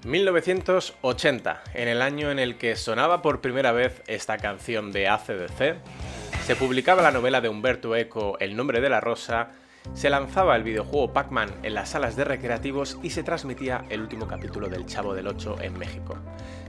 1980, en el año en el que sonaba por primera vez esta canción de AC/DC, se publicaba la novela de Umberto Eco El nombre de la rosa, se lanzaba el videojuego Pac-Man en las salas de recreativos y se transmitía el último capítulo del Chavo del Ocho en México.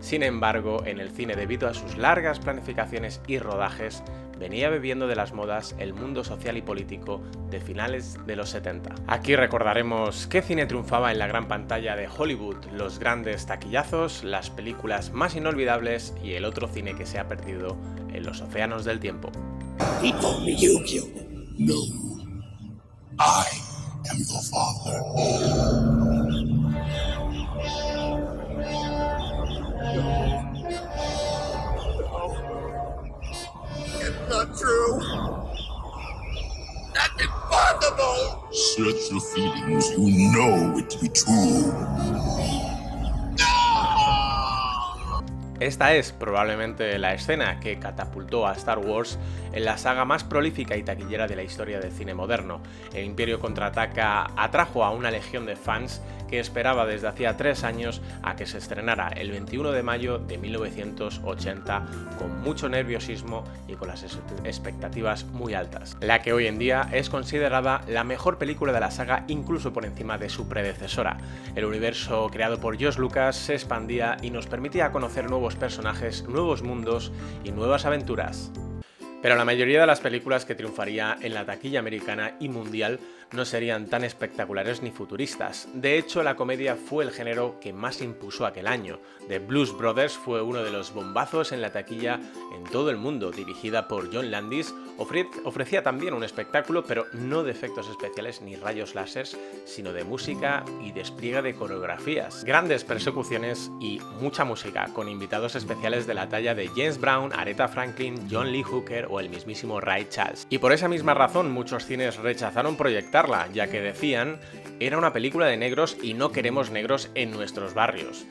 Sin embargo, en el cine, debido a sus largas planificaciones y rodajes, venía bebiendo de las modas el mundo social y político de finales de los 70. Aquí recordaremos qué cine triunfaba en la gran pantalla de Hollywood, los grandes taquillazos, las películas más inolvidables y el otro cine que se ha perdido en los océanos del tiempo. He told me you killed him. No. I am your father. It's not true. That's impossible. Search your feelings. You know it to be true. Esta es probablemente la escena que catapultó a Star Wars en la saga más prolífica y taquillera de la historia del cine moderno. El Imperio Contraataca atrajo a una legión de fans que esperaba desde hacía 3 años a que se estrenara el 21 de mayo de 1980 con mucho nerviosismo y con las expectativas muy altas. La que hoy en día es considerada la mejor película de la saga, incluso por encima de su predecesora. El universo creado por George Lucas se expandía y nos permitía conocer nuevos personajes, nuevos mundos y nuevas aventuras. Pero la mayoría de las películas que triunfaría en la taquilla americana y mundial no serían tan espectaculares ni futuristas. De hecho, la comedia fue el género que más impuso aquel año. The Blues Brothers fue uno de los bombazos en la taquilla en todo el mundo, dirigida por John Landis. Ofrecía también un espectáculo, pero no de efectos especiales ni rayos láser, sino de música y despliegue de coreografías. Grandes persecuciones y mucha música, con invitados especiales de la talla de James Brown, Aretha Franklin, John Lee Hooker o el mismísimo Ray Charles. Y por esa misma razón muchos cines rechazaron proyectarla, ya que decían era una película de negros y no queremos negros en nuestros barrios.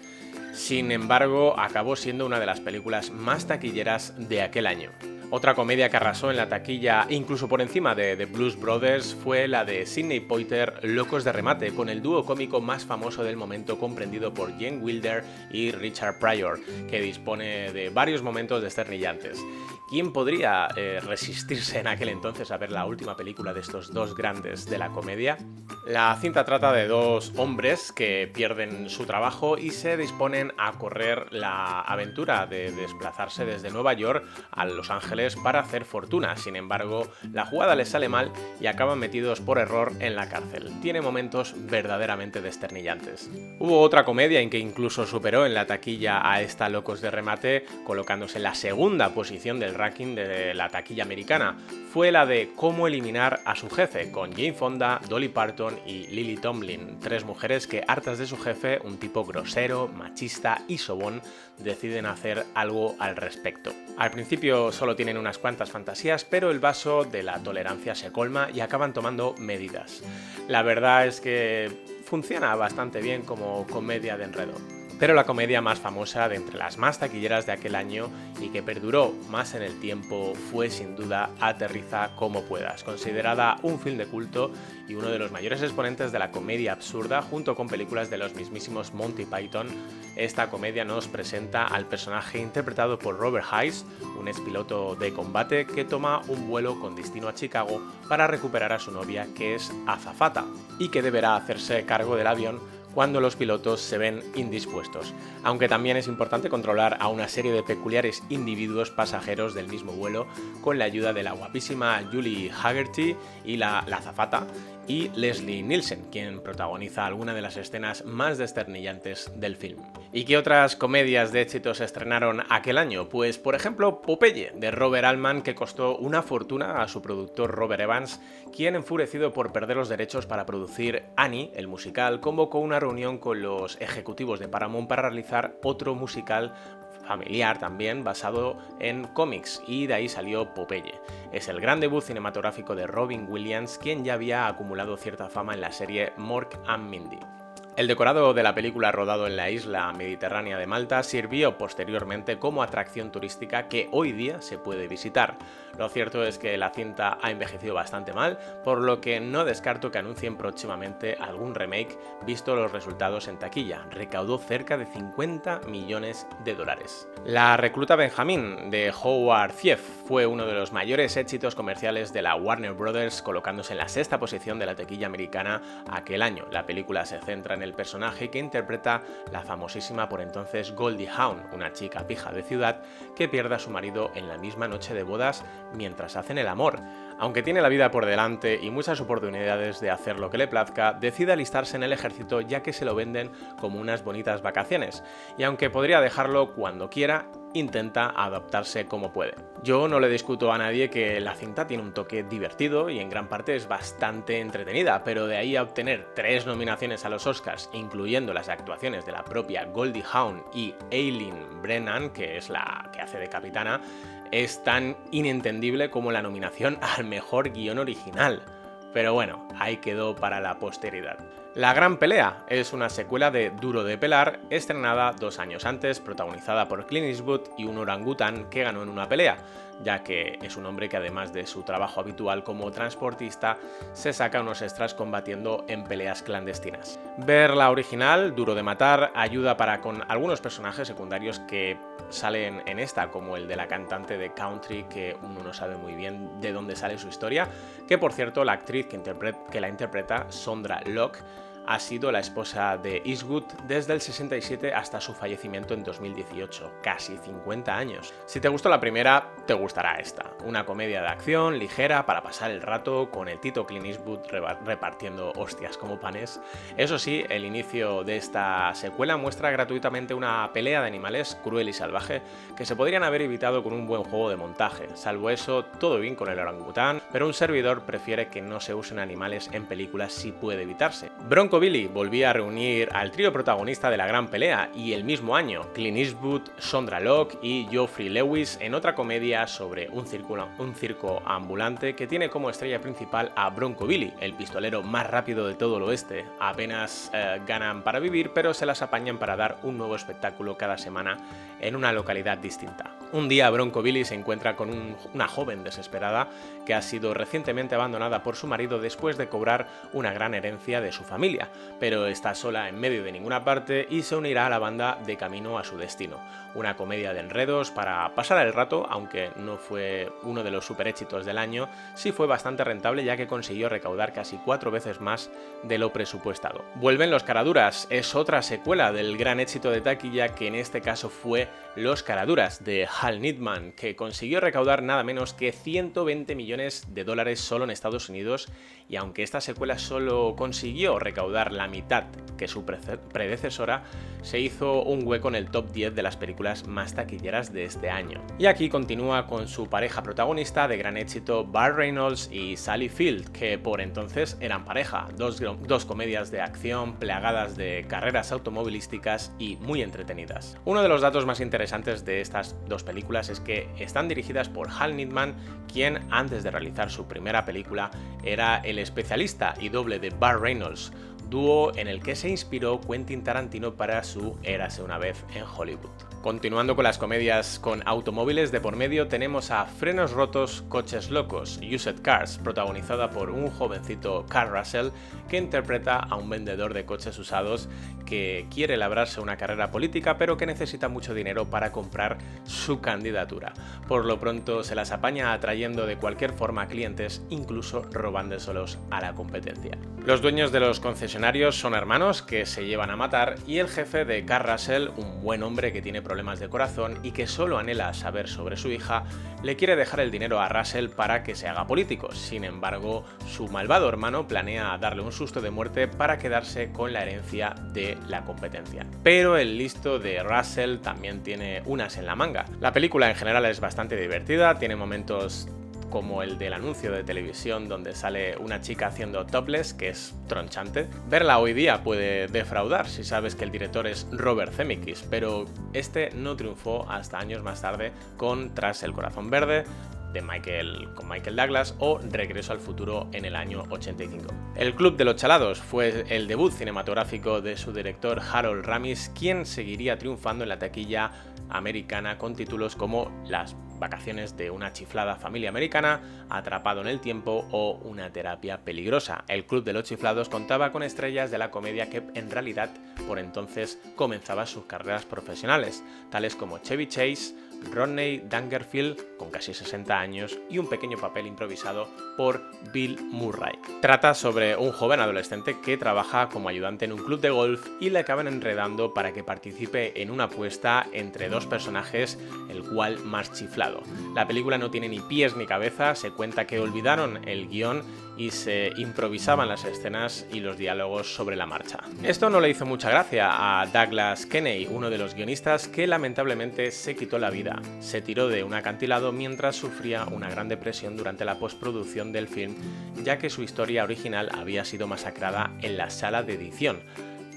Sin embargo, acabó siendo una de las películas más taquilleras de aquel año. Otra comedia que arrasó en la taquilla, incluso por encima de The Blues Brothers, fue la de Sidney Poitier, Locos de Remate, con el dúo cómico más famoso del momento comprendido por Gene Wilder y Richard Pryor, que dispone de varios momentos desternillantes. ¿Quién podría resistirse en aquel entonces a ver la última película de estos dos grandes de la comedia? La cinta trata de dos hombres que pierden su trabajo y se disponen a correr la aventura de desplazarse desde Nueva York a Los Ángeles para hacer fortuna. Sin embargo, la jugada les sale mal y acaban metidos por error en la cárcel. Tiene momentos verdaderamente desternillantes. Hubo otra comedia en que incluso superó en la taquilla a esta Locos de Remate, colocándose en la segunda posición del ranking de la taquilla americana. Fue la de Cómo eliminar a su jefe, con Jane Fonda, Dolly Parton y Lily Tomlin, 3 mujeres que, hartas de su jefe, un tipo grosero, machista y sobón, deciden hacer algo al respecto. Al principio solo tienen unas cuantas fantasías, pero el vaso de la tolerancia se colma y acaban tomando medidas. La verdad es que funciona bastante bien como comedia de enredo. Pero la comedia más famosa de entre las más taquilleras de aquel año y que perduró más en el tiempo fue sin duda Aterriza como puedas, considerada un film de culto y uno de los mayores exponentes de la comedia absurda junto con películas de los mismísimos Monty Python. Esta comedia nos presenta al personaje interpretado por Robert Hays, un expiloto de combate que toma un vuelo con destino a Chicago para recuperar a su novia, que es azafata, y que deberá hacerse cargo del avión cuando los pilotos se ven indispuestos, aunque también es importante controlar a una serie de peculiares individuos pasajeros del mismo vuelo con la ayuda de la guapísima Julie Haggerty y la azafata, y Leslie Nielsen, quien protagoniza alguna de las escenas más desternillantes del film. ¿Y qué otras comedias de éxito se estrenaron aquel año? Pues por ejemplo Popeye, de Robert Altman, que costó una fortuna a su productor Robert Evans, quien, enfurecido por perder los derechos para producir Annie, el musical, convocó una reunión con los ejecutivos de Paramount para realizar otro musical familiar también basado en cómics, y de ahí salió Popeye. Es el gran debut cinematográfico de Robin Williams, quien ya había acumulado cierta fama en la serie Mork and Mindy. El decorado de la película, rodado en la isla mediterránea de Malta, sirvió posteriormente como atracción turística que hoy día se puede visitar. Lo cierto es que la cinta ha envejecido bastante mal, por lo que no descarto que anuncien próximamente algún remake, visto los resultados en taquilla. Recaudó cerca de 50 millones de dólares. La recluta Benjamin, de Howard Zieff, fue uno de los mayores éxitos comerciales de la Warner Brothers, colocándose en la sexta posición de la taquilla americana aquel año. La película se centra en el personaje que interpreta la famosísima por entonces Goldie Hawn, una chica pija de ciudad que pierde a su marido en la misma noche de bodas mientras hacen el amor. Aunque tiene la vida por delante y muchas oportunidades de hacer lo que le plazca, decide alistarse en el ejército, ya que se lo venden como unas bonitas vacaciones, y aunque podría dejarlo cuando quiera, intenta adaptarse como puede. Yo no le discuto a nadie que la cinta tiene un toque divertido y en gran parte es bastante entretenida, pero de ahí a obtener 3 nominaciones a los Oscars, incluyendo las actuaciones de la propia Goldie Hawn y Aileen Brennan, que es la que hace de capitana, es tan inentendible como la nominación al mejor guión original. Pero bueno, ahí quedó para la posteridad. La Gran Pelea es una secuela de Duro de Pelar, estrenada 2 años antes, protagonizada por Clint Eastwood y un orangután que ganó en una pelea, ya que es un hombre que, además de su trabajo habitual como transportista, se saca unos extras combatiendo en peleas clandestinas. Ver la original, Duro de Matar, ayuda para con algunos personajes secundarios que salen en esta, como el de la cantante de country, que uno no sabe muy bien de dónde sale su historia, que por cierto la actriz que la interpreta, Sondra Locke, ha sido la esposa de Eastwood desde el 67 hasta su fallecimiento en 2018, casi 50 años. Si te gustó la primera, te gustará esta. Una comedia de acción ligera para pasar el rato con el tito Clint Eastwood repartiendo hostias como panes. Eso sí, el inicio de esta secuela muestra gratuitamente una pelea de animales cruel y salvaje que se podrían haber evitado con un buen juego de montaje. Salvo eso, todo bien con el orangután, pero un servidor prefiere que no se usen animales en películas si puede evitarse. Bronco Billy volvía a reunir al trío protagonista de La Gran Pelea, y el mismo año Clint Eastwood, Sondra Locke y Geoffrey Lewis en otra comedia sobre un circo ambulante que tiene como estrella principal a Bronco Billy, el pistolero más rápido de todo el oeste. Apenas ganan para vivir, pero se las apañan para dar un nuevo espectáculo cada semana en una localidad distinta. Un día Bronco Billy se encuentra con una joven desesperada que ha sido recientemente abandonada por su marido después de cobrar una gran herencia de su familia, pero está sola en medio de ninguna parte y se unirá a la banda de camino a su destino. Una comedia de enredos para pasar el rato, aunque no fue uno de los super éxitos del año, sí fue bastante rentable, ya que consiguió recaudar casi 4 veces más de lo presupuestado. Vuelven Los Caraduras, es otra secuela del gran éxito de taquilla, que en este caso fue Los Caraduras, de Hal Needham, que consiguió recaudar nada menos que 120 millones de dólares solo en Estados Unidos, y aunque esta secuela solo consiguió recaudar la mitad que su predecesora, se hizo un hueco en el top 10 de las películas más taquilleras de este año. Y aquí continúa con su pareja protagonista de gran éxito, Burt Reynolds y Sally Field, que por entonces eran pareja, dos comedias de acción plagadas de carreras automovilísticas y muy entretenidas. Uno de los datos más interesantes de estas dos películas es que están dirigidas por Hal Needham, quien antes de realizar su primera película era el especialista y doble de Burt Reynolds, dúo en el que se inspiró Quentin Tarantino para su Érase una vez en Hollywood. Continuando con las comedias con automóviles de por medio, tenemos a Frenos Rotos, Coches Locos, Used Cars, protagonizada por un jovencito Kurt Russell que interpreta a un vendedor de coches usados que quiere labrarse una carrera política, pero que necesita mucho dinero para comprar su candidatura. Por lo pronto se las apaña atrayendo de cualquier forma a clientes, incluso robándoselos a la competencia. Los dueños de los concesionarios son hermanos que se llevan a matar, y el jefe de Kurt Russell, un buen hombre que tiene problemas de corazón y que solo anhela saber sobre su hija, le quiere dejar el dinero a Russell para que se haga político. Sin embargo, su malvado hermano planea darle un susto de muerte para quedarse con la herencia de la competencia. Pero el listo de Russell también tiene unas en la manga. La película en general es bastante divertida, tiene momentos como el del anuncio de televisión donde sale una chica haciendo topless, que es tronchante. Verla hoy día puede defraudar si sabes que el director es Robert Zemeckis, pero este no triunfó hasta años más tarde con Tras el corazón verde, con Michael Douglas o Regreso al futuro en el año 85. El Club de los Chalados fue el debut cinematográfico de su director Harold Ramis, quien seguiría triunfando en la taquilla americana con títulos como Las vacaciones de una chiflada familia americana, Atrapado en el tiempo o Una terapia peligrosa. El Club de los Chiflados contaba con estrellas de la comedia que en realidad por entonces comenzaban sus carreras profesionales, tales como Chevy Chase, Rodney Dangerfield, con casi 60 años, y un pequeño papel improvisado por Bill Murray. Trata sobre un joven adolescente que trabaja como ayudante en un club de golf y le acaban enredando para que participe en una apuesta entre dos personajes, el cual más chiflado. La película no tiene ni pies ni cabeza, se cuenta que olvidaron el guión y se improvisaban las escenas y los diálogos sobre la marcha. Esto no le hizo mucha gracia a Douglas Kenney, uno de los guionistas que lamentablemente se quitó la vida. Se tiró de un acantilado mientras sufría una gran depresión durante la postproducción del film, ya que su historia original había sido masacrada en la sala de edición.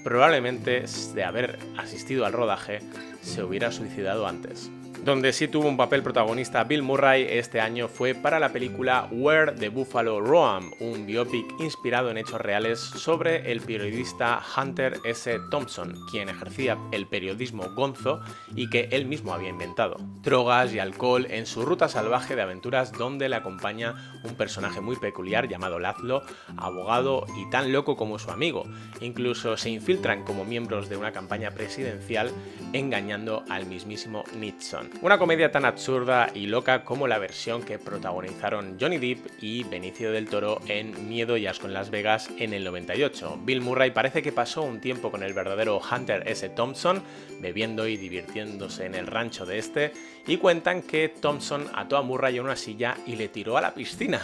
Probablemente, de haber asistido al rodaje, se hubiera suicidado antes. Donde sí tuvo un papel protagonista Bill Murray este año fue para la película Where the Buffalo Roam, un biopic inspirado en hechos reales sobre el periodista Hunter S. Thompson, quien ejercía el periodismo gonzo y que él mismo había inventado. Drogas y alcohol en su ruta salvaje de aventuras, donde le acompaña un personaje muy peculiar llamado Lazlo, abogado y tan loco como su amigo. Incluso se infiltran como miembros de una campaña presidencial engañando al mismísimo Nixon. Una comedia tan absurda y loca como la versión que protagonizaron Johnny Depp y Benicio del Toro en Miedo y Asco en Las Vegas en el 98. Bill Murray parece que pasó un tiempo con el verdadero Hunter S. Thompson, bebiendo y divirtiéndose en el rancho de este, y cuentan que Thompson ató a Murray a una silla y le tiró a la piscina.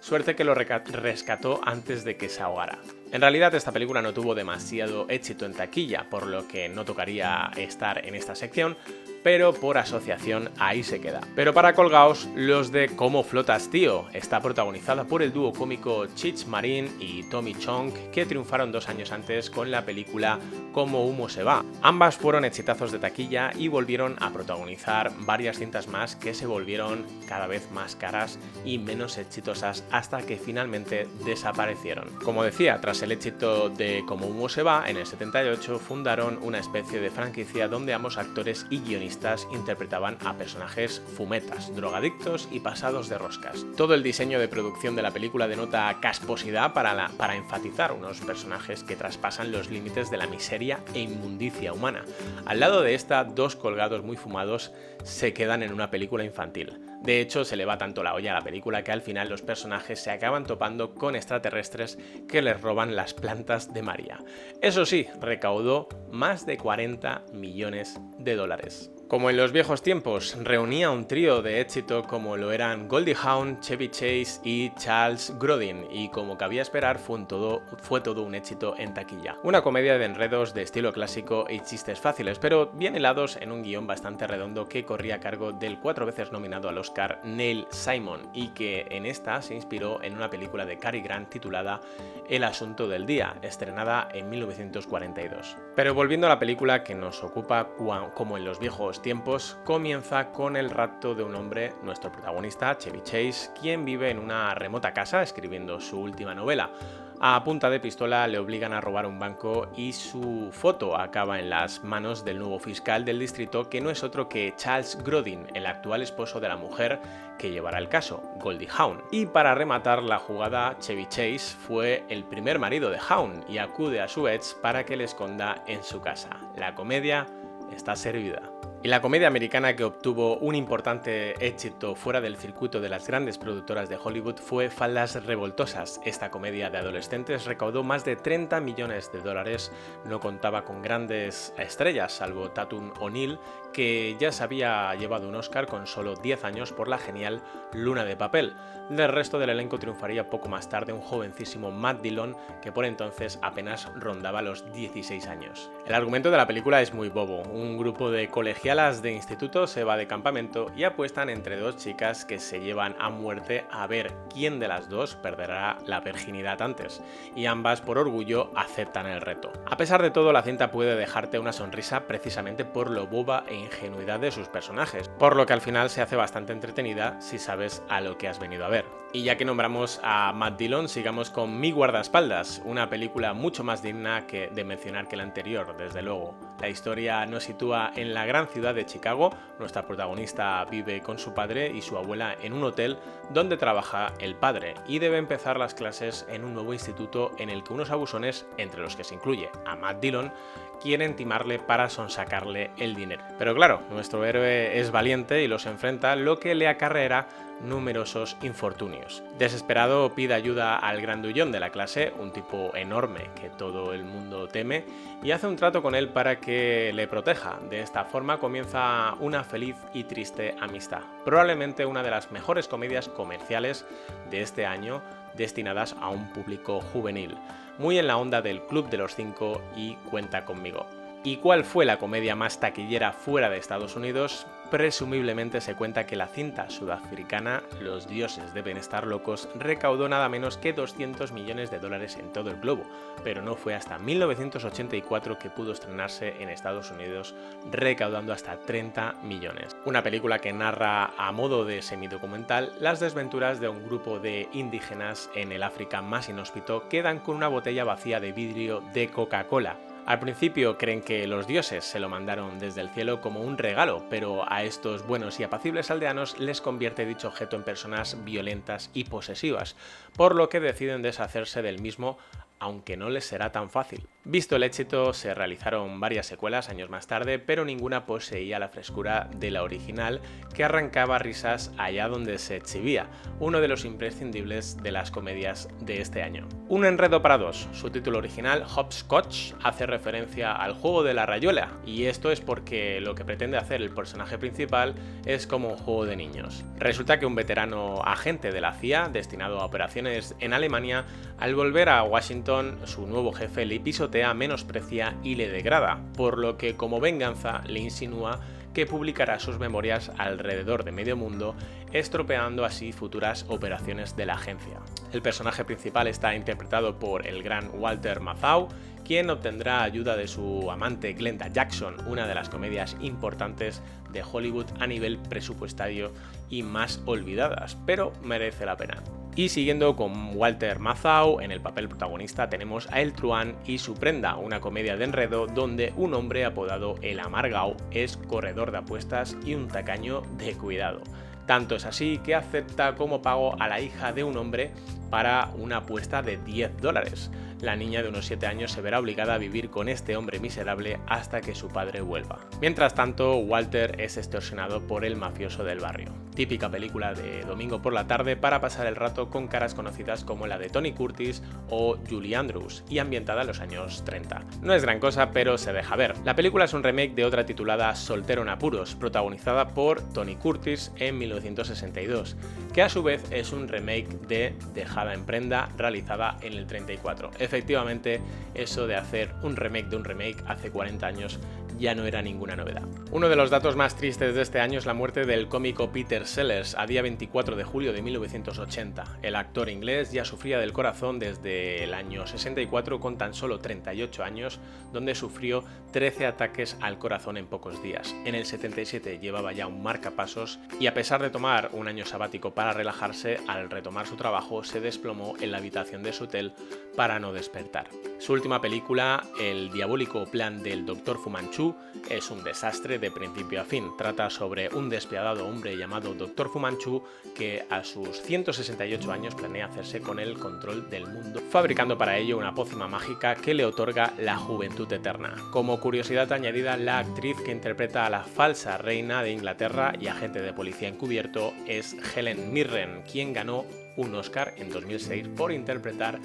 Suerte que lo rescató antes de que se ahogara. En realidad esta película no tuvo demasiado éxito en taquilla, por lo que no tocaría estar en esta sección, pero por asociación ahí se queda. Pero para colgaos los de Cómo flotas, tío. Está protagonizada por el dúo cómico Cheech Marin y Tommy Chong, que triunfaron 2 años antes con la película Como humo se va. Ambas fueron exitazos de taquilla y volvieron a protagonizar varias cintas más que se volvieron cada vez más caras y menos exitosas hasta que finalmente desaparecieron. Como decía, tras el éxito de Como humo se va, en el 78 fundaron una especie de franquicia donde ambos actores y guionistas interpretaban a personajes fumetas, drogadictos y pasados de roscas. Todo el diseño de producción de la película denota casposidad para enfatizar unos personajes que traspasan los límites de la miseria e inmundicia humana. Al lado de esta, 2 colgados muy fumados se quedan en una película infantil. De hecho, se le va tanto la olla a la película que al final los personajes se acaban topando con extraterrestres que les roban las plantas de María. Eso sí, recaudó más de 40 millones de dólares. Como en los viejos tiempos, reunía un trío de éxito como lo eran Goldie Hawn, Chevy Chase y Charles Grodin, y como cabía esperar fue todo un éxito en taquilla. Una comedia de enredos de estilo clásico y chistes fáciles, pero bien hilados en un guión bastante redondo que corría a cargo del 4 veces nominado al Oscar Neil Simon, y que en esta se inspiró en una película de Cary Grant titulada El asunto del día, estrenada en 1942. Pero volviendo a la película que nos ocupa, como en los viejos tiempos, comienza con el rapto de un hombre, nuestro protagonista, Chevy Chase, quien vive en una remota casa escribiendo su última novela. A punta de pistola le obligan a robar un banco y su foto acaba en las manos del nuevo fiscal del distrito, que no es otro que Charles Grodin, el actual esposo de la mujer que llevará el caso, Goldie Hawn. Y para rematar la jugada, Chevy Chase fue el primer marido de Hawn y acude a su ex para que le esconda en su casa. La comedia está servida. Y la comedia americana que obtuvo un importante éxito fuera del circuito de las grandes productoras de Hollywood fue Faldas revoltosas. Esta comedia de adolescentes recaudó más de 30 millones de dólares, no contaba con grandes estrellas, salvo Tatum O'Neal, que ya se había llevado un Oscar con solo 10 años por la genial Luna de papel. Del resto del elenco triunfaría poco más tarde un jovencísimo Matt Dillon, que por entonces apenas rondaba los 16 años. El argumento de la película es muy bobo. Un grupo de colegiales gemelas de instituto se va de campamento y apuestan entre dos chicas que se llevan a muerte a ver quién de las dos perderá la virginidad antes, y ambas por orgullo aceptan el reto. A pesar de todo, la cinta puede dejarte una sonrisa precisamente por lo boba e ingenuidad de sus personajes, por lo que al final se hace bastante entretenida si sabes a lo que has venido a ver. Y ya que nombramos a Matt Dillon, sigamos con Mi guardaespaldas, una película mucho más digna de mencionar que la anterior, desde luego. La historia nos sitúa en la gran ciudad de Chicago. Nuestra protagonista vive con su padre y su abuela en un hotel donde trabaja el padre y debe empezar las clases en un nuevo instituto en el que unos abusones, entre los que se incluye a Matt Dillon, quieren timarle para sonsacarle el dinero. Pero claro, nuestro héroe es valiente y los enfrenta, lo que le acarreará numerosos infortunios. Desesperado pide ayuda al grandullón de la clase, un tipo enorme que todo el mundo teme, y hace un trato con él para que le proteja. De esta forma comienza una feliz y triste amistad. Probablemente una de las mejores comedias comerciales de este año, destinadas a un público juvenil, muy en la onda del Club de los Cinco y Cuenta conmigo. ¿Y cuál fue la comedia más taquillera fuera de Estados Unidos? Presumiblemente se cuenta que la cinta sudafricana Los dioses deben estar locos recaudó nada menos que 200 millones de dólares en todo el globo, pero no fue hasta 1984 que pudo estrenarse en Estados Unidos, recaudando hasta 30 millones. Una película que narra a modo de semidocumental las desventuras de un grupo de indígenas en el África más inhóspito que dan con una botella vacía de vidrio de Coca-Cola. Al principio creen que los dioses se lo mandaron desde el cielo como un regalo, pero a estos buenos y apacibles aldeanos les convierte dicho objeto en personas violentas y posesivas, por lo que deciden deshacerse del mismo, aunque no les será tan fácil. Visto el éxito, se realizaron varias secuelas años más tarde, pero ninguna poseía la frescura de la original, que arrancaba risas allá donde se exhibía, uno de los imprescindibles de las comedias de este año. Un enredo para dos. Su título original, Hopscotch, hace referencia al juego de la rayuela, y esto es porque lo que pretende hacer el personaje principal es como un juego de niños. Resulta que un veterano agente de la CIA, destinado a operaciones en Alemania, al volver a Washington, su nuevo jefe le pisotea, menosprecia y le degrada, por lo que como venganza le insinúa que publicará sus memorias alrededor de medio mundo, estropeando así futuras operaciones de la agencia. El personaje principal está interpretado por el gran Walter Matthau, quien obtendrá ayuda de su amante Glenda Jackson, una de las comedias importantes de Hollywood a nivel presupuestario y más olvidadas, pero merece la pena. Y siguiendo con Walter Matthau, en el papel protagonista tenemos a El Truán y su prenda, una comedia de enredo donde un hombre apodado El Amargao es corredor de apuestas y un tacaño de cuidado. Tanto es así que acepta como pago a la hija de un hombre para una apuesta de $10. La niña de unos 7 años se verá obligada a vivir con este hombre miserable hasta que su padre vuelva. Mientras tanto, Walter es extorsionado por el mafioso del barrio. Típica película de domingo por la tarde para pasar el rato con caras conocidas como la de Tony Curtis o Julie Andrews, y ambientada en los años 30. No es gran cosa, pero se deja ver. La película es un remake de otra titulada Soltero en apuros, protagonizada por Tony Curtis en 1962, que a su vez es un remake de Dejada en prenda, realizada en el 34. Efectivamente, eso de hacer un remake de un remake hace 40 años ya no era ninguna novedad. Uno de los datos más tristes de este año es la muerte del cómico Peter Sellers a día 24 de julio de 1980. El actor inglés ya sufría del corazón desde el año 64 con tan solo 38 años, donde sufrió 13 ataques al corazón en pocos días. En el 77 llevaba ya un marcapasos y a pesar de tomar un año sabático para relajarse, al retomar su trabajo se desplomó en la habitación de su hotel para no despertar. Su última película, El diabólico plan del Dr. Fu Manchu, es un desastre de principio a fin. Trata sobre un despiadado hombre llamado Dr. Fu Manchu que a sus 168 años planea hacerse con el control del mundo, fabricando para ello una pócima mágica que le otorga la juventud eterna. Como curiosidad añadida, la actriz que interpreta a la falsa reina de Inglaterra y agente de policía encubierto es Helen Mirren, quien ganó un Oscar en 2006 por interpretar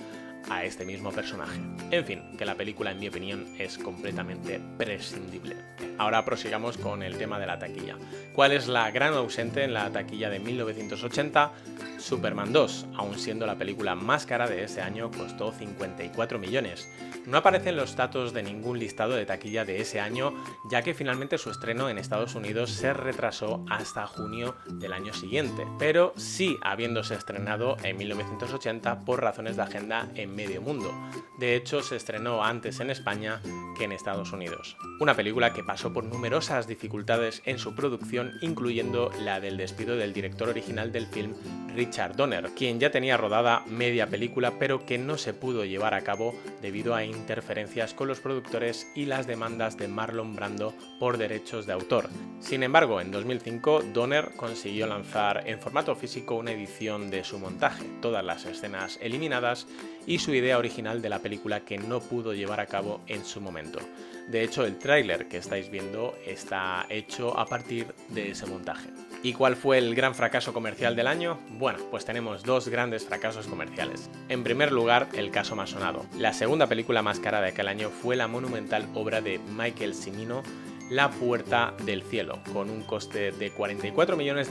a este mismo personaje. En fin, que la película en mi opinión es completamente prescindible. Ahora prosigamos con el tema de la taquilla. ¿Cuál es la gran ausente en la taquilla de 1980? Superman 2, aun siendo la película más cara de ese año, costó 54 millones. No aparece en los datos de ningún listado de taquilla de ese año, ya que finalmente su estreno en Estados Unidos se retrasó hasta junio del año siguiente, pero sí habiéndose estrenado en 1980 por razones de agenda en medio mundo. De hecho, se estrenó antes en España que en Estados Unidos. Una película que pasó por numerosas dificultades en su producción, incluyendo la del despido del director original del film, Richard Donner, quien ya tenía rodada media película, pero que no se pudo llevar a cabo debido a interferencias con los productores y las demandas de Marlon Brando por derechos de autor. Sin embargo, en 2005, Donner consiguió lanzar en formato físico una edición de su montaje, todas las escenas eliminadas y su idea original de la película que no pudo llevar a cabo en su momento. De hecho, el tráiler que estáis viendo está hecho a partir de ese montaje. ¿Y cuál fue el gran fracaso comercial del año? Bueno, pues tenemos dos grandes fracasos comerciales. En primer lugar, el caso más sonado. La segunda película más cara de aquel año fue la monumental obra de Michael Cimino, La Puerta del Cielo, con un coste de $44 millones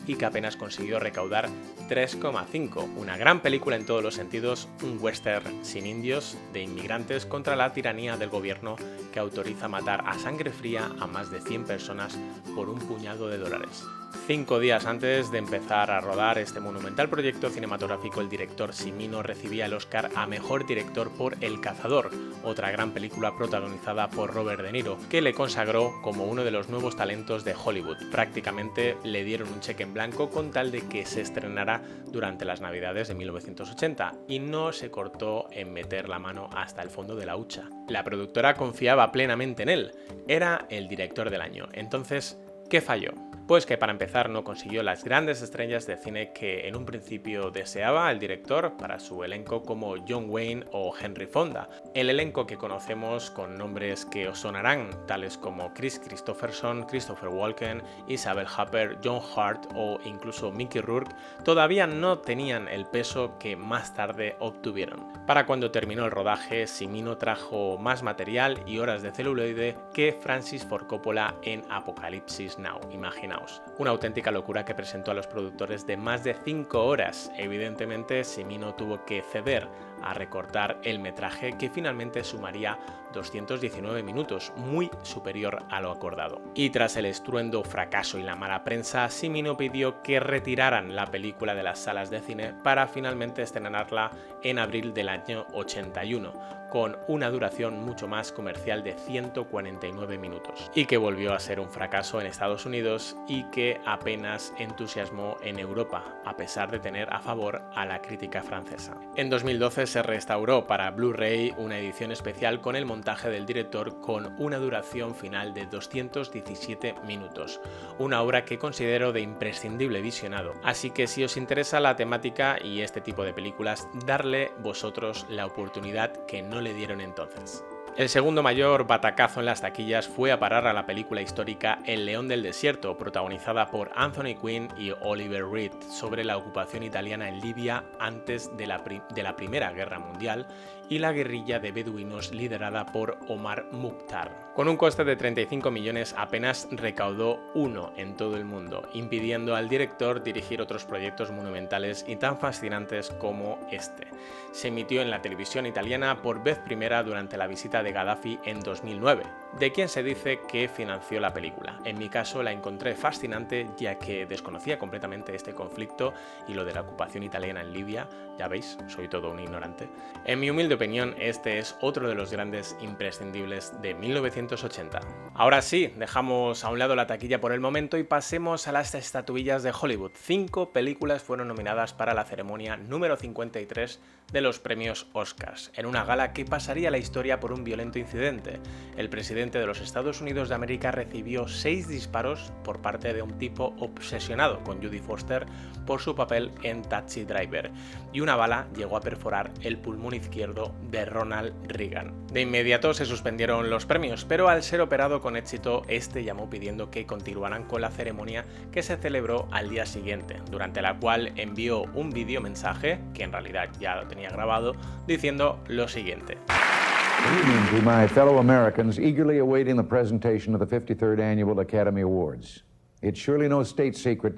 y que apenas consiguió recaudar 3,5. Una gran película en todos los sentidos, un western sin indios, de inmigrantes contra la tiranía del gobierno que autoriza matar a sangre fría a más de 100 personas por un puñado de dólares. 5 días antes de empezar a rodar este monumental proyecto cinematográfico, el director Cimino recibía el Oscar a Mejor Director por El Cazador, otra gran película protagonizada por Robert De Niro, que le consagró como uno de los nuevos talentos de Hollywood. Prácticamente le dieron un cheque en blanco con tal de que se estrenara durante las Navidades de 1980 y no se cortó en meter la mano hasta el fondo de la hucha. La productora confiaba plenamente en él, era el director del año. Entonces, ¿qué falló? Pues que para empezar no consiguió las grandes estrellas de cine que en un principio deseaba el director para su elenco, como John Wayne o Henry Fonda. El elenco que conocemos con nombres que os sonarán, tales como Kris Kristofferson, Christopher Walken, Isabelle Huppert, John Hurt o incluso Mickey Rourke, todavía no tenían el peso que más tarde obtuvieron. Para cuando terminó el rodaje, Cimino trajo más material y horas de celuloide que Francis Ford Coppola en Apocalypse Now. Imaginaos. Una auténtica locura que presentó a los productores de más de 5 horas. Evidentemente, Cimino tuvo que ceder a recortar el metraje, que finalmente sumaría 219 minutos, muy superior a lo acordado. Y tras el estruendo fracaso y la mala prensa, Cimino pidió que retiraran la película de las salas de cine para finalmente estrenarla en abril del año 81, con una duración mucho más comercial de 149 minutos, y que volvió a ser un fracaso en Estados Unidos y que apenas entusiasmó en Europa, a pesar de tener a favor a la crítica francesa. En 2012 se restauró para Blu-ray una edición especial con el montaje del director con una duración final de 217 minutos, una obra que considero de imprescindible visionado, así que si os interesa la temática y este tipo de películas, darle vosotros la oportunidad que no le dieron entonces. El segundo mayor batacazo en las taquillas fue a parar a la película histórica El León del Desierto, protagonizada por Anthony Quinn y Oliver Reed, sobre la ocupación italiana en Libia antes de la Primera Guerra Mundial y la guerrilla de beduinos liderada por Omar Mukhtar. Con un coste de 35 millones apenas recaudó 1 en todo el mundo, impidiendo al director dirigir otros proyectos monumentales y tan fascinantes como este. Se emitió en la televisión italiana por vez primera durante la visita de Gaddafi en 2009, de quien se dice que financió la película. En mi caso la encontré fascinante, ya que desconocía completamente este conflicto y lo de la ocupación italiana en Libia. Ya veis, soy todo un ignorante. En mi humilde opinión, este es otro de los grandes imprescindibles de 1980. Ahora sí, dejamos a un lado la taquilla por el momento y pasemos a las estatuillas de Hollywood. 5 películas fueron nominadas para la ceremonia número 53 de los premios Oscars, en una gala que pasaría a la historia por un violento incidente. El presidente de los Estados Unidos de América recibió 6 disparos por parte de un tipo obsesionado con Jodie Foster por su papel en Taxi Driver, y una bala llegó a perforar el pulmón izquierdo gobierno de Ronald Reagan. De inmediato se suspendieron los premios, pero al ser operado con éxito, este llamó pidiendo que continuaran con la ceremonia que se celebró al día siguiente, durante la cual envió un videomensaje, que en realidad ya lo tenía grabado, diciendo lo siguiente. Good evening to my fellow Americans eagerly awaiting the presentation of the 53rd Annual Academy Awards. It's surely no state secret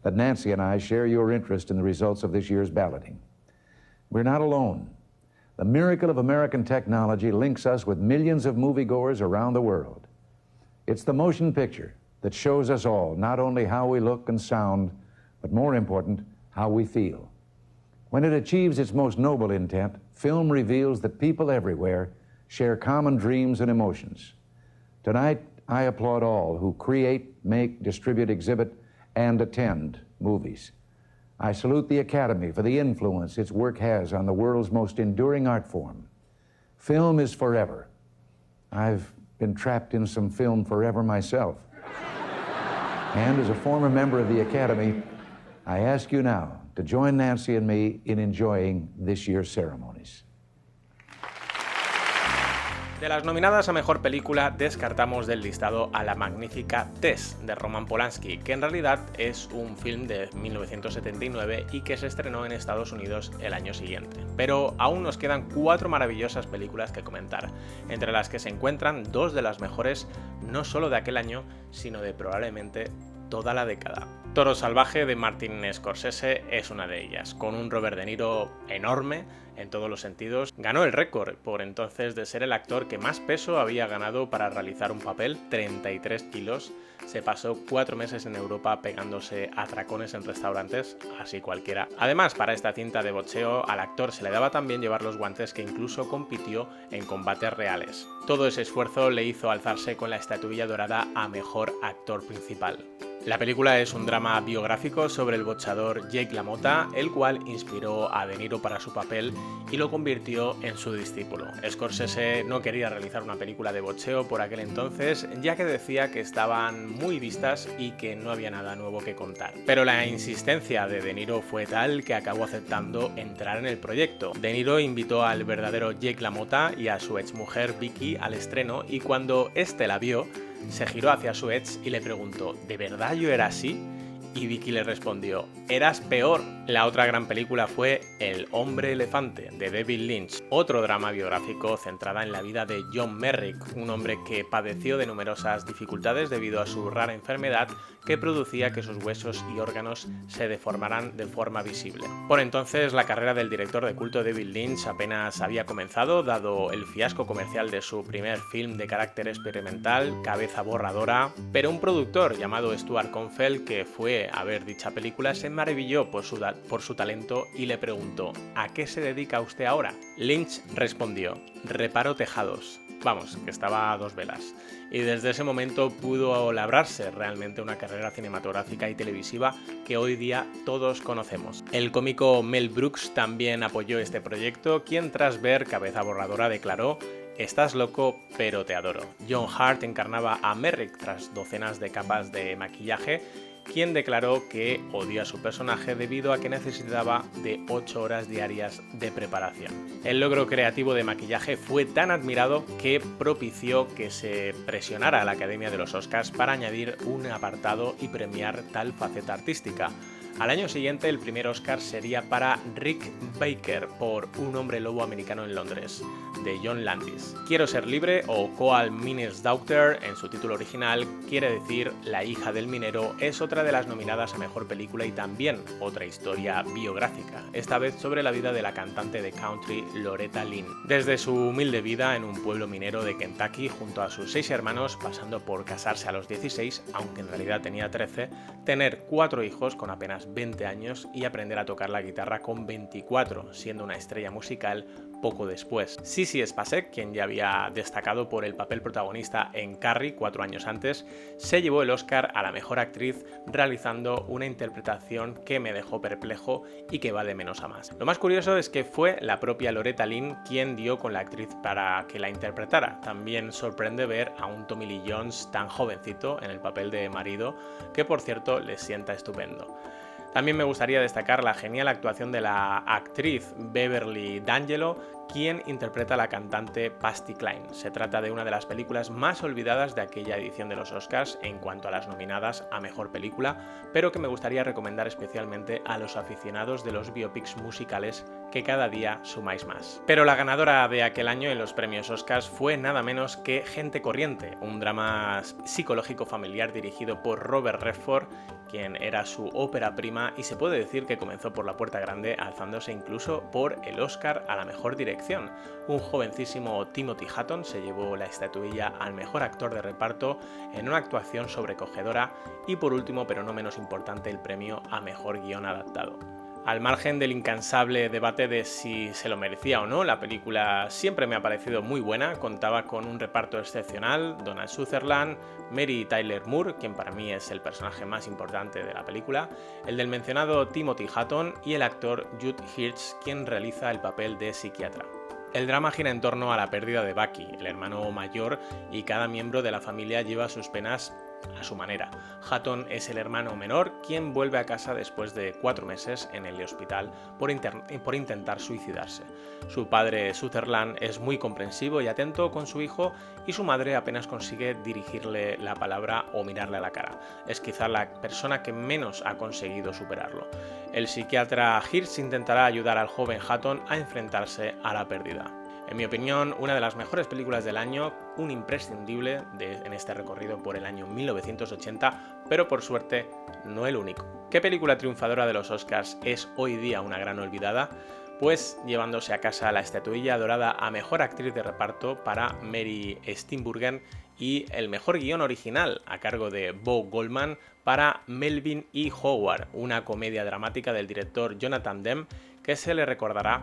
that Nancy and I share your interest in the results of this year's balloting. We're not alone. The miracle of American technology links us with millions of moviegoers around the world. It's the motion picture that shows us all not only how we look and sound, but more important, how we feel. When it achieves its most noble intent, film reveals that people everywhere share common dreams and emotions. Tonight, I applaud all who create, make, distribute, exhibit, and attend movies. I salute the Academy for the influence its work has on the world's most enduring art form. Film is forever. I've been trapped in some film forever myself. And as a former member of the Academy, I ask you now to join Nancy and me in enjoying this year's ceremonies. De las nominadas a Mejor Película, descartamos del listado a la magnífica Tess, de Roman Polanski, que en realidad es un film de 1979 y que se estrenó en Estados Unidos el año siguiente. Pero aún nos quedan 4 maravillosas películas que comentar, entre las que se encuentran 2 de las mejores no solo de aquel año, sino de probablemente toda la década. Toro Salvaje de Martin Scorsese es una de ellas, con un Robert De Niro enorme en todos los sentidos. Ganó el récord por entonces de ser el actor que más peso había ganado para realizar un papel, 33 kilos. Se pasó 4 meses en Europa pegándose atracones en restaurantes, así cualquiera. Además, para esta cinta de boxeo, al actor se le daba tan bien llevar los guantes que incluso compitió en combates reales. Todo ese esfuerzo le hizo alzarse con la estatuilla dorada a Mejor Actor Principal. La película es un drama biográfico sobre el boxeador Jake LaMotta, el cual inspiró a De Niro para su papel y lo convirtió en su discípulo. Scorsese no quería realizar una película de boxeo por aquel entonces, ya que decía que estaban muy vistas y que no había nada nuevo que contar. Pero la insistencia de De Niro fue tal que acabó aceptando entrar en el proyecto. De Niro invitó al verdadero Jake LaMotta y a su exmujer Vicky al estreno, y cuando este la vio, se giró hacia su ex y le preguntó: ¿de verdad yo era así? Y Vicky le respondió: eras peor. La otra gran película fue El hombre elefante, de David Lynch, otro drama biográfico centrada en la vida de John Merrick, un hombre que padeció de numerosas dificultades debido a su rara enfermedad que producía que sus huesos y órganos se deformaran de forma visible. Por entonces, la carrera del director de culto David Lynch apenas había comenzado, dado el fiasco comercial de su primer film de carácter experimental, Cabeza Borradora, pero un productor llamado Stuart Confeld, que fue a ver dicha película, se maravilló por su talento y le preguntó: ¿a qué se dedica usted ahora? Lynch respondió: reparo tejados. Vamos, que estaba a 2 velas. Y desde ese momento pudo labrarse realmente una carrera cinematográfica y televisiva que hoy día todos conocemos. El cómico Mel Brooks también apoyó este proyecto, quien tras ver Cabeza Borradora declaró: estás loco, pero te adoro. John Hurt encarnaba a Merrick tras docenas de capas de maquillaje, quien declaró que odió a su personaje debido a que necesitaba de 8 horas diarias de preparación. El logro creativo de maquillaje fue tan admirado que propició que se presionara a la Academia de los Oscars para añadir un apartado y premiar tal faceta artística. Al año siguiente, el primer Oscar sería para Rick Baker por Un hombre lobo americano en Londres, de John Landis. Quiero ser libre, o Coal Miner's Daughter en su título original, quiere decir La hija del minero, es otra de las nominadas a Mejor Película y también otra historia biográfica, esta vez sobre la vida de la cantante de country Loretta Lynn. Desde su humilde vida en un pueblo minero de Kentucky junto a sus 6 hermanos, pasando por casarse a los 16, aunque en realidad tenía 13, tener 4 hijos con apenas 20 años y aprender a tocar la guitarra con 24, siendo una estrella musical poco después. Sissy Spacek, quien ya había destacado por el papel protagonista en Carrie 4 años antes, se llevó el Oscar a la mejor actriz realizando una interpretación que me dejó perplejo y que va de menos a más. Lo más curioso es que fue la propia Loretta Lynn quien dio con la actriz para que la interpretara. También sorprende ver a un Tommy Lee Jones tan jovencito en el papel de marido, que por cierto le sienta estupendo. También me gustaría destacar la genial actuación de la actriz Beverly D'Angelo, quien interpreta a la cantante Patsy Cline. Se trata de una de las películas más olvidadas de aquella edición de los Oscars en cuanto a las nominadas a Mejor Película, pero que me gustaría recomendar especialmente a los aficionados de los biopics musicales que cada día sumáis más. Pero la ganadora de aquel año en los premios Oscars fue nada menos que Gente Corriente, un drama psicológico familiar dirigido por Robert Redford, quien era su ópera prima y se puede decir que comenzó por la puerta grande, alzándose incluso por el Oscar a la mejor dirección. Un jovencísimo Timothy Hutton se llevó la estatuilla al mejor actor de reparto en una actuación sobrecogedora y por último, pero no menos importante, el premio a mejor guión adaptado. Al margen del incansable debate de si se lo merecía o no, la película siempre me ha parecido muy buena, contaba con un reparto excepcional, Donald Sutherland, Mary Tyler Moore, quien para mí es el personaje más importante de la película, el del mencionado Timothy Hutton y el actor Jude Hirsch, quien realiza el papel de psiquiatra. El drama gira en torno a la pérdida de Bucky, el hermano mayor, y cada miembro de la familia lleva sus penas a su manera. Hutton es el hermano menor, quien vuelve a casa después de 4 meses en el hospital por intentar suicidarse. Su padre Sutherland es muy comprensivo y atento con su hijo y su madre apenas consigue dirigirle la palabra o mirarle a la cara. Es quizá la persona que menos ha conseguido superarlo. El psiquiatra Hirsch intentará ayudar al joven Hutton a enfrentarse a la pérdida. En mi opinión, una de las mejores películas del año, un imprescindible en este recorrido por el año 1980, pero por suerte no el único. ¿Qué película triunfadora de los Oscars es hoy día una gran olvidada? Pues llevándose a casa la estatuilla dorada a Mejor Actriz de Reparto para Mary Steenburgen y el mejor guión original a cargo de Bo Goldman para Melvin y Howard, una comedia dramática del director Jonathan Demme que se le recordará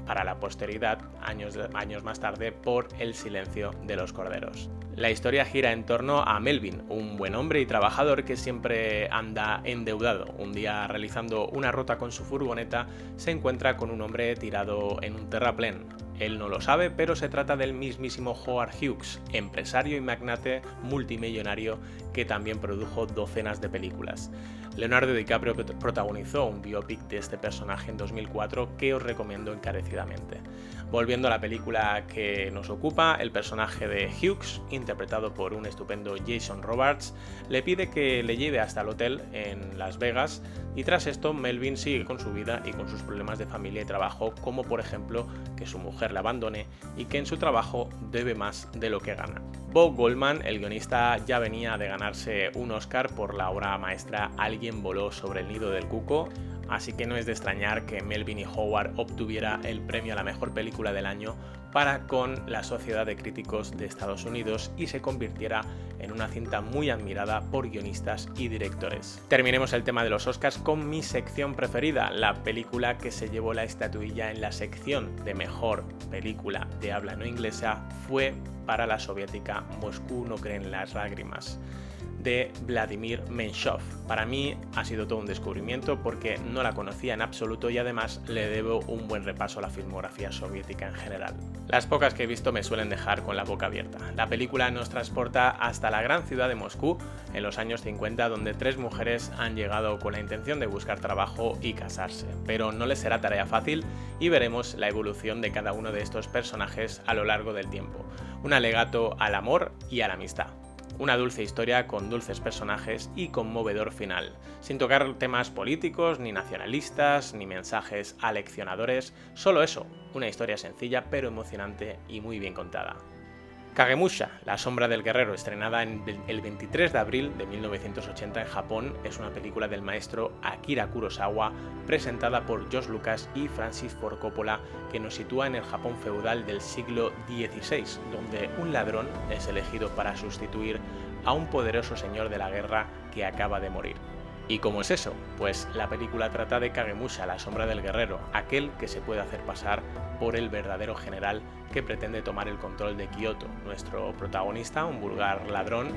para la posteridad años más tarde por El silencio de los corderos. La historia gira en torno a Melvin, un buen hombre y trabajador que siempre anda endeudado. Un día, realizando una ruta con su furgoneta, se encuentra con un hombre tirado en un terraplén. Él no lo sabe, pero se trata del mismísimo Howard Hughes, empresario y magnate multimillonario que también produjo docenas de películas. Leonardo DiCaprio protagonizó un biopic de este personaje en 2004 que os recomiendo encarecidamente. Volviendo a la película que nos ocupa, el personaje de Hughes, interpretado por un estupendo Jason Robards, le pide que le lleve hasta el hotel en Las Vegas y tras esto Melvin sigue con su vida y con sus problemas de familia y trabajo, como por ejemplo que su mujer le abandone y que en su trabajo debe más de lo que gana. Bo Goldman, el guionista, ya venía de ganarse un Oscar por la obra maestra Alguien voló sobre el nido del cuco, así que no es de extrañar que Melvin y Howard obtuviera el premio a la mejor película del año para con la Sociedad de Críticos de Estados Unidos y se convirtiera en una cinta muy admirada por guionistas y directores. Terminemos el tema de los Oscars con mi sección preferida, la película que se llevó la estatuilla en la sección de mejor película de habla no inglesa fue para la soviética Moscú no cree en las lágrimas, de Vladimir Menshov. Para mí ha sido todo un descubrimiento porque no la conocía en absoluto y además le debo un buen repaso a la filmografía soviética en general. Las pocas que he visto me suelen dejar con la boca abierta. La película nos transporta hasta la gran ciudad de Moscú en los años 50, donde 3 mujeres han llegado con la intención de buscar trabajo y casarse, pero no les será tarea fácil y veremos la evolución de cada uno de estos personajes a lo largo del tiempo. Un alegato al amor y a la amistad. Una dulce historia con dulces personajes y conmovedor final, sin tocar temas políticos, ni nacionalistas, ni mensajes aleccionadores, solo eso, una historia sencilla pero emocionante y muy bien contada. Kagemusha, la sombra del guerrero, estrenada el 23 de abril de 1980 en Japón, es una película del maestro Akira Kurosawa, presentada por George Lucas y Francis Ford Coppola, que nos sitúa en el Japón feudal del siglo XVI, donde un ladrón es elegido para sustituir a un poderoso señor de la guerra que acaba de morir. ¿Y cómo es eso? Pues la película trata de Kagemusha, la sombra del guerrero, aquel que se puede hacer pasar por el verdadero general que pretende tomar el control de Kioto. Nuestro protagonista, un vulgar ladrón,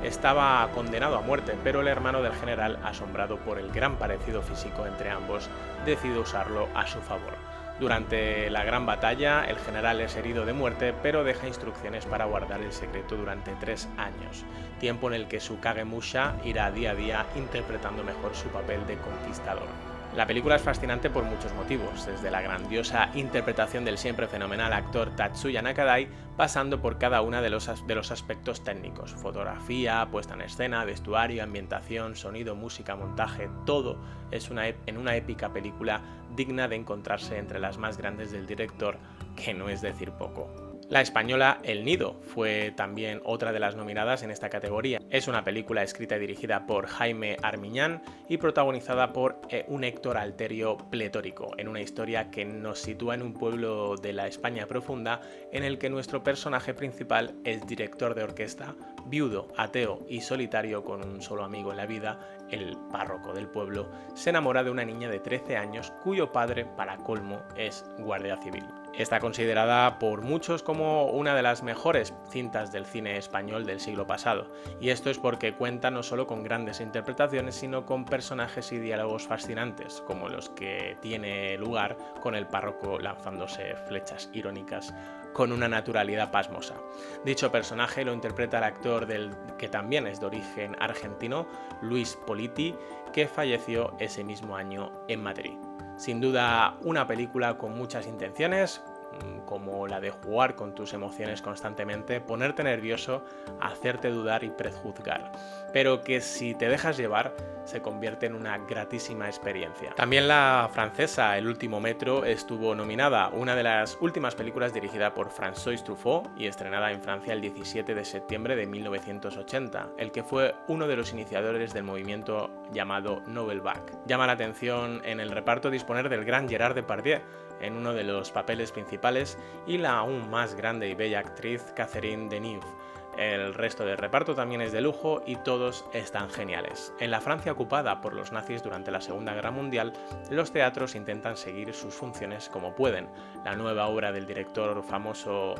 estaba condenado a muerte, pero el hermano del general, asombrado por el gran parecido físico entre ambos, decide usarlo a su favor. Durante la gran batalla, el general es herido de muerte, pero deja instrucciones para guardar el secreto durante 3 años, tiempo en el que su Kagemusha irá día a día interpretando mejor su papel de conquistador. La película es fascinante por muchos motivos, desde la grandiosa interpretación del siempre fenomenal actor Tatsuya Nakadai, pasando por cada uno de los aspectos técnicos: fotografía, puesta en escena, vestuario, ambientación, sonido, música, montaje. Todo es en una épica película digna de encontrarse entre las más grandes del director, que no es decir poco. La española El Nido fue también otra de las nominadas en esta categoría. Es una película escrita y dirigida por Jaime Armiñán y protagonizada por un Héctor Alterio pletórico, en una historia que nos sitúa en un pueblo de la España profunda, en el que nuestro personaje principal es director de orquesta, viudo, ateo y solitario con un solo amigo en la vida, el párroco del pueblo. Se enamora de una niña de 13 años cuyo padre, para colmo, es guardia civil. Está considerada por muchos como una de las mejores cintas del cine español del siglo pasado, y esto es porque cuenta no solo con grandes interpretaciones, sino con personajes y diálogos fascinantes, como los que tiene lugar con el párroco lanzándose flechas irónicas con una naturalidad pasmosa. Dicho personaje lo interpreta el actor que también es de origen argentino, Luis Politi, que falleció ese mismo año en Madrid. Sin duda, una película con muchas intenciones, como la de jugar con tus emociones constantemente, ponerte nervioso, hacerte dudar y prejuzgar, pero que si te dejas llevar se convierte en una gratísima experiencia. También la francesa El último metro estuvo nominada, una de las últimas películas dirigida por François Truffaut y estrenada en Francia el 17 de septiembre de 1980, el que fue uno de los iniciadores del movimiento llamado Nouvelle Vague. Llama la atención en el reparto disponer del gran Gerard Depardieu en uno de los papeles principales y la aún más grande y bella actriz Catherine Deneuve. El resto del reparto también es de lujo y todos están geniales. En la Francia ocupada por los nazis durante la Segunda Guerra Mundial, los teatros intentan seguir sus funciones como pueden. La nueva obra de un director famoso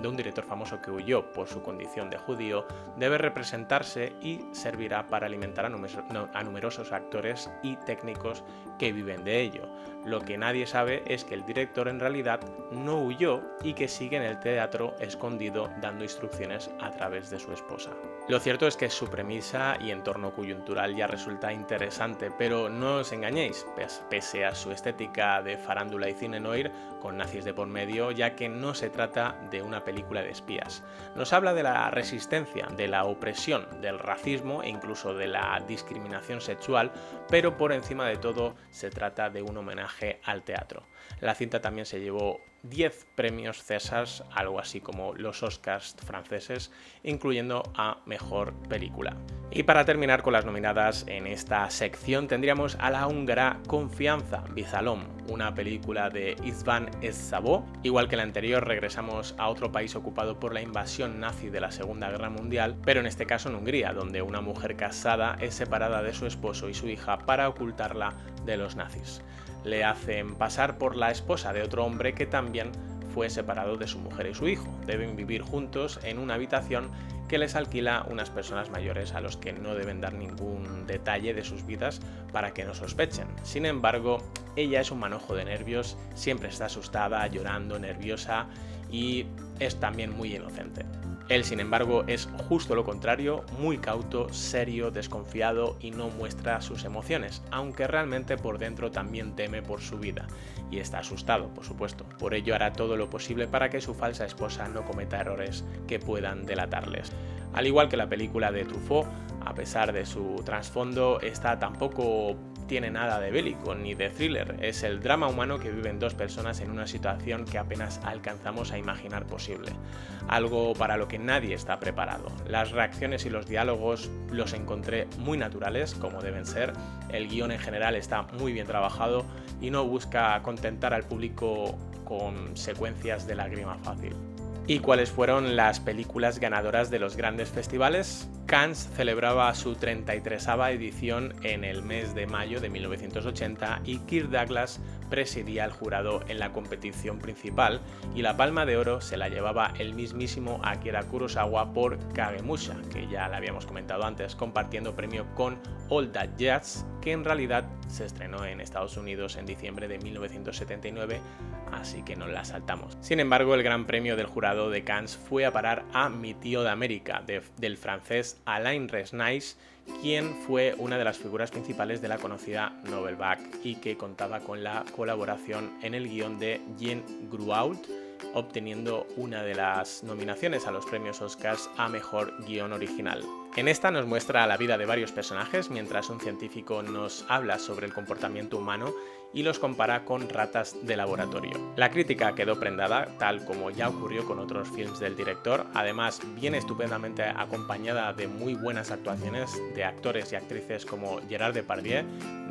que huyó por su condición de judío debe representarse y servirá para alimentar a numerosos actores y técnicos que viven de ello. Lo que nadie sabe es que el director en realidad no huyó y que sigue en el teatro escondido dando instrucciones a través de su esposa. Lo cierto es que su premisa y entorno coyuntural ya resulta interesante, pero no os engañéis, pese a su estética de farándula y cine noir con nazis de por medio, ya que no se trata de una película de espías. Nos habla de la resistencia, de la opresión, del racismo e incluso de la discriminación sexual, pero por encima de todo se trata de un homenaje al teatro. La cinta también se llevó 10 premios César, algo así como los Oscars franceses, incluyendo a Mejor Película. Y para terminar con las nominadas en esta sección tendríamos a la húngara Confianza, Bizalom, una película de István Szabó. Igual que la anterior, regresamos a otro país ocupado por la invasión nazi de la Segunda Guerra Mundial, pero en este caso en Hungría, donde una mujer casada es separada de su esposo y su hija para ocultarla de los nazis. Le hacen pasar por la esposa de otro hombre que también fue separado de su mujer y su hijo. Deben vivir juntos en una habitación que les alquila unas personas mayores a los que no deben dar ningún detalle de sus vidas para que no sospechen. Sin embargo, ella es un manojo de nervios, siempre está asustada, llorando, nerviosa y es también muy inocente. Él, sin embargo, es justo lo contrario, muy cauto, serio, desconfiado y no muestra sus emociones, aunque realmente por dentro también teme por su vida y está asustado, por supuesto. Por ello hará todo lo posible para que su falsa esposa no cometa errores que puedan delatarles. Al igual que la película de Truffaut, a pesar de su trasfondo, esta tampoco tiene nada de bélico ni de thriller. Es el drama humano que viven dos personas en una situación que apenas alcanzamos a imaginar posible. Algo para lo que nadie está preparado. Las reacciones y los diálogos los encontré muy naturales, como deben ser. El guión en general está muy bien trabajado y no busca contentar al público con secuencias de lágrima fácil. ¿Y cuáles fueron las películas ganadoras de los grandes festivales? Cannes celebraba su 33ª edición en el mes de mayo de 1980 y Kirk Douglas presidía el jurado en la competición principal y la Palma de Oro se la llevaba el mismísimo Akira Kurosawa por Kagemusha, que ya la habíamos comentado antes, compartiendo premio con All That Jazz, que en realidad se estrenó en Estados Unidos en diciembre de 1979, así que nos la saltamos. Sin embargo, el gran premio del jurado de Cannes fue a parar a Mi tío de América, del francés Alain Resnais, quien fue una de las figuras principales de la conocida Nouvelle Vague y que contaba con la colaboración en el guión de Jean Gruault, obteniendo una de las nominaciones a los premios Oscars a Mejor Guión Original. En esta nos muestra la vida de varios personajes mientras un científico nos habla sobre el comportamiento humano y los compara con ratas de laboratorio. La crítica quedó prendada, tal como ya ocurrió con otros films del director, además viene estupendamente acompañada de muy buenas actuaciones de actores y actrices como Gerard Depardieu,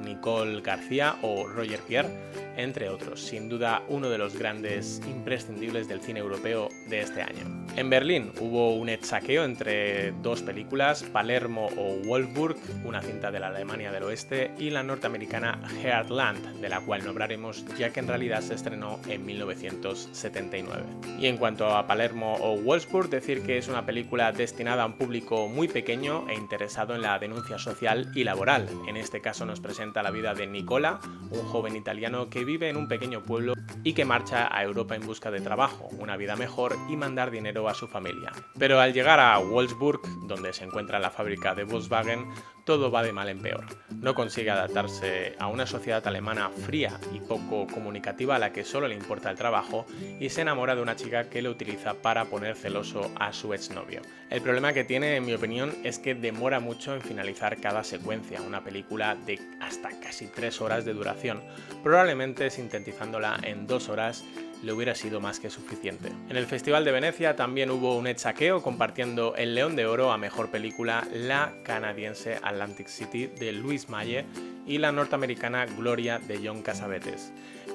Nicole García o Roger Pierre, entre otros. Sin duda uno de los grandes imprescindibles del cine europeo de este año. En Berlín hubo un saqueo entre dos películas, Palermo o Wolfsburg, una cinta de la Alemania del Oeste, y la norteamericana Heartland, de la cual no hablaremos ya que en realidad se estrenó en 1979. Y en cuanto a Palermo o Wolfsburg, decir que es una película destinada a un público muy pequeño e interesado en la denuncia social y laboral. En este caso nos presenta la vida de Nicola, un joven italiano que vive en un pequeño pueblo y que marcha a Europa en busca de trabajo, una vida mejor y mandar dinero a su familia. Pero al llegar a Wolfsburg, donde se encuentra la fábrica de Volkswagen, todo va de mal en peor. No consigue adaptarse a una sociedad alemana fría y poco comunicativa a la que solo le importa el trabajo y se enamora de una chica que lo utiliza para poner celoso a su exnovio. El problema que tiene, en mi opinión, es que demora mucho en finalizar cada secuencia, una película de hasta casi 3 horas de duración, probablemente sintetizándola en 2 horas le hubiera sido más que suficiente. En el Festival de Venecia también hubo un saqueo compartiendo el León de Oro a Mejor Película la canadiense Atlantic City de Louis Malle y la norteamericana Gloria de John Cassavetes.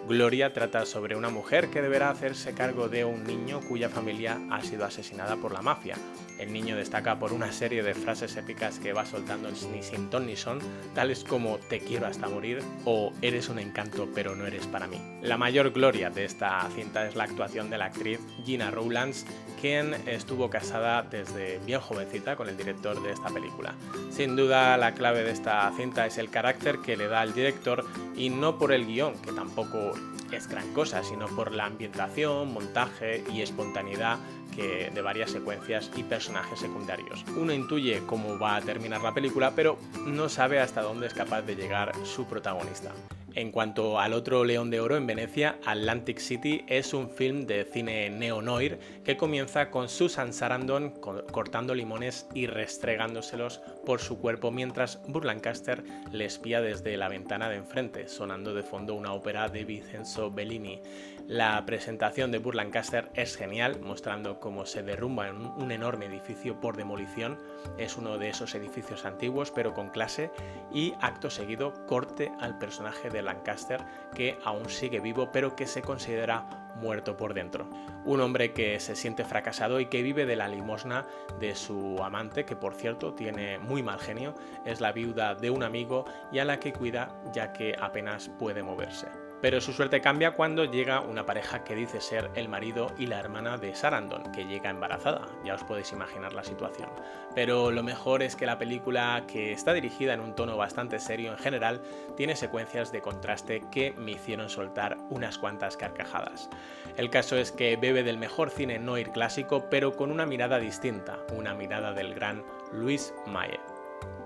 Gloria trata sobre una mujer que deberá hacerse cargo de un niño cuya familia ha sido asesinada por la mafia. El niño destaca por una serie de frases épicas que va soltando ni sin ton ni son, tales como "te quiero hasta morir" o "eres un encanto pero no eres para mí". La mayor gloria de esta cinta es la actuación de la actriz Gina Rowlands, quien estuvo casada desde bien jovencita con el director de esta película. Sin duda la clave de esta cinta es el carácter que le da al director y no por el guión, que tampoco es gran cosa, sino por la ambientación, montaje y espontaneidad de varias secuencias y personajes secundarios. Uno intuye cómo va a terminar la película, pero no sabe hasta dónde es capaz de llegar su protagonista. En cuanto al otro León de Oro en Venecia, Atlantic City es un film de cine neo-noir que comienza con Susan Sarandon cortando limones y restregándoselos por su cuerpo mientras Burt Lancaster le espía desde la ventana de enfrente, sonando de fondo una ópera de Vincenzo Bellini. La presentación de Burt Lancaster es genial, mostrando cómo se derrumba en un enorme edificio por demolición. Es uno de esos edificios antiguos pero con clase, y acto seguido corte al personaje de Lancaster, que aún sigue vivo pero que se considera muerto por dentro. Un hombre que se siente fracasado y que vive de la limosna de su amante, que por cierto tiene muy mal genio, es la viuda de un amigo y a la que cuida ya que apenas puede moverse. Pero su suerte cambia cuando llega una pareja que dice ser el marido y la hermana de Sarandon, que llega embarazada. Ya os podéis imaginar la situación. Pero lo mejor es que la película, que está dirigida en un tono bastante serio en general, tiene secuencias de contraste que me hicieron soltar unas cuantas carcajadas. El caso es que bebe del mejor cine noir clásico, pero con una mirada distinta, una mirada del gran Louis Malle.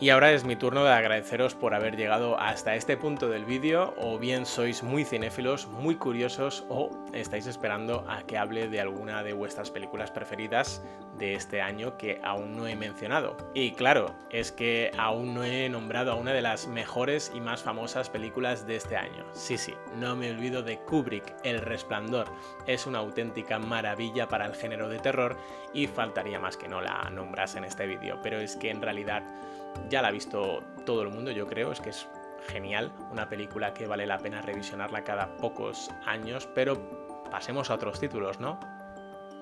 Y ahora es mi turno de agradeceros por haber llegado hasta este punto del vídeo, o bien sois muy cinéfilos, muy curiosos, o estáis esperando a que hable de alguna de vuestras películas preferidas de este año que aún no he mencionado. Y claro, es que aún no he nombrado a una de las mejores y más famosas películas de este año. Sí, no me olvido de Kubrick, El Resplandor. Es una auténtica maravilla para el género de terror y faltaría más que no la nombrase en este vídeo, pero es que en realidad ya la ha visto todo el mundo, yo creo. Es que es genial, una película que vale la pena revisionarla cada pocos años, pero pasemos a otros títulos, ¿no?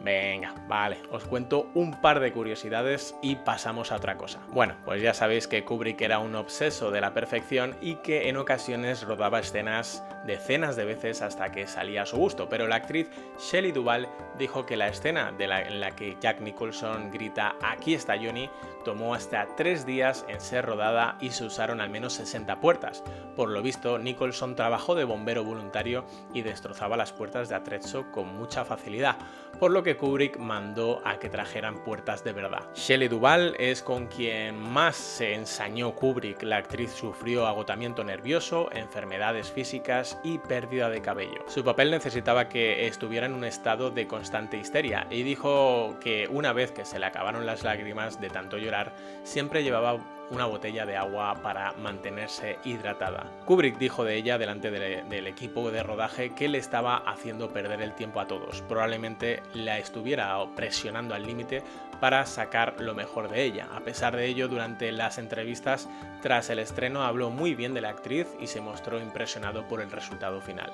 Venga, vale, os cuento un par de curiosidades y pasamos a otra cosa. Bueno, pues ya sabéis que Kubrick era un obseso de la perfección y que en ocasiones rodaba escenas decenas de veces hasta que salía a su gusto, pero la actriz Shelley Duvall dijo que la escena en la que Jack Nicholson grita "aquí está Johnny" tomó hasta 3 días en ser rodada y se usaron al menos 60 puertas. Por lo visto, Nicholson trabajó de bombero voluntario y destrozaba las puertas de atrecho con mucha facilidad, por lo que que Kubrick mandó a que trajeran puertas de verdad. Shelley Duvall es con quien más se ensañó Kubrick. La actriz sufrió agotamiento nervioso, enfermedades físicas y pérdida de cabello. Su papel necesitaba que estuviera en un estado de constante histeria y dijo que una vez que se le acabaron las lágrimas de tanto llorar, siempre llevaba una botella de agua para mantenerse hidratada. Kubrick dijo de ella delante del equipo de rodaje que le estaba haciendo perder el tiempo a todos. Probablemente la estuviera presionando al límite para sacar lo mejor de ella. A pesar de ello, durante las entrevistas tras el estreno habló muy bien de la actriz y se mostró impresionado por el resultado final.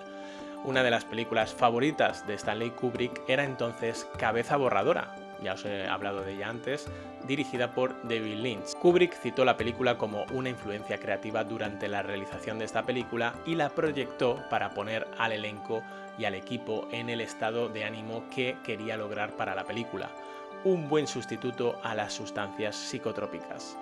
Una de las películas favoritas de Stanley Kubrick era entonces Cabeza Borradora, ya os he hablado de ella antes, dirigida por David Lynch. Kubrick citó la película como una influencia creativa durante la realización de esta película y la proyectó para poner al elenco y al equipo en el estado de ánimo que quería lograr para la película. Un buen sustituto a las sustancias psicotrópicas.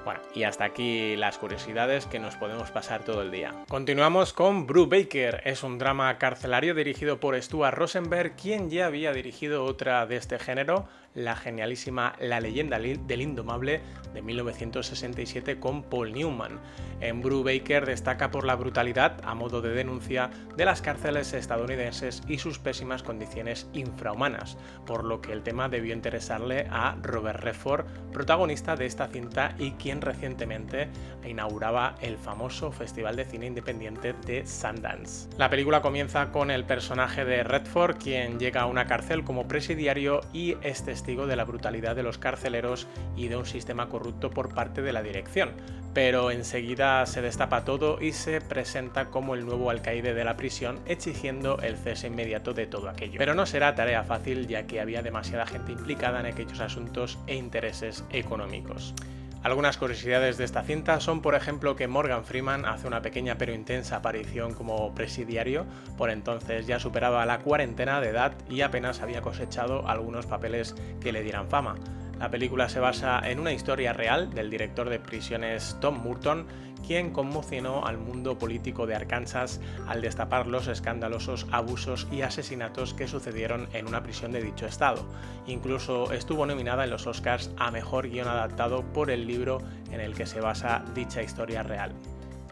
Bueno, y hasta aquí las curiosidades que nos podemos pasar todo el día. Continuamos con Brubaker. Es un drama carcelario dirigido por Stuart Rosenberg, quien ya había dirigido otra de este género, la genialísima La leyenda del indomable de 1967 con Paul Newman. En Brubaker destaca por la brutalidad, a modo de denuncia, de las cárceles estadounidenses y sus pésimas condiciones infrahumanas, por lo que el tema debió interesarle a Robert Redford, protagonista de esta cinta y quien recientemente inauguraba el famoso Festival de Cine Independiente de Sundance. La película comienza con el personaje de Redford, quien llega a una cárcel como presidiario y es testigo de la brutalidad de los carceleros y de un sistema corrupto por parte de la dirección. Pero enseguida se destapa todo y se presenta como el nuevo alcaide de la prisión, exigiendo el cese inmediato de todo aquello. Pero no será tarea fácil, ya que había demasiada gente implicada en aquellos asuntos e intereses económicos. Algunas curiosidades de esta cinta son, por ejemplo, que Morgan Freeman hace una pequeña pero intensa aparición como presidiario. Por entonces ya superaba la cuarentena de edad y apenas había cosechado algunos papeles que le dieran fama. La película se basa en una historia real del director de prisiones Tom Merton, quien conmocionó al mundo político de Arkansas al destapar los escandalosos abusos y asesinatos que sucedieron en una prisión de dicho estado. Incluso estuvo nominada en los Oscars a Mejor Guión Adaptado por el libro en el que se basa dicha historia real.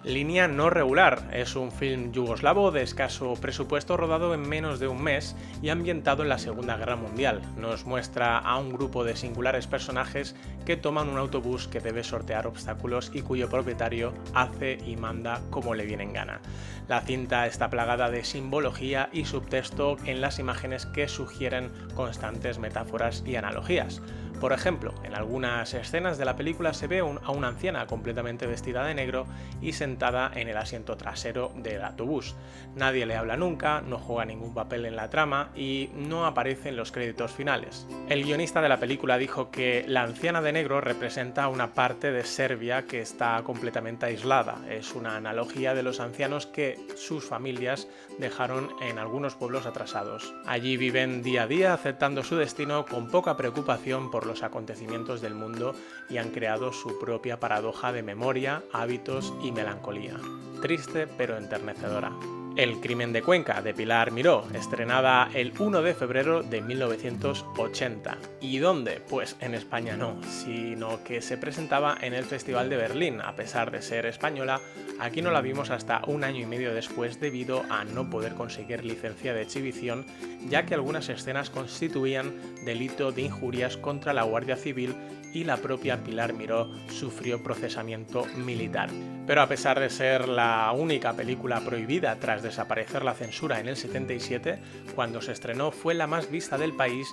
Línea no regular es un film yugoslavo de escaso presupuesto rodado en menos de un mes y ambientado en la Segunda Guerra Mundial. Nos muestra a un grupo de singulares personajes que toman un autobús que debe sortear obstáculos y cuyo propietario hace y manda como le viene en gana. La cinta está plagada de simbología y subtexto en las imágenes que sugieren constantes metáforas y analogías. Por ejemplo, en algunas escenas de la película se ve a una anciana completamente vestida de negro y sentada en el asiento trasero del autobús. Nadie le habla nunca, no juega ningún papel en la trama y no aparece en los créditos finales. El guionista de la película dijo que la anciana de negro representa una parte de Serbia que está completamente aislada. Es una analogía de los ancianos que sus familias dejaron en algunos pueblos atrasados. Allí viven día a día aceptando su destino con poca preocupación por los acontecimientos del mundo y han creado su propia paradoja de memoria, hábitos y melancolía. Triste pero enternecedora. El crimen de Cuenca, de Pilar Miró, estrenada el 1 de febrero de 1980. ¿Y dónde? Pues en España no, sino que se presentaba en el Festival de Berlín. A pesar de ser española, aquí no la vimos hasta un año y medio después debido a no poder conseguir licencia de exhibición, ya que algunas escenas constituían delito de injurias contra la Guardia Civil y la propia Pilar Miró sufrió procesamiento militar. Pero a pesar de ser la única película prohibida tras desaparecer la censura en el 77, cuando se estrenó fue la más vista del país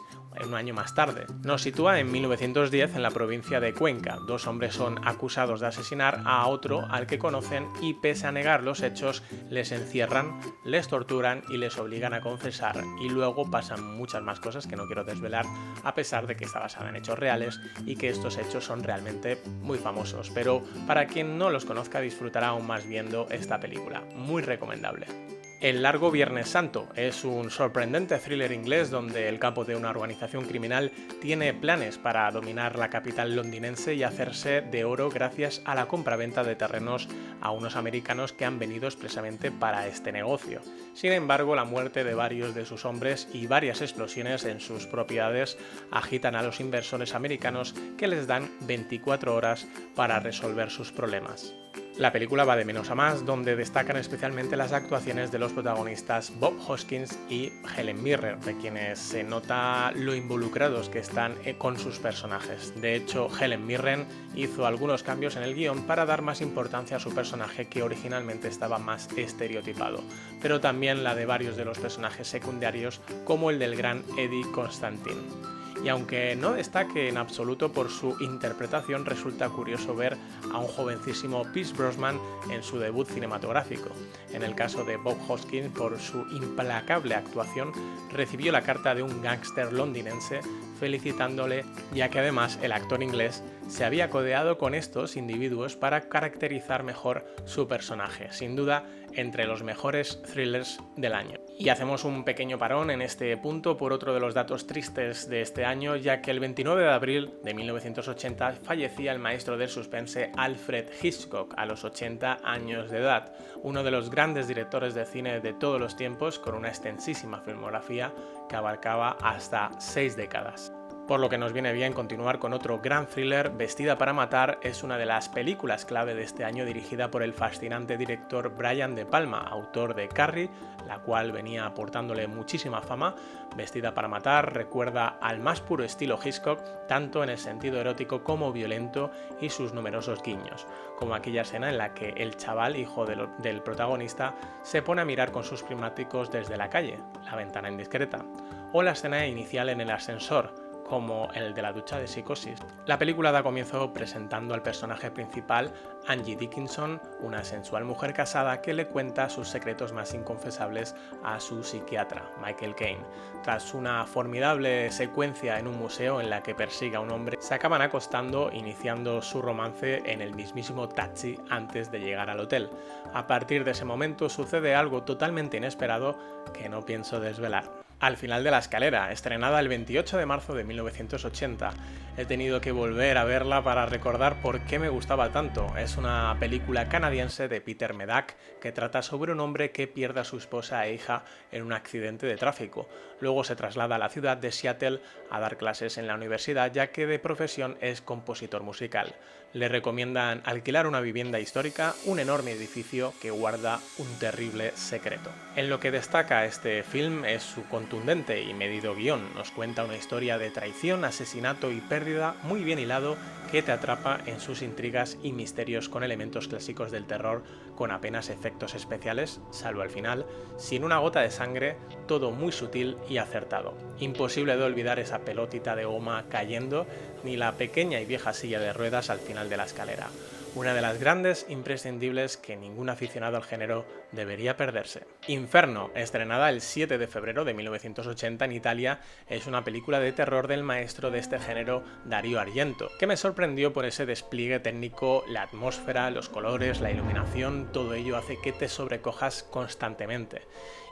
un año más tarde. Nos sitúa en 1910 en la provincia de Cuenca. Dos hombres son acusados de asesinar a otro al que conocen y pese a negar los hechos les encierran, les torturan y les obligan a confesar. Y luego pasan muchas más cosas que no quiero desvelar, a pesar de que está basada en hechos reales y que estos hechos son realmente muy famosos. Pero para quien no los conozca disfrutará aún más viendo esta película. Muy recomendable. El largo Viernes Santo es un sorprendente thriller inglés donde el capo de una organización criminal tiene planes para dominar la capital londinense y hacerse de oro gracias a la compraventa de terrenos a unos americanos que han venido expresamente para este negocio. Sin embargo, la muerte de varios de sus hombres y varias explosiones en sus propiedades agitan a los inversores americanos, que les dan 24 horas para resolver sus problemas. La película va de menos a más, donde destacan especialmente las actuaciones de los protagonistas Bob Hoskins y Helen Mirren, de quienes se nota lo involucrados que están con sus personajes. De hecho, Helen Mirren hizo algunos cambios en el guión para dar más importancia a su personaje, que originalmente estaba más estereotipado, pero también la de varios de los personajes secundarios, como el del gran Eddie Constantine. Y aunque no destaque en absoluto por su interpretación, resulta curioso ver a un jovencísimo Pierce Brosnan en su debut cinematográfico. En el caso de Bob Hoskins, por su implacable actuación, recibió la carta de un gángster londinense felicitándole, ya que además el actor inglés se había codeado con estos individuos para caracterizar mejor su personaje. Sin duda, entre los mejores thrillers del año. Y hacemos un pequeño parón en este punto por otro de los datos tristes de este año, ya que el 29 de abril de 1980 fallecía el maestro del suspense Alfred Hitchcock a los 80 años de edad, uno de los grandes directores de cine de todos los tiempos, con una extensísima filmografía que abarcaba hasta 6 décadas. Por lo que nos viene bien continuar con otro gran thriller. Vestida para matar es una de las películas clave de este año, dirigida por el fascinante director Brian De Palma, autor de Carrie, la cual venía aportándole muchísima fama. Vestida para matar recuerda al más puro estilo Hitchcock, tanto en el sentido erótico como violento, y sus numerosos guiños, como aquella escena en la que el chaval, hijo del protagonista, se pone a mirar con sus prismáticos desde la calle, la ventana indiscreta, o la escena inicial en el ascensor, como el de la ducha de Psicosis. La película da comienzo presentando al personaje principal, Angie Dickinson, una sensual mujer casada que le cuenta sus secretos más inconfesables a su psiquiatra, Michael Caine. Tras una formidable secuencia en un museo en la que persigue a un hombre, se acaban acostando, iniciando su romance en el mismísimo taxi antes de llegar al hotel. A partir de ese momento sucede algo totalmente inesperado que no pienso desvelar. Al final de la escalera, estrenada el 28 de marzo de 1980. He tenido que volver a verla para recordar por qué me gustaba tanto. Es una película canadiense de Peter Medak que trata sobre un hombre que pierde a su esposa e hija en un accidente de tráfico. Luego se traslada a la ciudad de Seattle a dar clases en la universidad, ya que de profesión es compositor musical. Le recomiendan alquilar una vivienda histórica, un enorme edificio que guarda un terrible secreto. En lo que destaca este film es su contundente y medido guión. Nos cuenta una historia de traición, asesinato y pérdida muy bien hilado, que te atrapa en sus intrigas y misterios, con elementos clásicos del terror, con apenas efectos especiales, salvo al final, sin una gota de sangre, todo muy sutil y acertado. Imposible de olvidar esa pelotita de goma cayendo, ni la pequeña y vieja silla de ruedas al final de la escalera. Una de las grandes imprescindibles que ningún aficionado al género debería perderse. Inferno, estrenada el 7 de febrero de 1980 en Italia, es una película de terror del maestro de este género, Dario Argento, que me sorprendió por ese despliegue técnico, la atmósfera, los colores, la iluminación. Todo ello hace que te sobrecojas constantemente.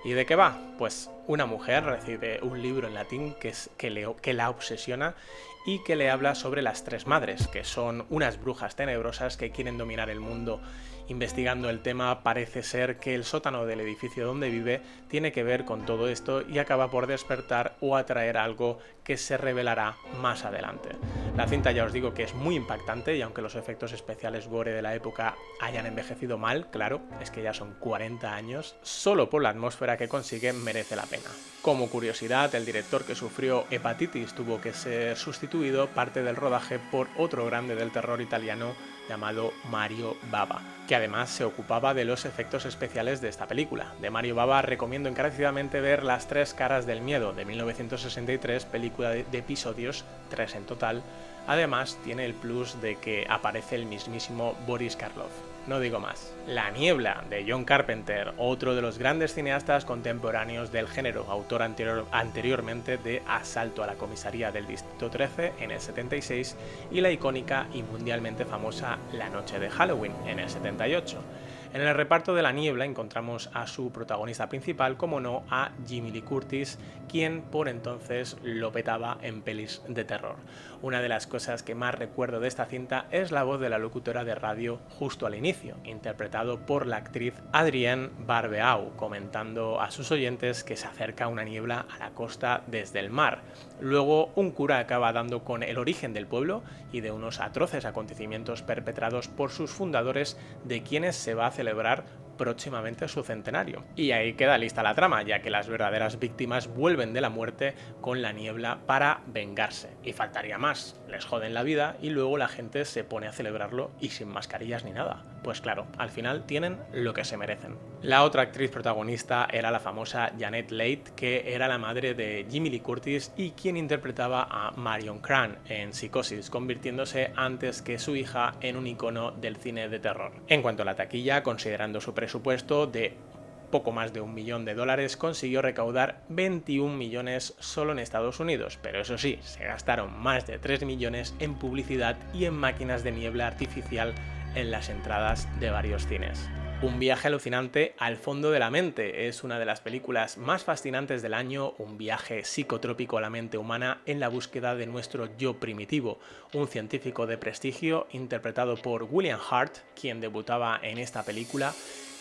¿Y de qué va? Pues una mujer recibe un libro en latín que la obsesiona y que le habla sobre las tres madres, que son unas brujas tenebrosas que quieren dominar el mundo. Investigando el tema, parece ser que el sótano del edificio donde vive tiene que ver con todo esto y acaba por despertar o atraer algo que se revelará más adelante. La cinta, ya os digo, que es muy impactante, y aunque los efectos especiales gore de la época hayan envejecido mal, claro, es que ya son 40 años, solo por la atmósfera que consigue merece la pena. Como curiosidad, el director, que sufrió hepatitis, tuvo que ser sustituido parte del rodaje por otro grande del terror italiano llamado Mario Bava, que además se ocupaba de los efectos especiales de esta película. De Mario Bava recomiendo encarecidamente ver Las tres caras del miedo, de 1963, película de episodios, 3 en total. Además, tiene el plus de que aparece el mismísimo Boris Karloff. No digo más. La niebla, de John Carpenter, otro de los grandes cineastas contemporáneos del género, autor anteriormente de Asalto a la comisaría del Distrito 13 en el 76 y la icónica y mundialmente famosa La noche de Halloween en el 78. En el reparto de La niebla encontramos a su protagonista principal, como no, a Jamie Lee Curtis, quien por entonces lo petaba en pelis de terror. Una de las cosas que más recuerdo de esta cinta es la voz de la locutora de radio justo al inicio, interpretado por la actriz Adrienne Barbeau, comentando a sus oyentes que se acerca una niebla a la costa desde el mar. Luego un cura acaba dando con el origen del pueblo y de unos atroces acontecimientos perpetrados por sus fundadores, de quienes se va a celebrar próximamente su centenario. Y ahí queda lista la trama, ya que las verdaderas víctimas vuelven de la muerte con la niebla para vengarse. Y faltaría más, les joden la vida y luego la gente se pone a celebrarlo y sin mascarillas ni nada. Pues claro, al final tienen lo que se merecen. La otra actriz protagonista era la famosa Janet Leigh, que era la madre de Jamie Lee Curtis y quien interpretaba a Marion Crane en Psicosis, convirtiéndose antes que su hija en un icono del cine de terror. En cuanto a la taquilla, considerando su presupuesto de poco más de $1 millón, consiguió recaudar 21 millones solo en Estados Unidos, pero eso sí, se gastaron más de 3 millones en publicidad y en máquinas de niebla artificial en las entradas de varios cines. Un viaje alucinante al fondo de la mente es una de las películas más fascinantes del año, un viaje psicotrópico a la mente humana en la búsqueda de nuestro yo primitivo, un científico de prestigio interpretado por William Hurt, quien debutaba en esta película,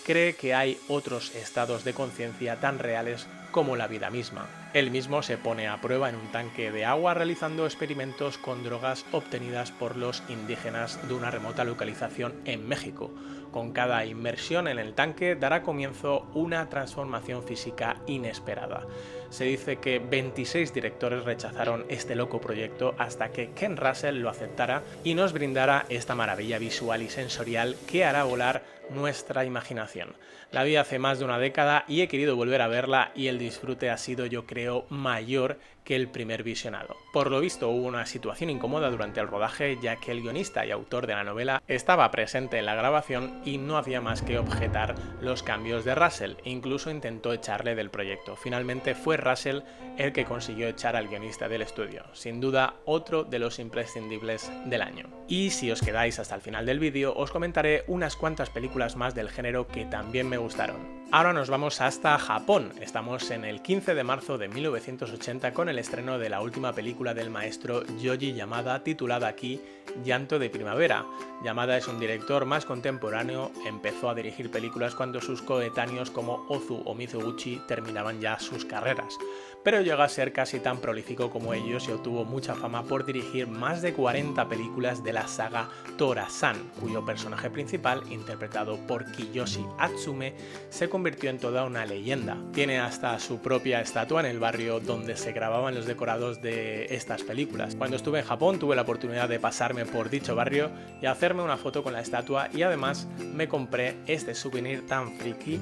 cree que hay otros estados de conciencia tan reales como la vida misma. Él mismo se pone a prueba en un tanque de agua realizando experimentos con drogas obtenidas por los indígenas de una remota localización en México. Con cada inmersión en el tanque dará comienzo una transformación física inesperada. Se dice que 26 directores rechazaron este loco proyecto hasta que Ken Russell lo aceptara y nos brindara esta maravilla visual y sensorial que hará volar nuestra imaginación. La vi hace más de una década y he querido volver a verla y el disfrute ha sido, yo creo, mayor que el primer visionado. Por lo visto hubo una situación incómoda durante el rodaje, ya que el guionista y autor de la novela estaba presente en la grabación y no hacía más que objetar los cambios de Russell, incluso intentó echarle del proyecto. Finalmente fue Russell el que consiguió echar al guionista del estudio, sin duda otro de los imprescindibles del año. Y si os quedáis hasta el final del vídeo, os comentaré unas cuantas películas más del género que también me gustaron. Ahora nos vamos hasta Japón. Estamos en el 15 de marzo de 1980 con el estreno de la última película del maestro Yoji Yamada, titulada aquí Llanto de primavera. Yamada es un director más contemporáneo, empezó a dirigir películas cuando sus coetáneos como Ozu o Mizoguchi terminaban ya sus carreras, pero llegó a ser casi tan prolífico como ellos y obtuvo mucha fama por dirigir más de 40 películas de la saga Tora-san, cuyo personaje principal, interpretado por Kiyoshi Atsume, se convirtió en toda una leyenda. Tiene hasta su propia estatua en el barrio donde se grababan los decorados de estas películas. Cuando estuve en Japón tuve la oportunidad de pasarme por dicho barrio y hacerme una foto con la estatua, y además me compré este souvenir tan friki.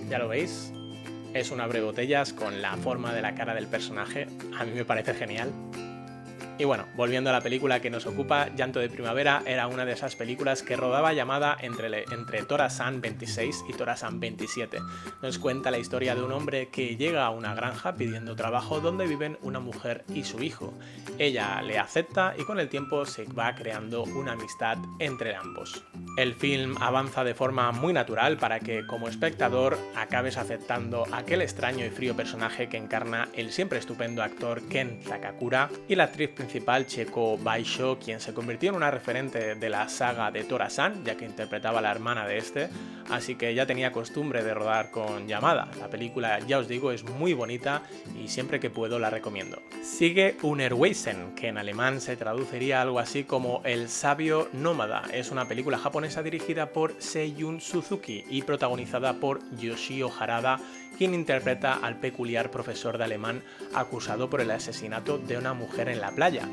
¿Ya lo veis? Es un abrebotellas con la forma de la cara del personaje, a mí me parece genial. Y bueno, volviendo a la película que nos ocupa, Llanto de primavera era una de esas películas que rodaba Yamada entre Tora-san 26 y Tora-san 27. Nos cuenta la historia de un hombre que llega a una granja pidiendo trabajo donde viven una mujer y su hijo. Ella le acepta y con el tiempo se va creando una amistad entre ambos. El film avanza de forma muy natural para que, como espectador, acabes aceptando aquel extraño y frío personaje que encarna el siempre estupendo actor Ken Takakura y la actriz principal Chieko Baisho, quien se convirtió en una referente de la saga de Tora-san, ya que interpretaba a la hermana de este, así que ya tenía costumbre de rodar con Yamada. La película, ya os digo, es muy bonita y siempre que puedo la recomiendo. Sigue Unerweisen, que en alemán se traduciría algo así como El sabio nómada. Es una película japonesa dirigida por Seiyun Suzuki y protagonizada por Yoshio Harada, quien interpreta al peculiar profesor de alemán acusado por el asesinato de una mujer en la playa.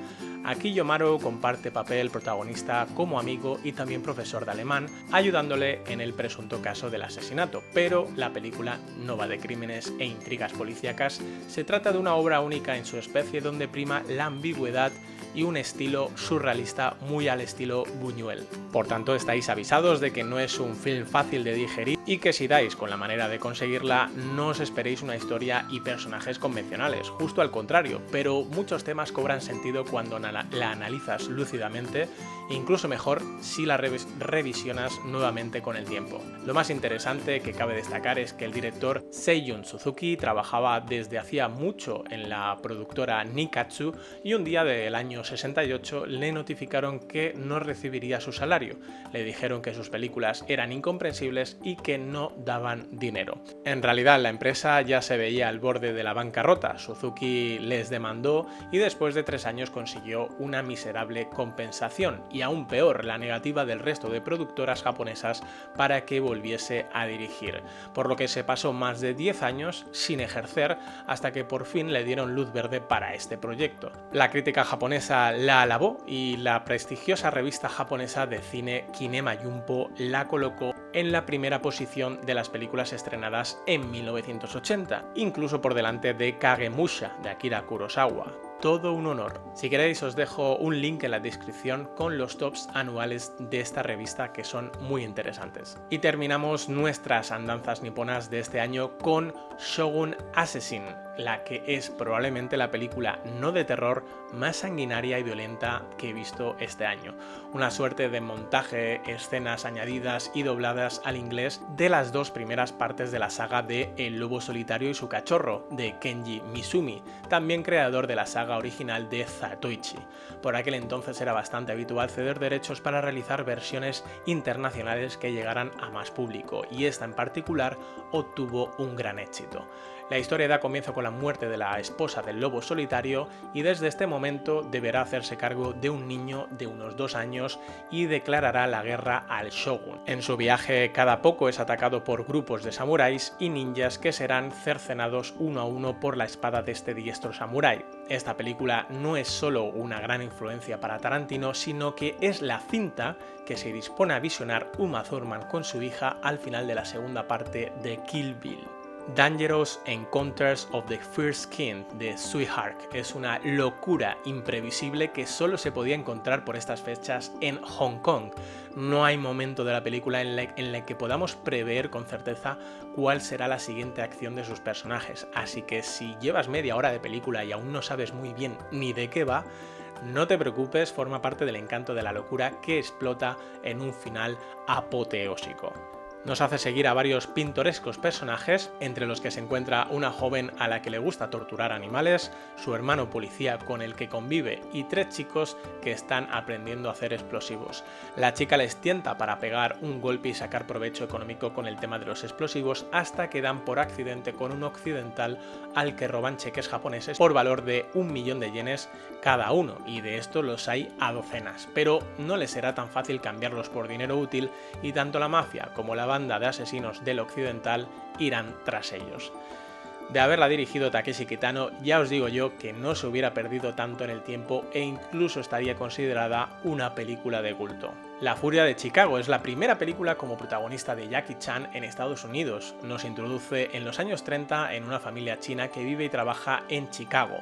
Aquí Yomaro comparte papel protagonista como amigo y también profesor de alemán, ayudándole en el presunto caso del asesinato, pero la película no va de crímenes e intrigas policíacas, se trata de una obra única en su especie donde prima la ambigüedad y un estilo surrealista muy al estilo Buñuel. Por tanto, estáis avisados de que no es un film fácil de digerir y que si dais con la manera de conseguirla, no os esperéis una historia y personajes convencionales, justo al contrario, pero muchos temas cobran sentido cuando la analizas lúcidamente e incluso mejor si la revisionas nuevamente con el tiempo. Lo más interesante que cabe destacar es que el director Seiyun Suzuki trabajaba desde hacía mucho en la productora Nikkatsu y un día del año 68 le notificaron que no recibiría su salario. Le dijeron que sus películas eran incomprensibles y que no daban dinero. En realidad la empresa ya se veía al borde de la bancarrota. Suzuki les demandó y después de 3 años consiguió una miserable compensación y aún peor, la negativa del resto de productoras japonesas para que volviese a dirigir, por lo que se pasó más de 10 años sin ejercer hasta que por fin le dieron luz verde para este proyecto. La crítica japonesa la alabó y la prestigiosa revista japonesa de cine Kinema Junpo la colocó en la primera posición de las películas estrenadas en 1980, incluso por delante de Kagemusha de Akira Kurosawa. Todo un honor. Si queréis os dejo un link en la descripción con los tops anuales de esta revista que son muy interesantes. Y terminamos nuestras andanzas niponas de este año con Shogun Assassin, la que es probablemente la película no de terror más sanguinaria y violenta que he visto este año. Una suerte de montaje, escenas añadidas y dobladas al inglés de las 2 primeras partes de la saga de El Lobo Solitario y su Cachorro, de Kenji Mizumi, también creador de la saga original de Zatoichi. Por aquel entonces era bastante habitual ceder derechos para realizar versiones internacionales que llegaran a más público, y esta en particular obtuvo un gran éxito. La historia da comienzo con la muerte de la esposa del lobo solitario y desde este momento deberá hacerse cargo de un niño de unos 2 años y declarará la guerra al shogun. En su viaje cada poco es atacado por grupos de samuráis y ninjas que serán cercenados uno a uno por la espada de este diestro samurái. Esta película no es solo una gran influencia para Tarantino, sino que es la cinta que se dispone a visionar Uma Thurman con su hija al final de la segunda parte de Kill Bill. Dangerous Encounters of the First Kind de Tsui Hark es una locura imprevisible que solo se podía encontrar por estas fechas en Hong Kong. No hay momento de la película en la que podamos prever con certeza cuál será la siguiente acción de sus personajes, así que si llevas media hora de película y aún no sabes muy bien ni de qué va, no te preocupes, forma parte del encanto de la locura que explota en un final apoteósico. Nos hace seguir a varios pintorescos personajes, entre los que se encuentra una joven a la que le gusta torturar animales, su hermano policía con el que convive y 3 chicos que están aprendiendo a hacer explosivos. La chica les tienta para pegar un golpe y sacar provecho económico con el tema de los explosivos hasta que dan por accidente con un occidental al que roban cheques japoneses por valor de 1.000.000 de yenes cada uno, y de estos los hay a docenas, pero no les será tan fácil cambiarlos por dinero útil y tanto la mafia como la banda de asesinos del occidental irán tras ellos. De haberla dirigido Takeshi Kitano, ya os digo yo que no se hubiera perdido tanto en el tiempo e incluso estaría considerada una película de culto. La Furia de Chicago es la primera película como protagonista de Jackie Chan en Estados Unidos. Nos introduce en los años 30 en una familia china que vive y trabaja en Chicago.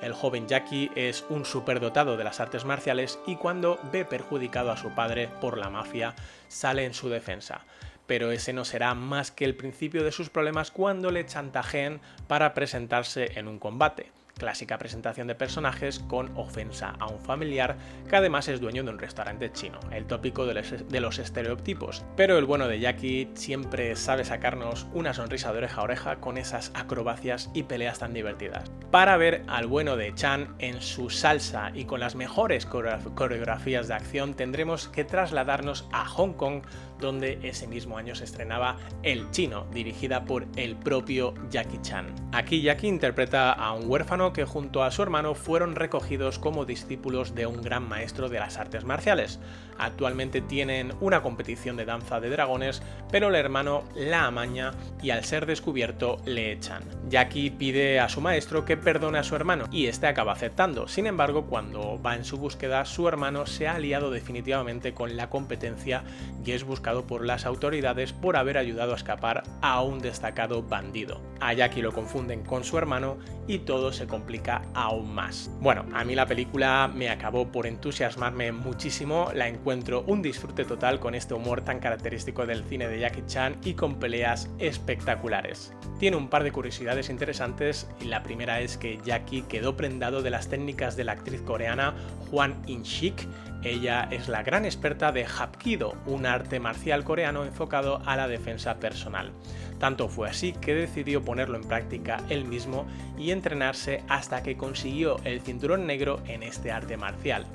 El joven Jackie es un superdotado de las artes marciales y cuando ve perjudicado a su padre por la mafia, sale en su defensa. Pero ese no será más que el principio de sus problemas cuando le chantajeen para presentarse en un combate. Clásica presentación de personajes con ofensa a un familiar que además es dueño de un restaurante chino, el tópico de los estereotipos. Pero el bueno de Jackie siempre sabe sacarnos una sonrisa de oreja a oreja con esas acrobacias y peleas tan divertidas. Para ver al bueno de Chan en su salsa y con las mejores coreografías de acción tendremos que trasladarnos a Hong Kong, donde ese mismo año se estrenaba El Chino, dirigida por el propio Jackie Chan. Aquí Jackie interpreta a un huérfano que junto a su hermano fueron recogidos como discípulos de un gran maestro de las artes marciales. Actualmente tienen una competición de danza de dragones, pero el hermano la amaña y al ser descubierto le echan. Jackie pide a su maestro que perdone a su hermano y este acaba aceptando. Sin embargo, cuando va en su búsqueda, su hermano se ha aliado definitivamente con la competencia y es buscado por las autoridades por haber ayudado a escapar a un destacado bandido. A Jackie lo confunden con su hermano y todo se complica aún más. Bueno, a mí la película me acabó por entusiasmarme muchísimo, la encuentro un disfrute total con este humor tan característico del cine de Jackie Chan y con peleas espectaculares. Tiene un par de curiosidades interesantes y la primera es que Jackie quedó prendado de las técnicas de la actriz coreana Hwan In-sik. Ella es la gran experta de Hapkido, un arte marcial coreano enfocado a la defensa personal. Tanto fue así que decidió ponerlo en práctica él mismo y entrenarse hasta que consiguió el cinturón negro en este arte marcial.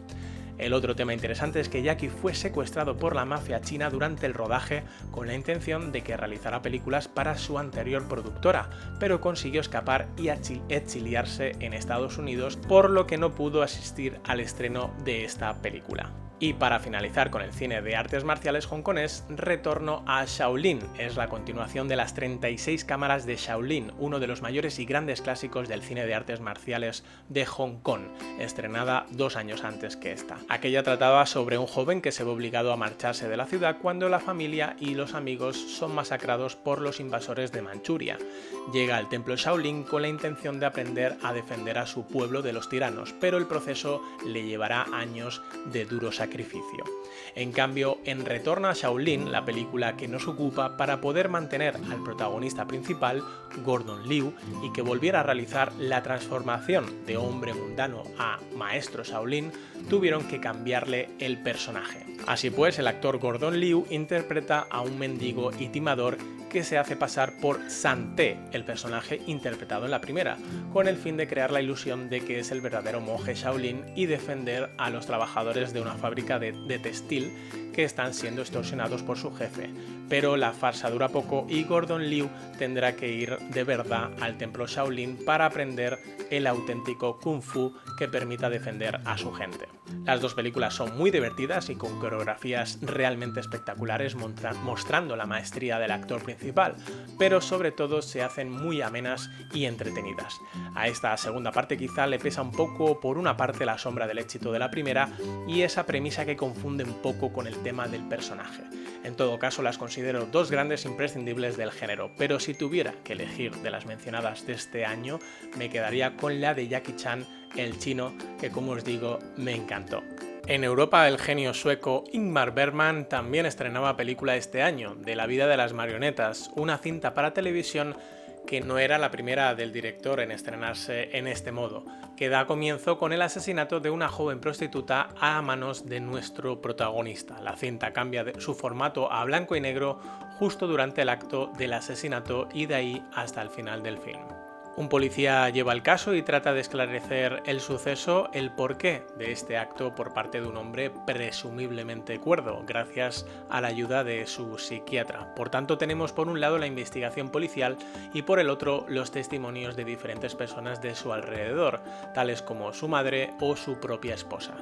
El otro tema interesante es que Jackie fue secuestrado por la mafia china durante el rodaje con la intención de que realizara películas para su anterior productora, pero consiguió escapar y exiliarse en Estados Unidos, por lo que no pudo asistir al estreno de esta película. Y para finalizar con el cine de artes marciales hongkonés, retorno a Shaolin. Es la continuación de las 36 cámaras de Shaolin, uno de los mayores y grandes clásicos del cine de artes marciales de Hong Kong, estrenada 2 años antes que esta. Aquella trataba sobre un joven que se ve obligado a marcharse de la ciudad cuando la familia y los amigos son masacrados por los invasores de Manchuria. Llega al templo Shaolin con la intención de aprender a defender a su pueblo de los tiranos, pero el proceso le llevará años de duro sacrificio. En cambio, en Retorno a Shaolin, la película que nos ocupa, para poder mantener al protagonista principal, Gordon Liu, y que volviera a realizar la transformación de hombre mundano a maestro Shaolin, tuvieron que cambiarle el personaje. Así pues, el actor Gordon Liu interpreta a un mendigo y timador que se hace pasar por San Te, el personaje interpretado en la primera, con el fin de crear la ilusión de que es el verdadero monje Shaolin y defender a los trabajadores de una fábrica de textil que están siendo extorsionados por su jefe. Pero la farsa dura poco y Gordon Liu tendrá que ir de verdad al templo Shaolin para aprender el auténtico Kung Fu que permita defender a su gente. Las dos películas son muy divertidas y con coreografías realmente espectaculares mostrando la maestría del actor principal, pero sobre todo se hacen muy amenas y entretenidas. A esta segunda parte quizá le pesa un poco por una parte la sombra del éxito de la primera y esa premisa que confunde un poco con el tema del personaje. En todo caso las considero dos grandes imprescindibles del género, pero si tuviera que elegir de las mencionadas de este año me quedaría con la de Jackie Chan, el chino, que como os digo me encantó. En Europa, el genio sueco Ingmar Bergman también estrenaba película este año, De la vida de las marionetas, una cinta para televisión que no era la primera del director en estrenarse en este modo, que da comienzo con el asesinato de una joven prostituta a manos de nuestro protagonista. La cinta cambia su formato a blanco y negro justo durante el acto del asesinato y de ahí hasta el final del film. Un policía lleva el caso y trata de esclarecer el suceso, el porqué de este acto por parte de un hombre presumiblemente cuerdo, gracias a la ayuda de su psiquiatra. Por tanto, tenemos por un lado la investigación policial y por el otro los testimonios de diferentes personas de su alrededor, tales como su madre o su propia esposa.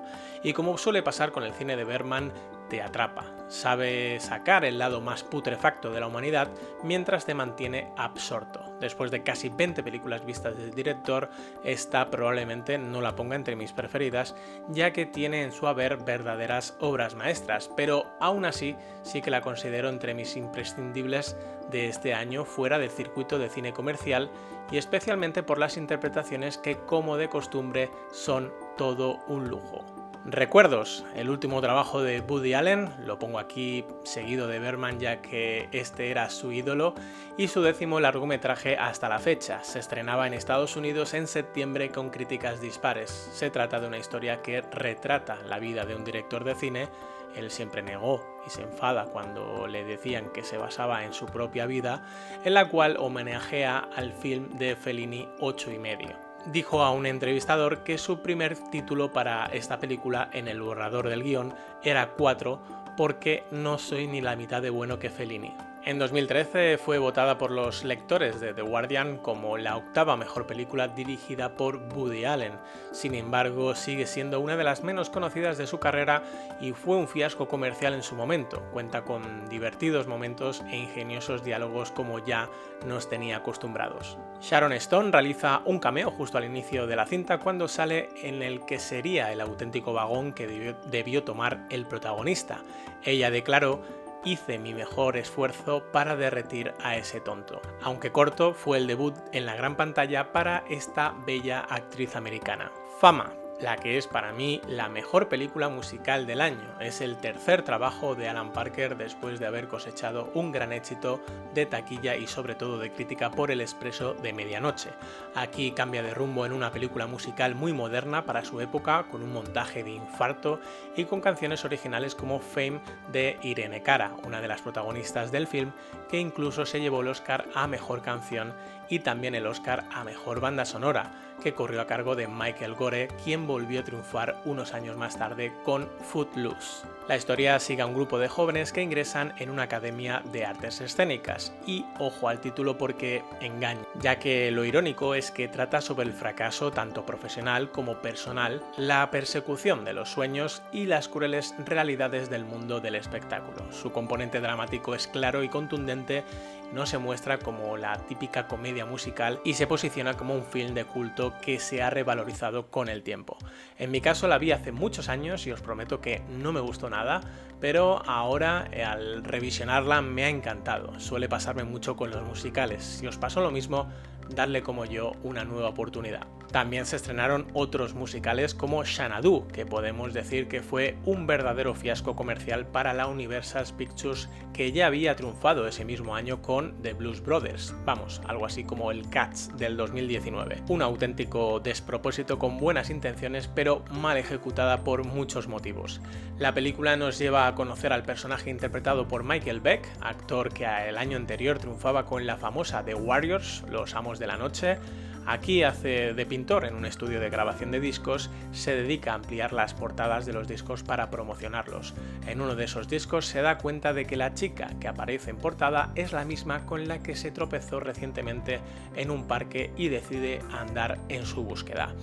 Y como suele pasar con el cine de Bergman, te atrapa, sabe sacar el lado más putrefacto de la humanidad mientras te mantiene absorto. Después de casi 20 películas vistas del director, esta probablemente no la ponga entre mis preferidas, ya que tiene en su haber verdaderas obras maestras, pero aún así sí que la considero entre mis imprescindibles de este año fuera del circuito de cine comercial y especialmente por las interpretaciones que, como de costumbre, son todo un lujo. Recuerdos, el último trabajo de Woody Allen, lo pongo aquí seguido de Bergman ya que este era su ídolo, y su 10º largometraje hasta la fecha. Se estrenaba en Estados Unidos en septiembre con críticas dispares. Se trata de una historia que retrata la vida de un director de cine. Él siempre negó y se enfada cuando le decían que se basaba en su propia vida, en la cual homenajea al film de Fellini 8 y medio. Dijo a un entrevistador que su primer título para esta película en el borrador del guión era 4 porque no soy ni la mitad de bueno que Fellini. En 2013 fue votada por los lectores de The Guardian como la 8ª mejor película dirigida por Woody Allen. Sin embargo, sigue siendo una de las menos conocidas de su carrera y fue un fiasco comercial en su momento. Cuenta con divertidos momentos e ingeniosos diálogos como ya nos tenía acostumbrados. Sharon Stone realiza un cameo justo al inicio de la cinta cuando sale en el que sería el auténtico vagón que debió tomar el protagonista. Ella declaró hice mi mejor esfuerzo para derretir a ese tonto. Aunque corto, fue el debut en la gran pantalla para esta bella actriz americana. Fama, la que es para mí la mejor película musical del año. Es el tercer trabajo de Alan Parker después de haber cosechado un gran éxito de taquilla y sobre todo de crítica por El Expreso de Medianoche. Aquí cambia de rumbo en una película musical muy moderna para su época, con un montaje de infarto y con canciones originales como Fame de Irene Cara, una de las protagonistas del film, que incluso se llevó el Oscar a Mejor Canción y también el Oscar a Mejor Banda Sonora, que corrió a cargo de Michael Gore, quien volvió a triunfar unos años más tarde con Footloose. La historia sigue a un grupo de jóvenes que ingresan en una academia de artes escénicas, y ojo al título porque engaña, ya que lo irónico es que trata sobre el fracaso tanto profesional como personal, la persecución de los sueños y las crueles realidades del mundo del espectáculo. Su componente dramático es claro y contundente, no se muestra como la típica comedia musical y se posiciona como un film de culto que se ha revalorizado con el tiempo. En mi caso la vi hace muchos años y os prometo que no me gustó nada, pero ahora al revisionarla me ha encantado. Suele pasarme mucho con los musicales. Si os pasó lo mismo, dadle como yo una nueva oportunidad. También se estrenaron otros musicales como Xanadu, que podemos decir que fue un verdadero fiasco comercial para la Universal Pictures, que ya había triunfado ese mismo año con The Blues Brothers, vamos, algo así como el Cats del 2019. Un auténtico despropósito con buenas intenciones, pero mal ejecutada por muchos motivos. La película nos lleva a conocer al personaje interpretado por Michael Beck, actor que el año anterior triunfaba con la famosa The Warriors, Los Amos de la Noche. Aquí hace de pintor en un estudio de grabación de discos, se dedica a ampliar las portadas de los discos para promocionarlos. En uno de esos discos se da cuenta de que la chica que aparece en portada es la misma con la que se tropezó recientemente en un parque y decide andar en su búsqueda.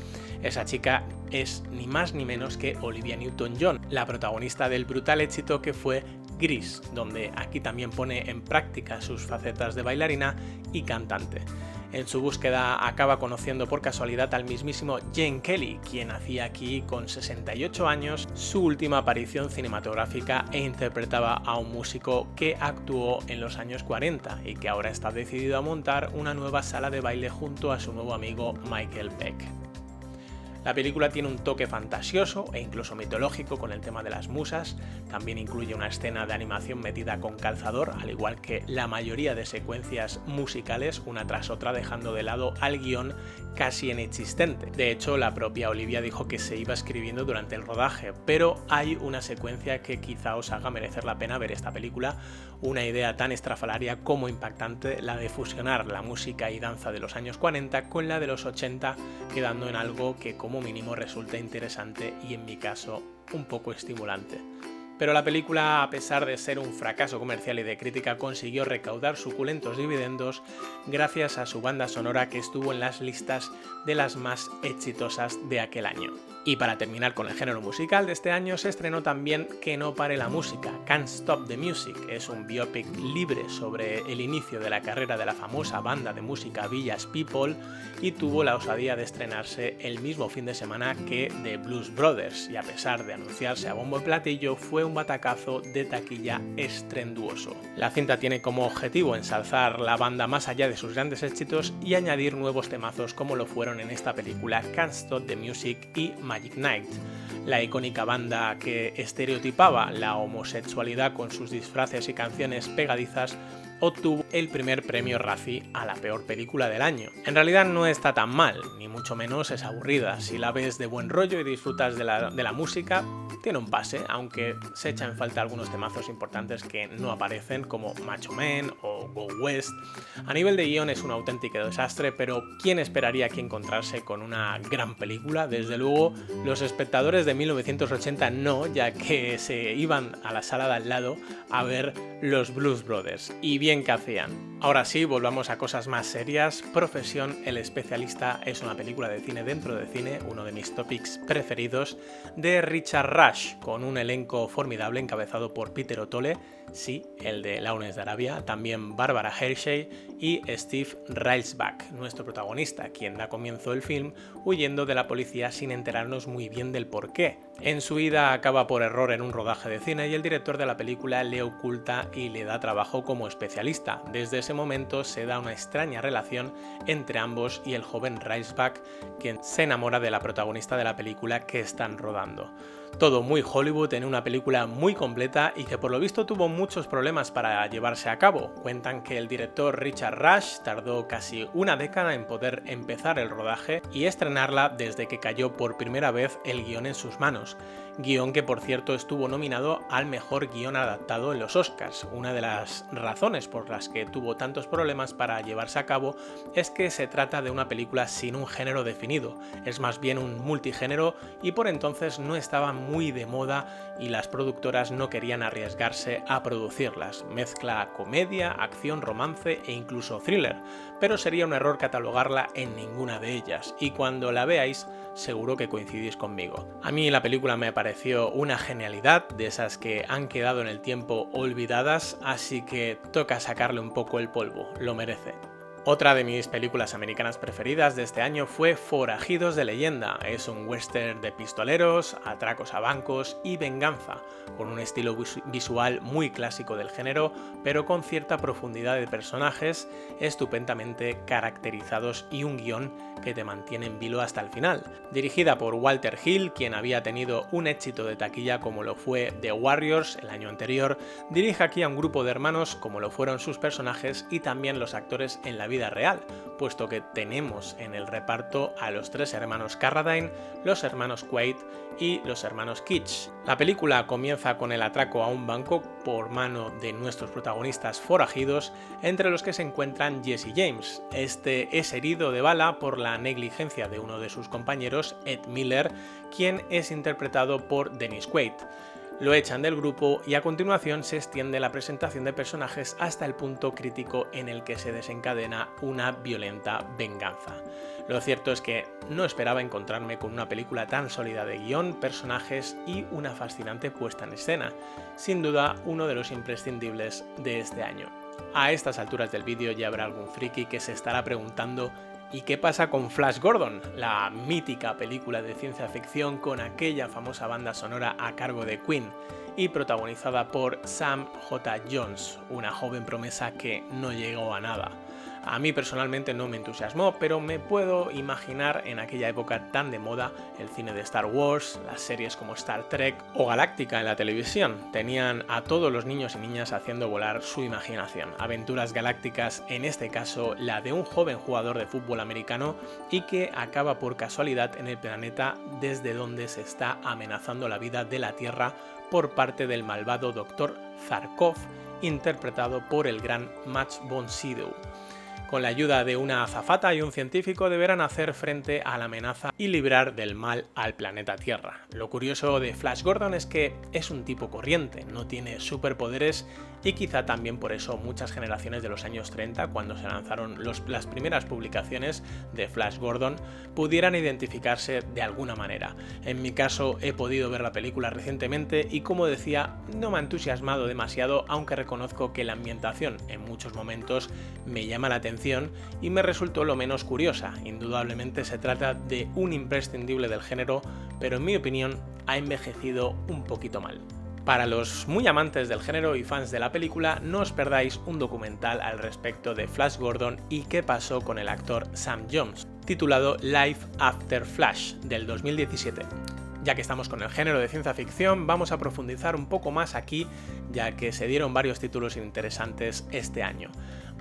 Esa chica es ni más ni menos que Olivia Newton-John, la protagonista del brutal éxito que fue Grease, donde aquí también pone en práctica sus facetas de bailarina y cantante. En su búsqueda acaba conociendo por casualidad al mismísimo Gene Kelly, quien hacía aquí con 68 años su última aparición cinematográfica e interpretaba a un músico que actuó en los años 40 y que ahora está decidido a montar una nueva sala de baile junto a su nuevo amigo Michael Beck. La película tiene un toque fantasioso e incluso mitológico con el tema de las musas, también incluye una escena de animación metida con calzador, al igual que la mayoría de secuencias musicales, una tras otra, dejando de lado al guión casi inexistente. De hecho, la propia Olivia dijo que se iba escribiendo durante el rodaje, pero hay una secuencia que quizá os haga merecer la pena ver esta película, una idea tan estrafalaria como impactante, la de fusionar la música y danza de los años 40 con la de los 80, quedando en algo que como mínimo resulta interesante y en mi caso un poco estimulante. Pero la película, a pesar de ser un fracaso comercial y de crítica, consiguió recaudar suculentos dividendos gracias a su banda sonora que estuvo en las listas de las más exitosas de aquel año. Y para terminar con el género musical de este año, se estrenó también Que no pare la música, Can't Stop the Music. Es un biopic libre sobre el inicio de la carrera de la famosa banda de música Village People y tuvo la osadía de estrenarse el mismo fin de semana que The Blues Brothers, y a pesar de anunciarse a bombo y platillo, fue un batacazo de taquilla estrenduoso. La cinta tiene como objetivo ensalzar la banda más allá de sus grandes éxitos y añadir nuevos temazos como lo fueron en esta película Can't Stop the Music y Magic Night. La icónica banda que estereotipaba la homosexualidad con sus disfraces y canciones pegadizas obtuvo el primer premio Razzie a la peor película del año. En realidad no está tan mal, ni mucho menos es aburrida. Si la ves de buen rollo y disfrutas de la música, tiene un pase, aunque se echa en falta algunos temazos importantes que no aparecen, como Macho Man o Go West. A nivel de guión es un auténtico desastre, pero ¿quién esperaría aquí encontrarse con una gran película? Desde luego, los espectadores de 1980 no, ya que se iban a la sala de al lado a ver los Blues Brothers. Y bien que hacían. Ahora sí, volvamos a cosas más serias. Profesión, el especialista es una película de cine dentro de cine, uno de mis topics preferidos, de Richard Rush, con un elenco formidable encabezado por Peter O'Toole, sí, el de Lawrence de Arabia, también Barbara Hershey y Steve Railsback, nuestro protagonista, quien da comienzo el film huyendo de la policía sin enterarnos muy bien del porqué. En su vida acaba por error en un rodaje de cine y el director de la película le oculta y le da trabajo como especialista. Desde ese momento se da una extraña relación entre ambos y el joven Reichbach, quien se enamora de la protagonista de la película que están rodando. Todo muy Hollywood en una película muy completa y que por lo visto tuvo muchos problemas para llevarse a cabo. Cuentan que el director Richard Rush tardó casi una década en poder empezar el rodaje y estrenarla desde que cayó por primera vez el guión en sus manos. Guión que por cierto estuvo nominado al mejor guión adaptado en los Oscars. Una de las razones por las que tuvo tantos problemas para llevarse a cabo es que se trata de una película sin un género definido, es más bien un multigénero y por entonces no estaba muy de moda y las productoras no querían arriesgarse a producirlas. Mezcla comedia, acción, romance e incluso thriller, pero sería un error catalogarla en ninguna de ellas y cuando la veáis seguro que coincidís conmigo. A mí la película me pareció una genialidad, de esas que han quedado en el tiempo olvidadas, así que toca sacarle un poco el polvo, lo merece. Otra de mis películas americanas preferidas de este año fue Forajidos de leyenda. Es un western de pistoleros, atracos a bancos y venganza, con un estilo visual muy clásico del género, pero con cierta profundidad de personajes estupendamente caracterizados y un guión que te mantiene en vilo hasta el final. Dirigida por Walter Hill, quien había tenido un éxito de taquilla como lo fue The Warriors el año anterior, dirige aquí a un grupo de hermanos como lo fueron sus personajes y también los actores en la vida real, puesto que tenemos en el reparto a los tres hermanos Carradine, los hermanos Quaid y los hermanos Kitsch. La película comienza con el atraco a un banco por mano de nuestros protagonistas forajidos, entre los que se encuentran Jesse James. Este es herido de bala por la negligencia de uno de sus compañeros, Ed Miller, quien es interpretado por Dennis Quaid. Lo echan del grupo y a continuación se extiende la presentación de personajes hasta el punto crítico en el que se desencadena una violenta venganza. Lo cierto es que no esperaba encontrarme con una película tan sólida de guión, personajes y una fascinante puesta en escena. Sin duda, uno de los imprescindibles de este año. A estas alturas del vídeo ya habrá algún friki que se estará preguntando ¿y qué pasa con Flash Gordon, la mítica película de ciencia ficción con aquella famosa banda sonora a cargo de Queen y protagonizada por Sam J. Jones, una joven promesa que no llegó a nada? A mí personalmente no me entusiasmó, pero me puedo imaginar en aquella época tan de moda el cine de Star Wars, las series como Star Trek o Galáctica en la televisión. Tenían a todos los niños y niñas haciendo volar su imaginación. Aventuras galácticas, en este caso la de un joven jugador de fútbol americano y que acaba por casualidad en el planeta desde donde se está amenazando la vida de la Tierra por parte del malvado Dr. Zarkov, interpretado por el gran Max von Sydow. Con la ayuda de una azafata y un científico deberán hacer frente a la amenaza y librar del mal al planeta Tierra. Lo curioso de Flash Gordon es que es un tipo corriente, no tiene superpoderes y quizá también por eso muchas generaciones de los años 30, cuando se lanzaron las primeras publicaciones de Flash Gordon, pudieran identificarse de alguna manera. En mi caso he podido ver la película recientemente y como decía, no me ha entusiasmado demasiado, aunque reconozco que la ambientación en muchos momentos me llama la atención y me resultó lo menos curiosa. Indudablemente se trata de un imprescindible del género, pero en mi opinión ha envejecido un poquito mal. Para los muy amantes del género y fans de la película, no os perdáis un documental al respecto de Flash Gordon y qué pasó con el actor Sam Jones, titulado Life After Flash, del 2017. Ya que estamos con el género de ciencia ficción, vamos a profundizar un poco más aquí, ya que se dieron varios títulos interesantes este año.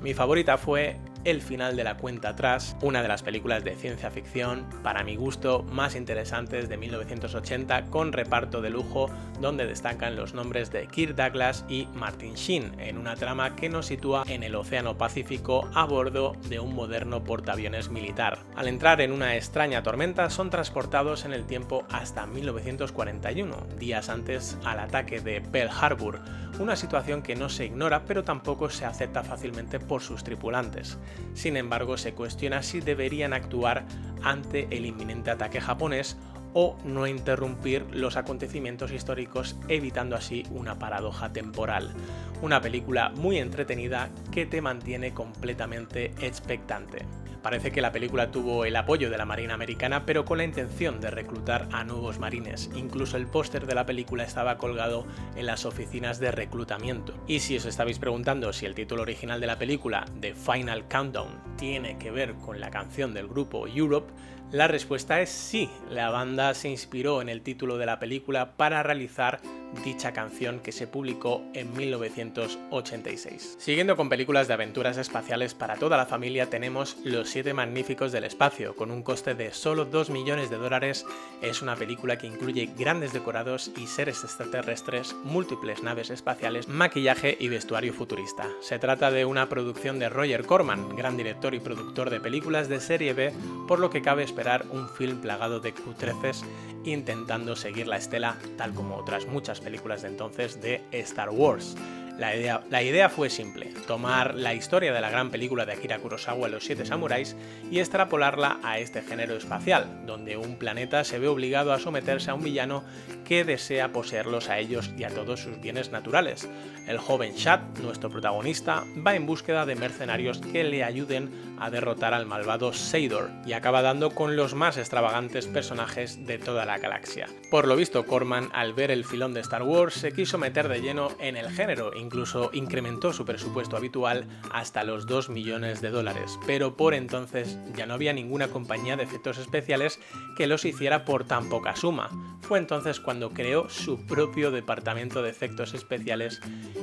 Mi favorita fue El final de la cuenta atrás, una de las películas de ciencia ficción, para mi gusto, más interesantes de 1980, con reparto de lujo, donde destacan los nombres de Kirk Douglas y Martin Sheen, en una trama que nos sitúa en el Océano Pacífico a bordo de un moderno portaaviones militar. Al entrar en una extraña tormenta, son transportados en el tiempo hasta 1941, días antes al ataque de Pearl Harbor, una situación que no se ignora pero tampoco se acepta fácilmente por sus tripulantes. Sin embargo, se cuestiona si deberían actuar ante el inminente ataque japonés o no interrumpir los acontecimientos históricos, evitando así una paradoja temporal. Una película muy entretenida que te mantiene completamente expectante. Parece que la película tuvo el apoyo de la Marina Americana, pero con la intención de reclutar a nuevos marines. Incluso el póster de la película estaba colgado en las oficinas de reclutamiento. Y si os estabais preguntando si el título original de la película, The Final Countdown, tiene que ver con la canción del grupo Europe, la respuesta es sí. La banda se inspiró en el título de la película para realizar dicha canción, que se publicó en 1986. Siguiendo con películas de aventuras espaciales para toda la familia, tenemos Los Siete Magníficos del Espacio. Con un coste de solo $2 millones, es una película que incluye grandes decorados y seres extraterrestres, múltiples naves espaciales, maquillaje y vestuario futurista. Se trata de una producción de Roger Corman, gran director y productor de películas de serie B, por lo que cabe esperar un film plagado de cutreces, intentando seguir la estela, tal como otras muchas películas de entonces, de Star Wars. La idea fue simple: tomar la historia de la gran película de Akira Kurosawa, Los Siete Samuráis, y extrapolarla a este género espacial, donde un planeta se ve obligado a someterse a un villano que desea poseerlos a ellos y a todos sus bienes naturales. El joven Shad, nuestro protagonista, va en búsqueda de mercenarios que le ayuden a derrotar al malvado Sador, y acaba dando con los más extravagantes personajes de toda la galaxia. Por lo visto, Corman, al ver el filón de Star Wars, se quiso meter de lleno en el género, incluso incrementó su presupuesto habitual hasta los $2 millones, pero por entonces ya no había ninguna compañía de efectos especiales que los hiciera por tan poca suma. Fue entonces cuando creó su propio departamento de efectos especiales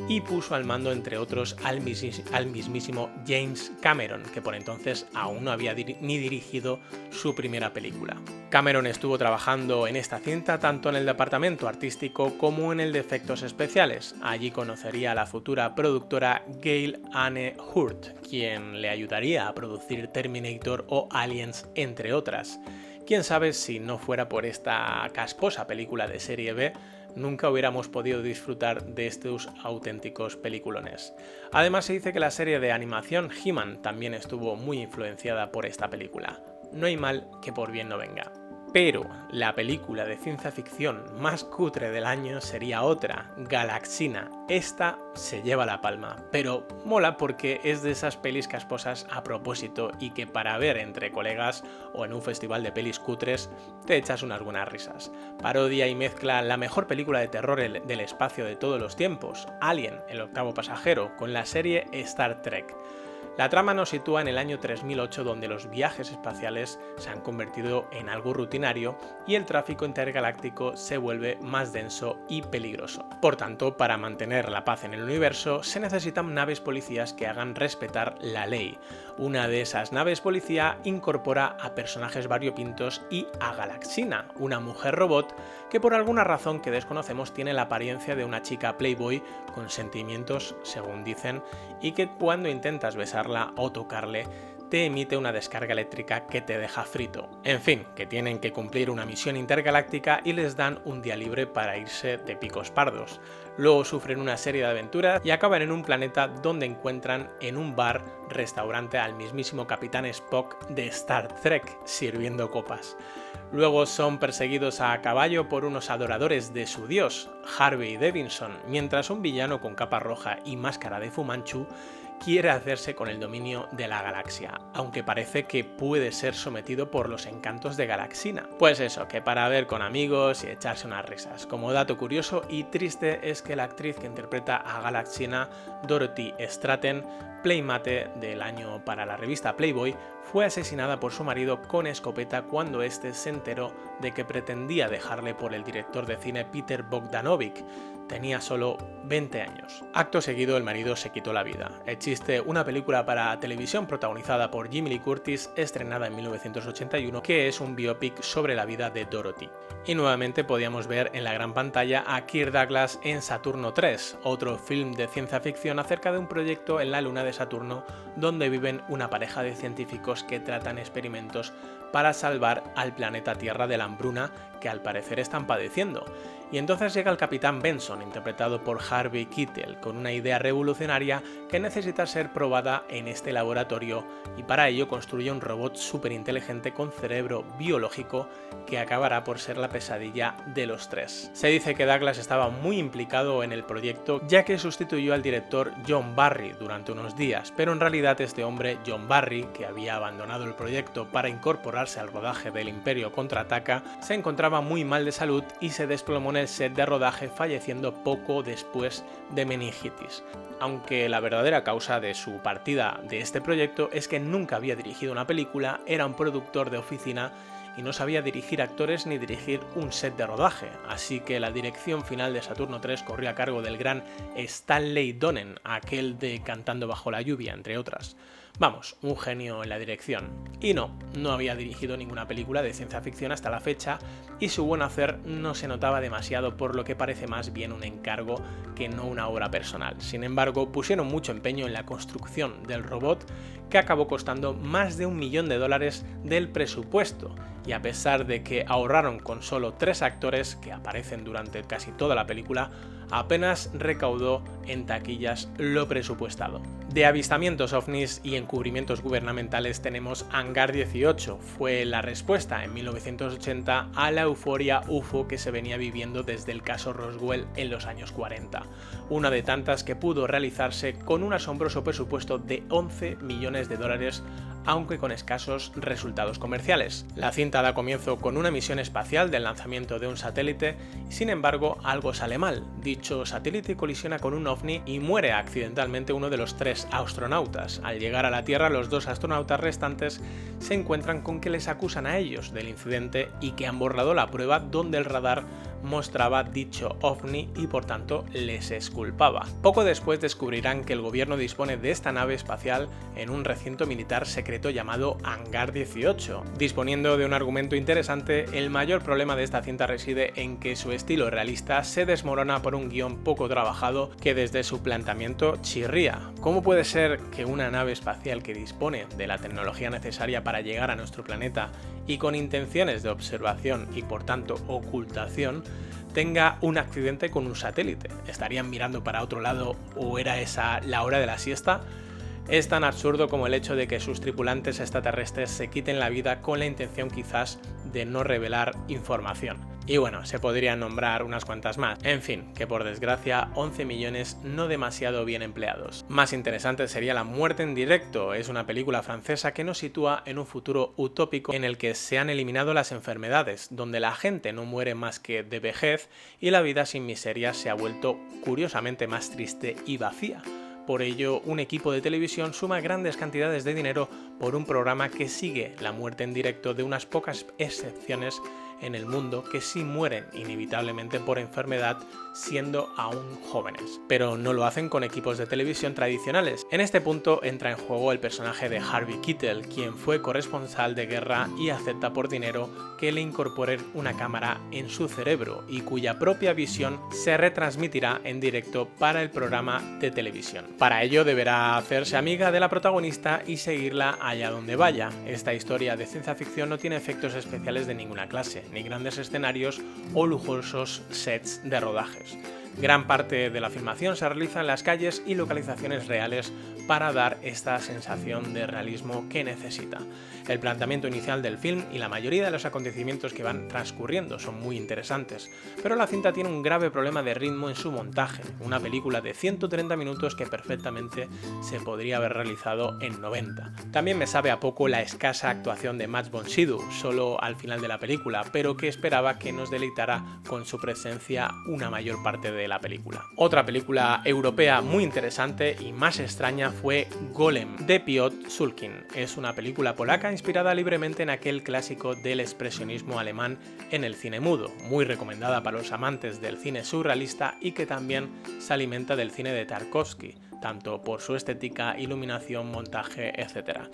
y puso al mando, entre otros, al mismísimo James Cameron, que por entonces aún no había ni dirigido su primera película. Cameron estuvo trabajando en esta cinta tanto en el departamento artístico como en el de efectos especiales. Allí conocería a la futura productora Gail Anne Hurd, quien le ayudaría a producir Terminator o Aliens, entre otras. Quién sabe si no fuera por esta casposa película de serie B, nunca hubiéramos podido disfrutar de estos auténticos peliculones. Además, se dice que la serie de animación He-Man también estuvo muy influenciada por esta película. No hay mal que por bien no venga. Pero la película de ciencia ficción más cutre del año sería otra, Galaxina. Esta se lleva la palma, pero mola porque es de esas pelis casposas a propósito y que para ver entre colegas o en un festival de pelis cutres te echas unas buenas risas. Parodia y mezcla la mejor película de terror del espacio de todos los tiempos, Alien, el octavo pasajero, con la serie Star Trek. La trama nos sitúa en el año 3008, donde los viajes espaciales se han convertido en algo rutinario y el tráfico intergaláctico se vuelve más denso y peligroso. Por tanto, para mantener la paz en el universo se necesitan naves policías que hagan respetar la ley. Una de esas naves policía incorpora a personajes variopintos y a Galaxina, una mujer robot que por alguna razón que desconocemos tiene la apariencia de una chica playboy con sentimientos, según dicen, y que cuando intentas besarla o tocarle te emite una descarga eléctrica que te deja frito. En fin, que tienen que cumplir una misión intergaláctica y les dan un día libre para irse de picos pardos. Luego sufren una serie de aventuras y acaban en un planeta donde encuentran en un bar-restaurante al mismísimo Capitán Spock de Star Trek sirviendo copas. Luego son perseguidos a caballo por unos adoradores de su dios, Harvey Davidson, mientras un villano con capa roja y máscara de Fu Manchu quiere hacerse con el dominio de la galaxia, aunque parece que puede ser sometido por los encantos de Galaxina. Pues eso, que para ver con amigos y echarse unas risas. Como dato curioso y triste es que la actriz que interpreta a Galaxina, Dorothy Stratton, Playmate del año para la revista Playboy, fue asesinada por su marido con escopeta cuando este se enteró de que pretendía dejarle por el director de cine Peter Bogdanovich. Tenía solo 20 años. Acto seguido, el marido se quitó la vida. Existe una película para televisión protagonizada por Jamie Lee Curtis, estrenada en 1981, que es un biopic sobre la vida de Dorothy. Y nuevamente podíamos ver en la gran pantalla a Kirk Douglas en Saturno 3, otro film de ciencia ficción acerca de un proyecto en la luna de Saturno donde viven una pareja de científicos que tratan experimentos para salvar al planeta Tierra de la hambruna que al parecer están padeciendo. Y entonces llega el Capitán Benson, interpretado por Harvey Keitel, con una idea revolucionaria que necesita ser probada en este laboratorio, y para ello construye un robot superinteligente con cerebro biológico que acabará por ser la pesadilla de los tres. Se dice que Douglas estaba muy implicado en el proyecto, ya que sustituyó al director John Barry durante unos días, pero en realidad este hombre, John Barry, que había abandonado el proyecto para incorporarse al rodaje del Imperio Contraataca, se encontraba muy mal de salud y se desplomó en el set de rodaje, falleciendo poco después de meningitis. Aunque la verdadera causa de su partida de este proyecto es que nunca había dirigido una película, era un productor de oficina y no sabía dirigir actores ni dirigir un set de rodaje, así que la dirección final de Saturno 3 corrió a cargo del gran Stanley Donen, aquel de Cantando bajo la lluvia, entre otras. Vamos, un genio en la dirección. Y no había dirigido ninguna película de ciencia ficción hasta la fecha, y su buen hacer no se notaba demasiado, por lo que parece más bien un encargo que no una obra personal. Sin embargo, pusieron mucho empeño en la construcción del robot, que acabó costando más de $1 millón del presupuesto, y a pesar de que ahorraron con solo 3 actores que aparecen durante casi toda la película, apenas recaudó en taquillas lo presupuestado. De avistamientos ovnis y encubrimientos gubernamentales tenemos Hangar 18. Fue la respuesta en 1980 a la euforia UFO que se venía viviendo desde el caso Roswell en los años 40. Una de tantas que pudo realizarse con un asombroso presupuesto de $11 millones, aunque con escasos resultados comerciales. La cinta da comienzo con una misión espacial del lanzamiento de un satélite, y sin embargo algo sale mal. Dicho satélite colisiona con un ovni y muere accidentalmente uno de los 3 astronautas. Al llegar a la Tierra, los 2 astronautas restantes se encuentran con que les acusan a ellos del incidente y que han borrado la prueba donde el radar mostraba dicho ovni y por tanto les exculpaba. Poco después descubrirán que el gobierno dispone de esta nave espacial en un recinto militar secreto llamado Hangar 18. Disponiendo de un argumento interesante, el mayor problema de esta cinta reside en que su estilo realista se desmorona por un guión poco trabajado que desde su planteamiento chirría. ¿Cómo puede ser que una nave espacial que dispone de la tecnología necesaria para llegar a nuestro planeta y con intenciones de observación y por tanto ocultación tenga un accidente con un satélite? ¿Estarían mirando para otro lado o era esa la hora de la siesta? Es tan absurdo como el hecho de que sus tripulantes extraterrestres se quiten la vida con la intención quizás de no revelar información. Y bueno, se podrían nombrar unas cuantas más. En fin, que por desgracia 11 millones no demasiado bien empleados. Más interesante sería La muerte en directo. Es una película francesa que nos sitúa en un futuro utópico en el que se han eliminado las enfermedades, donde la gente no muere más que de vejez y la vida sin miseria se ha vuelto curiosamente más triste y vacía. Por ello, un equipo de televisión suma grandes cantidades de dinero por un programa que sigue la muerte en directo de unas pocas excepciones en el mundo que sí mueren inevitablemente por enfermedad siendo aún jóvenes. Pero no lo hacen con equipos de televisión tradicionales. En este punto entra en juego el personaje de Harvey Keitel, quien fue corresponsal de guerra y acepta por dinero que le incorporen una cámara en su cerebro y cuya propia visión se retransmitirá en directo para el programa de televisión. Para ello deberá hacerse amiga de la protagonista y seguirla allá donde vaya. Esta historia de ciencia ficción no tiene efectos especiales de ninguna clase, ni grandes escenarios o lujosos sets de rodajes. Gran parte de la filmación se realiza en las calles y localizaciones reales para dar esta sensación de realismo que necesita. El planteamiento inicial del film y la mayoría de los acontecimientos que van transcurriendo son muy interesantes, pero la cinta tiene un grave problema de ritmo en su montaje, una película de 130 minutos que perfectamente se podría haber realizado en 90. También me sabe a poco la escasa actuación de Max von Sydow, solo al final de la película, pero que esperaba que nos deleitara con su presencia una mayor parte de la película. Otra película europea muy interesante y más extraña fue Golem, de Piotr Sulkin. Es una película polaca inspirada libremente en aquel clásico del expresionismo alemán en el cine mudo, muy recomendada para los amantes del cine surrealista y que también se alimenta del cine de Tarkovsky, tanto por su estética, iluminación, montaje, etc.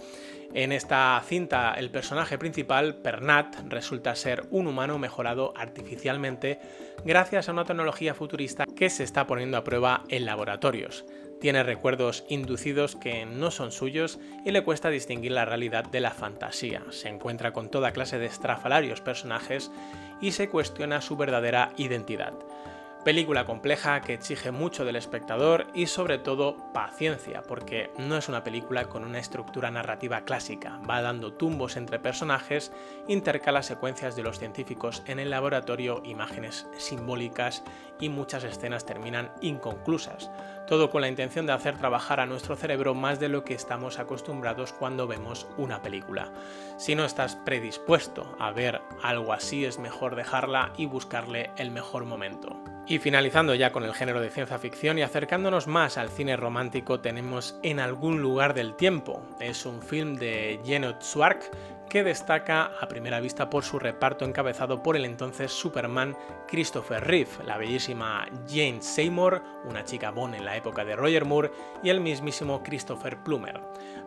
En esta cinta, el personaje principal, Pernat, resulta ser un humano mejorado artificialmente gracias a una tecnología futurista que se está poniendo a prueba en laboratorios. Tiene recuerdos inducidos que no son suyos y le cuesta distinguir la realidad de la fantasía. Se encuentra con toda clase de estrafalarios personajes y se cuestiona su verdadera identidad. Película compleja que exige mucho del espectador y sobre todo paciencia, porque no es una película con una estructura narrativa clásica, va dando tumbos entre personajes, intercala secuencias de los científicos en el laboratorio, imágenes simbólicas y muchas escenas terminan inconclusas, todo con la intención de hacer trabajar a nuestro cerebro más de lo que estamos acostumbrados cuando vemos una película. Si no estás predispuesto a ver algo así, es mejor dejarla y buscarle el mejor momento. Y finalizando ya con el género de ciencia ficción y acercándonos más al cine romántico, tenemos En algún lugar del tiempo. Es un film de Jenoch Zwark que destaca a primera vista por su reparto encabezado por el entonces Superman Christopher Reeve, la bellísima Jane Seymour, una chica Bond en la época de Roger Moore, y el mismísimo Christopher Plummer.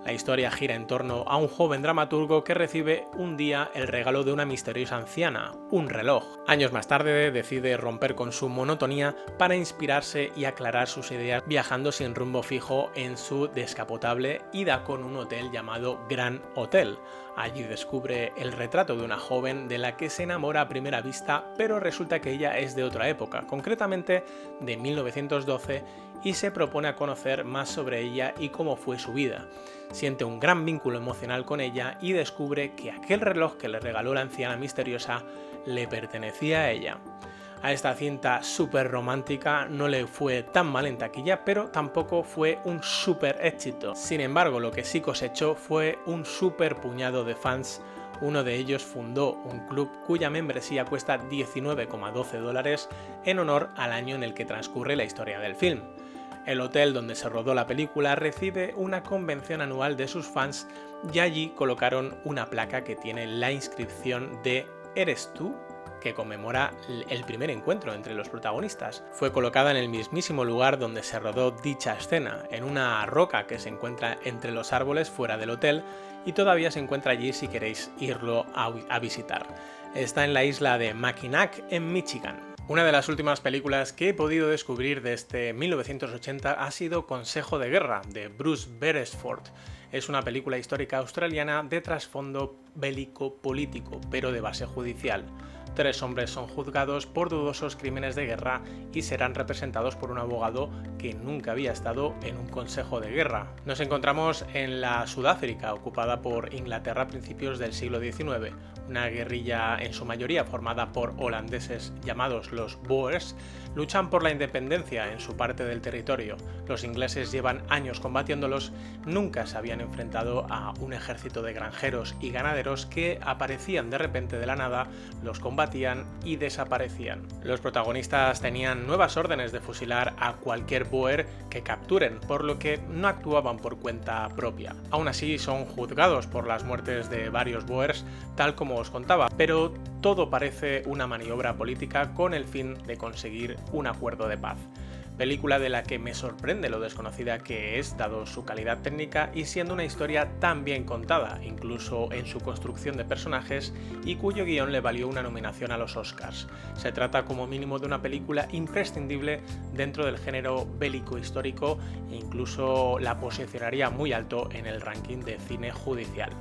La historia gira en torno a un joven dramaturgo que recibe un día el regalo de una misteriosa anciana, un reloj. Años más tarde decide romper con su monotonía para inspirarse y aclarar sus ideas viajando sin rumbo fijo en su descapotable y da con un hotel llamado Gran Hotel. Allí descubre el retrato de una joven de la que se enamora a primera vista, pero resulta que ella es de otra época, concretamente de 1912, y se propone a conocer más sobre ella y cómo fue su vida. Siente un gran vínculo emocional con ella y descubre que aquel reloj que le regaló la anciana misteriosa le pertenecía a ella. A esta cinta súper romántica no le fue tan mal en taquilla, pero tampoco fue un súper éxito. Sin embargo, lo que sí cosechó fue un súper puñado de fans. Uno de ellos fundó un club cuya membresía cuesta $19,12 en honor al año en el que transcurre la historia del film. El hotel donde se rodó la película recibe una convención anual de sus fans y allí colocaron una placa que tiene la inscripción de ¿Eres tú?, que conmemora el primer encuentro entre los protagonistas. Fue colocada en el mismísimo lugar donde se rodó dicha escena, en una roca que se encuentra entre los árboles fuera del hotel y todavía se encuentra allí si queréis irlo a visitar. Está en la isla de Mackinac, en Michigan. Una de las últimas películas que he podido descubrir de este 1980 ha sido Consejo de Guerra, de Bruce Beresford. Es una película histórica australiana de trasfondo bélico-político, pero de base judicial. 3 hombres son juzgados por dudosos crímenes de guerra y serán representados por un abogado que nunca había estado en un consejo de guerra. Nos encontramos en la Sudáfrica, ocupada por Inglaterra a principios del siglo XIX. Una guerrilla en su mayoría formada por holandeses llamados los Boers, luchan por la independencia en su parte del territorio. Los ingleses llevan años combatiéndolos, nunca se habían enfrentado a un ejército de granjeros y ganaderos que aparecían de repente de la nada, los combatían y desaparecían. Los protagonistas tenían nuevas órdenes de fusilar a cualquier Boer que capturen, por lo que no actuaban por cuenta propia. Aún así son juzgados por las muertes de varios Boers, tal como os contaba, pero todo parece una maniobra política con el fin de conseguir un acuerdo de paz. Película de la que me sorprende lo desconocida que es, dado su calidad técnica y siendo una historia tan bien contada, incluso en su construcción de personajes, y cuyo guión le valió una nominación a los Oscars. Se trata como mínimo de una película imprescindible dentro del género bélico histórico e incluso la posicionaría muy alto en el ranking de cine judicial.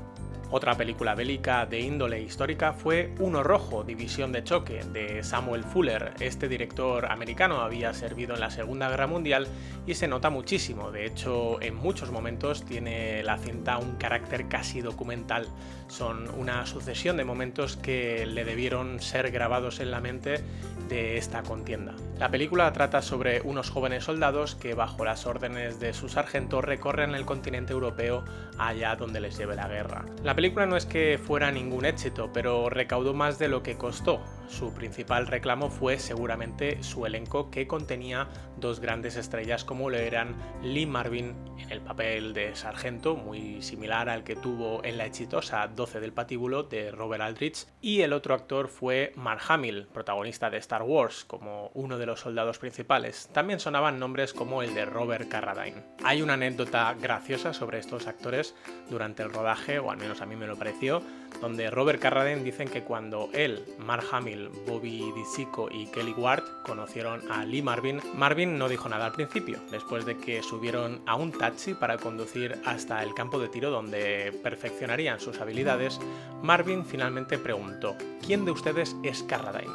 Otra película bélica de índole histórica fue Uno Rojo, División de Choque, de Samuel Fuller. Este director americano había servido en la Segunda Guerra Mundial y se nota muchísimo. De hecho, en muchos momentos tiene la cinta un carácter casi documental. Son una sucesión de momentos que le debieron ser grabados en la mente de esta contienda. La película trata sobre unos jóvenes soldados que, bajo las órdenes de su sargento, recorren el continente europeo allá donde les lleve la guerra. La película no es que fuera ningún éxito, pero recaudó más de lo que costó. Su principal reclamo fue seguramente su elenco, que contenía 2 grandes estrellas como lo eran Lee Marvin en el papel de sargento, muy similar al que tuvo en la exitosa 12 del patíbulo de Robert Aldrich, y el otro actor fue Mark Hamill, protagonista de Star Wars, como uno de los soldados principales. También sonaban nombres como el de Robert Carradine. Hay una anécdota graciosa sobre estos actores durante el rodaje, o al menos a mí me lo pareció. donde Robert Carradine dicen que cuando él, Mark Hamill, Bobby DeSico y Kelly Ward conocieron a Lee Marvin, Marvin no dijo nada al principio. Después de que subieron a un taxi para conducir hasta el campo de tiro donde perfeccionarían sus habilidades, Marvin finalmente preguntó: ¿quién de ustedes es Carradine?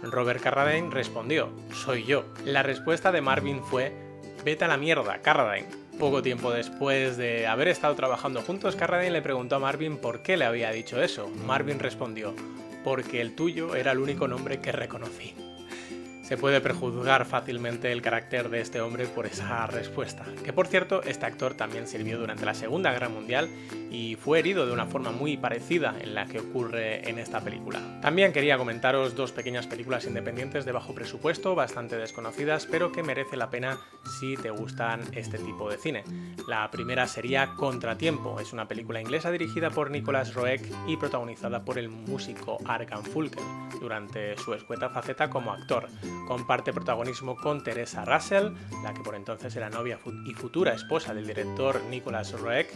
Robert Carradine respondió: soy yo. La respuesta de Marvin fue: vete a la mierda, Carradine. Poco tiempo después de haber estado trabajando juntos, Carradine le preguntó a Marvin por qué le había dicho eso. Marvin respondió: porque el tuyo era el único nombre que reconocí. Se puede prejuzgar fácilmente el carácter de este hombre por esa respuesta. Que por cierto, este actor también sirvió durante la Segunda Guerra Mundial y fue herido de una forma muy parecida en la que ocurre en esta película. También quería comentaros dos pequeñas películas independientes de bajo presupuesto, bastante desconocidas, pero que merece la pena si te gustan este tipo de cine. La primera sería Contratiempo. Es una película inglesa dirigida por Nicholas Roeg y protagonizada por el músico Art Garfunkel durante su escueta faceta como actor. Comparte protagonismo con Teresa Russell, la que por entonces era novia y futura esposa del director Nicholas Roeg,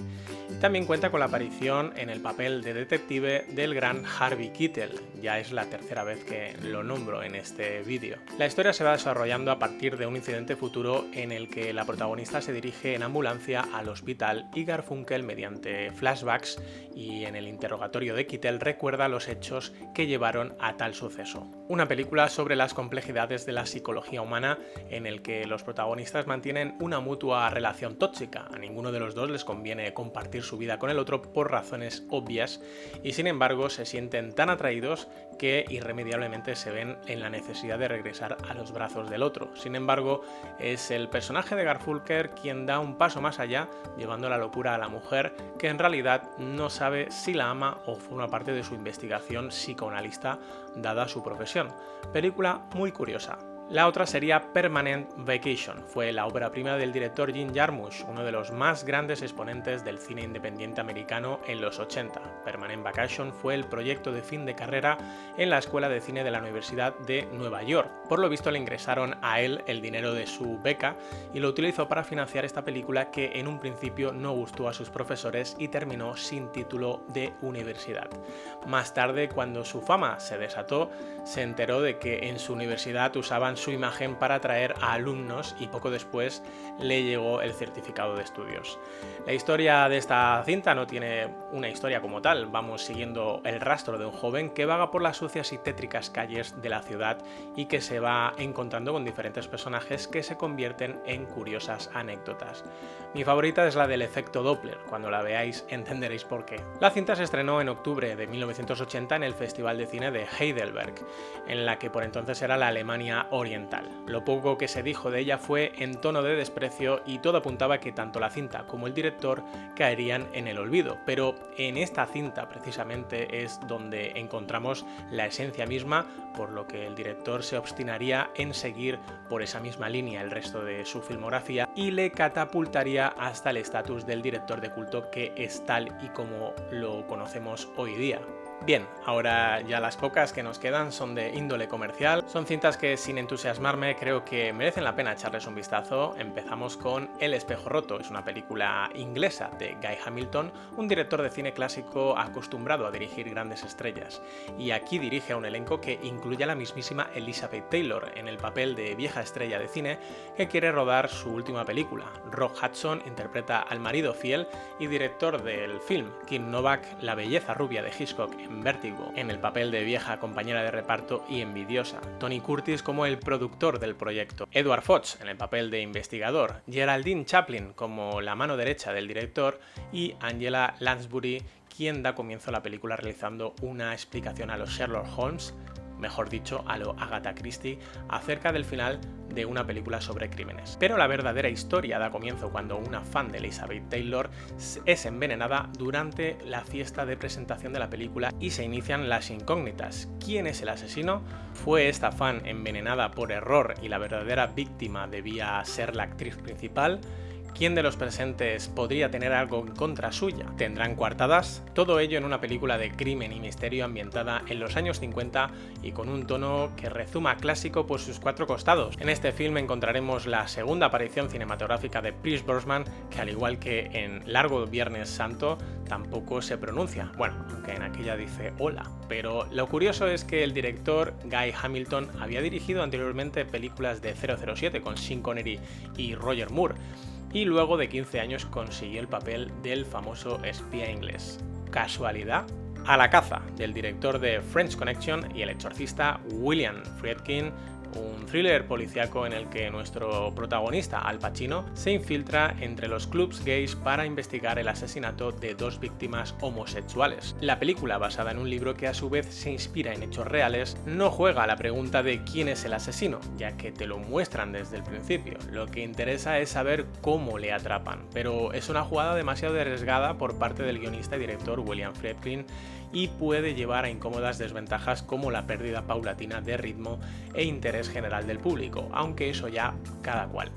y también cuenta con la aparición en el papel de detective del gran Harvey Keitel. Ya es la tercera vez que lo nombro en este vídeo. La historia se va desarrollando a partir de un incidente futuro en el que la protagonista se dirige en ambulancia al hospital y Garfunkel, mediante flashbacks y en el interrogatorio de Keitel, recuerda los hechos que llevaron a tal suceso. Una película sobre las complejidades de la psicología humana en el que los protagonistas mantienen una mutua relación tóxica. A ninguno de los dos les conviene compartir su vida con el otro por razones obvias y sin embargo se sienten tan atraídos que irremediablemente se ven en la necesidad de regresar a los brazos del otro. Sin embargo, es el personaje de Garfunkel quien da un paso más allá, llevando la locura a la mujer, que en realidad no sabe si la ama o forma parte de su investigación psicoanalista dada su profesión. Película muy curiosa. La otra sería Permanent Vacation. Fue la ópera prima del director Jim Jarmusch, uno de los más grandes exponentes del cine independiente americano en los 80. Permanent Vacation fue el proyecto de fin de carrera en la Escuela de Cine de la Universidad de Nueva York. Por lo visto le ingresaron a él el dinero de su beca y lo utilizó para financiar esta película que en un principio no gustó a sus profesores y terminó sin título de universidad. Más tarde, cuando su fama se desató, se enteró de que en su universidad usaban su imagen para atraer a alumnos y poco después le llegó el certificado de estudios. La historia de esta cinta no tiene una historia como tal, vamos siguiendo el rastro de un joven que vaga por las sucias y tétricas calles de la ciudad y que se va encontrando con diferentes personajes que se convierten en curiosas anécdotas. Mi favorita es la del efecto Doppler, cuando la veáis entenderéis por qué. La cinta se estrenó en octubre de 1980 en el Festival de Cine de Heidelberg, en la que por entonces era la Alemania oriental. Lo poco que se dijo de ella fue en tono de desprecio y todo apuntaba que tanto la cinta como el director caerían en el olvido, pero en esta cinta precisamente es donde encontramos la esencia misma, por lo que el director se obstinaría en seguir por esa misma línea el resto de su filmografía y le catapultaría hasta el estatus del director de culto que es tal y como lo conocemos hoy día. Bien, ahora ya las pocas que nos quedan son de índole comercial, son cintas que sin entusiasmarme creo que merecen la pena echarles un vistazo. Empezamos con El espejo roto, es una película inglesa de Guy Hamilton, un director de cine clásico acostumbrado a dirigir grandes estrellas, y aquí dirige a un elenco que incluye a la mismísima Elizabeth Taylor en el papel de vieja estrella de cine que quiere rodar su última película. Rock Hudson interpreta al marido fiel y director del film, Kim Novak, la belleza rubia de Hitchcock en Vértigo, en el papel de vieja compañera de reparto y envidiosa, Tony Curtis como el productor del proyecto, Edward Fox en el papel de investigador, Geraldine Chaplin como la mano derecha del director y Angela Lansbury, quien da comienzo a la película realizando una explicación a los Sherlock Holmes, mejor dicho, a lo Agatha Christie, acerca del final de una película sobre crímenes. Pero la verdadera historia da comienzo cuando una fan de Elizabeth Taylor es envenenada durante la fiesta de presentación de la película y se inician las incógnitas. ¿Quién es el asesino? ¿Fue esta fan envenenada por error y la verdadera víctima debía ser la actriz principal? ¿Quién de los presentes podría tener algo en contra suya? ¿Tendrán coartadas? Todo ello en una película de crimen y misterio ambientada en los años 50 y con un tono que rezuma clásico por sus cuatro costados. En este film encontraremos la segunda aparición cinematográfica de Pierce Brosnan, que al igual que en Largo Viernes Santo tampoco se pronuncia. Bueno, aunque en aquella dice hola. Pero lo curioso es que el director Guy Hamilton había dirigido anteriormente películas de 007 con Sean Connery y Roger Moore, y luego de 15 años consiguió el papel del famoso espía inglés. ¿Casualidad? A la caza, del director de French Connection y el exorcista William Friedkin, un thriller policíaco en el que nuestro protagonista, Al Pacino, se infiltra entre los clubs gays para investigar el asesinato de dos víctimas homosexuales. La película, basada en un libro que a su vez se inspira en hechos reales, no juega a la pregunta de quién es el asesino, ya que te lo muestran desde el principio. Lo que interesa es saber cómo le atrapan, pero es una jugada demasiado arriesgada por parte del guionista y director William Friedkin y puede llevar a incómodas desventajas como la pérdida paulatina de ritmo e interés general del público, aunque eso ya cada cual.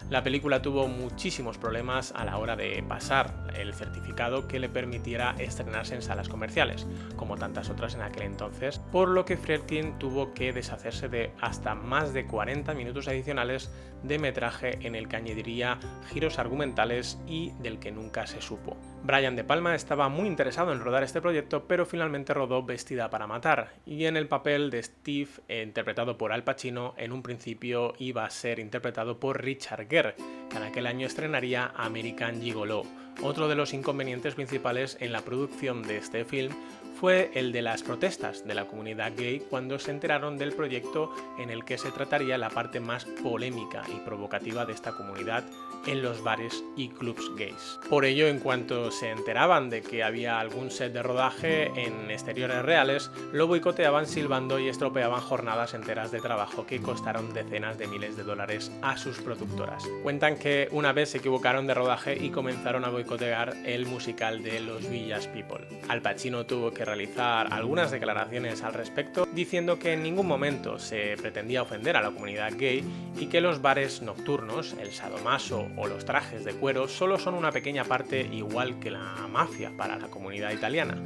La película tuvo muchísimos problemas a la hora de pasar el certificado que le permitiera estrenarse en salas comerciales, como tantas otras en aquel entonces, por lo que Friedkin tuvo que deshacerse de hasta más de 40 minutos adicionales de metraje en el que añadiría giros argumentales y del que nunca se supo. Brian De Palma estaba muy interesado en rodar este proyecto, pero finalmente rodó Vestida para matar, y en el papel de Steve, interpretado por Al Pacino, en un principio iba a ser interpretado por Richard Gere, que en aquel año estrenaría American Gigolo. Otro de los inconvenientes principales en la producción de este film fue el de las protestas de la comunidad gay cuando se enteraron del proyecto en el que se trataría la parte más polémica y provocativa de esta comunidad en los bares y clubs gays. Por ello, en cuanto se enteraban de que había algún set de rodaje en exteriores reales, lo boicoteaban silbando y estropeaban jornadas enteras de trabajo que costaron decenas de miles de dólares a sus productoras. Cuentan que una vez se equivocaron de rodaje y comenzaron a boicotear el musical de Los Village People. Al Pacino tuvo que realizar algunas declaraciones al respecto, diciendo que en ningún momento se pretendía ofender a la comunidad gay y que los bares nocturnos, el sadomaso o los trajes de cuero solo son una pequeña parte, igual que la mafia para la comunidad italiana.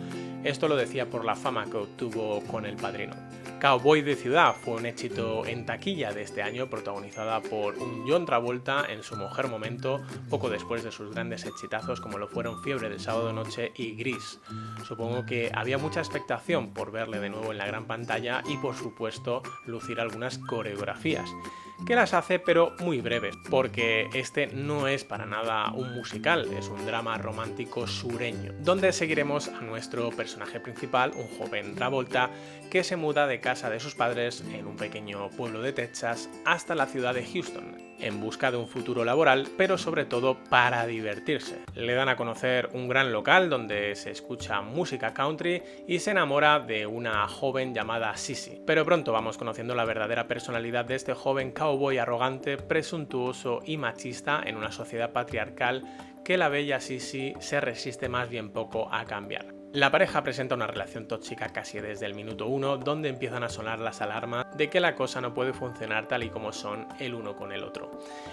Esto lo decía por la fama que obtuvo con El Padrino. Cowboy de Ciudad fue un éxito en taquilla de este año, protagonizada por un John Travolta en su mejor momento, poco después de sus grandes exitazos como lo fueron Fiebre del Sábado Noche y Gris. Supongo que había mucha expectación por verle de nuevo en la gran pantalla y, por supuesto, lucir algunas coreografías, que las hace pero muy breves, porque este no es para nada un musical, es un drama romántico sureño, donde seguiremos a nuestro personaje principal, un joven Travolta, que se muda de casa de sus padres en un pequeño pueblo de Texas hasta la ciudad de Houston, en busca de un futuro laboral, pero sobre todo para divertirse. Le dan a conocer un gran local donde se escucha música country y se enamora de una joven llamada Sissy. Pero pronto vamos conociendo la verdadera personalidad de este joven cowboy arrogante, presuntuoso y machista en una sociedad patriarcal que la bella Sissy se resiste más bien poco a cambiar. La pareja presenta una relación tóxica casi desde el minuto 1, donde empiezan a sonar las alarmas de que la cosa no puede funcionar tal y como son el uno con el otro.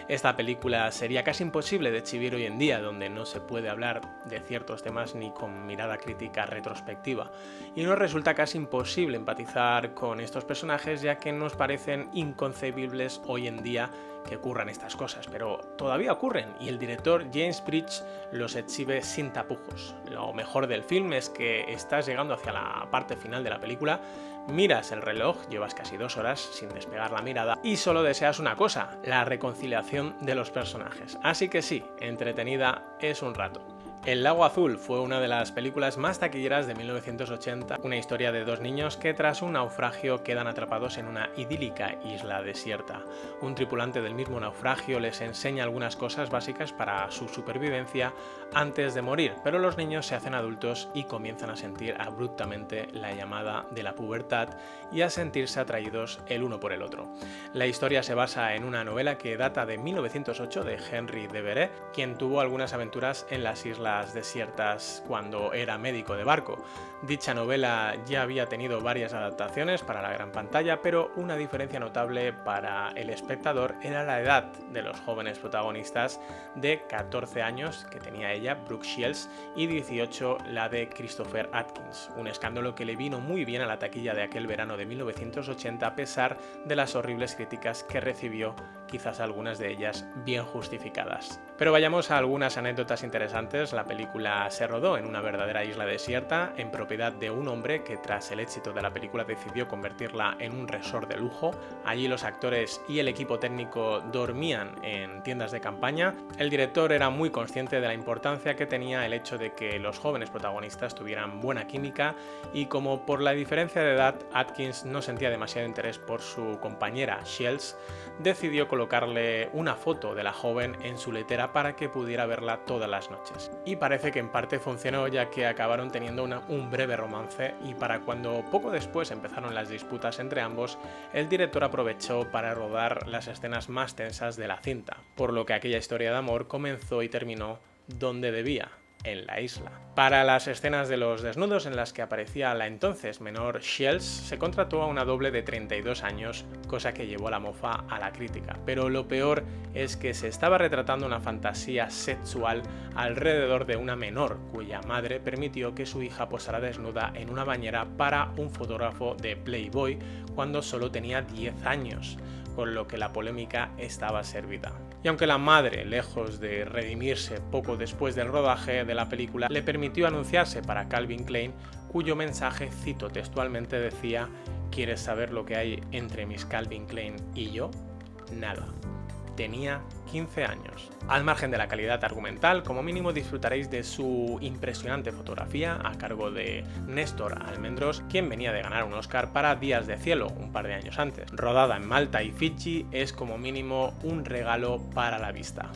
Esta película sería casi imposible de exhibir hoy en día, donde no se puede hablar de ciertos temas ni con mirada crítica retrospectiva, y nos resulta casi imposible empatizar con estos personajes, ya que nos parecen inconcebibles hoy en día que ocurran estas cosas, pero todavía ocurren y el director James Bridge los exhibe sin tapujos. Lo mejor del film es que estás llegando hacia la parte final de la película, miras el reloj, llevas casi 2 horas sin despegar la mirada y solo deseas una cosa, la reconciliación de los personajes. Así que sí, entretenida es un rato. El Lago Azul fue una de las películas más taquilleras de 1980, una historia de dos niños que tras un naufragio quedan atrapados en una idílica isla desierta. Un tripulante del mismo naufragio les enseña algunas cosas básicas para su supervivencia antes de morir, pero los niños se hacen adultos y comienzan a sentir abruptamente la llamada de la pubertad y a sentirse atraídos el uno por el otro. La historia se basa en una novela que data de 1908 de Henry de Vere, quien tuvo algunas aventuras en las islas islas desiertas cuando era médico de barco. Dicha novela ya había tenido varias adaptaciones para la gran pantalla, pero una diferencia notable para el espectador era la edad de los jóvenes protagonistas, de 14 años que tenía ella, Brooke Shields, y 18 la de Christopher Atkins, un escándalo que le vino muy bien a la taquilla de aquel verano de 1980 a pesar de las horribles críticas que recibió, quizás algunas de ellas bien justificadas. Pero vayamos a algunas anécdotas interesantes. La película se rodó en una verdadera isla desierta, en propiedad de un hombre que tras el éxito de la película decidió convertirla en un resort de lujo. Allí los actores y el equipo técnico dormían en tiendas de campaña. El director era muy consciente de la importancia que tenía el hecho de que los jóvenes protagonistas tuvieran buena química, y como por la diferencia de edad Atkins no sentía demasiado interés por su compañera Shields, decidió colocarle una foto de la joven en su letera para que pudiera verla todas las noches. Y parece que en parte funcionó, ya que acabaron teniendo un breve romance, y para cuando poco después empezaron las disputas entre ambos, el director aprovechó para rodar las escenas más tensas de la cinta, por lo que aquella historia de amor comenzó y terminó donde debía, en la isla. Para las escenas de los desnudos en las que aparecía la entonces menor Shields, se contrató a una doble de 32 años, cosa que llevó la mofa a la crítica. Pero lo peor es que se estaba retratando una fantasía sexual alrededor de una menor, cuya madre permitió que su hija posara desnuda en una bañera para un fotógrafo de Playboy cuando solo tenía 10 años. Con lo que la polémica estaba servida. Y aunque la madre, lejos de redimirse poco después del rodaje de la película, le permitió anunciarse para Calvin Klein, cuyo mensaje, cito textualmente, decía: ¿quieres saber lo que hay entre Miss Calvin Klein y yo? Nada. Tenía 15 años. Al margen de la calidad argumental, como mínimo disfrutaréis de su impresionante fotografía a cargo de Néstor Almendros, quien venía de ganar un Oscar para Días de Cielo un par de años antes. Rodada en Malta y Fiji, es como mínimo un regalo para la vista.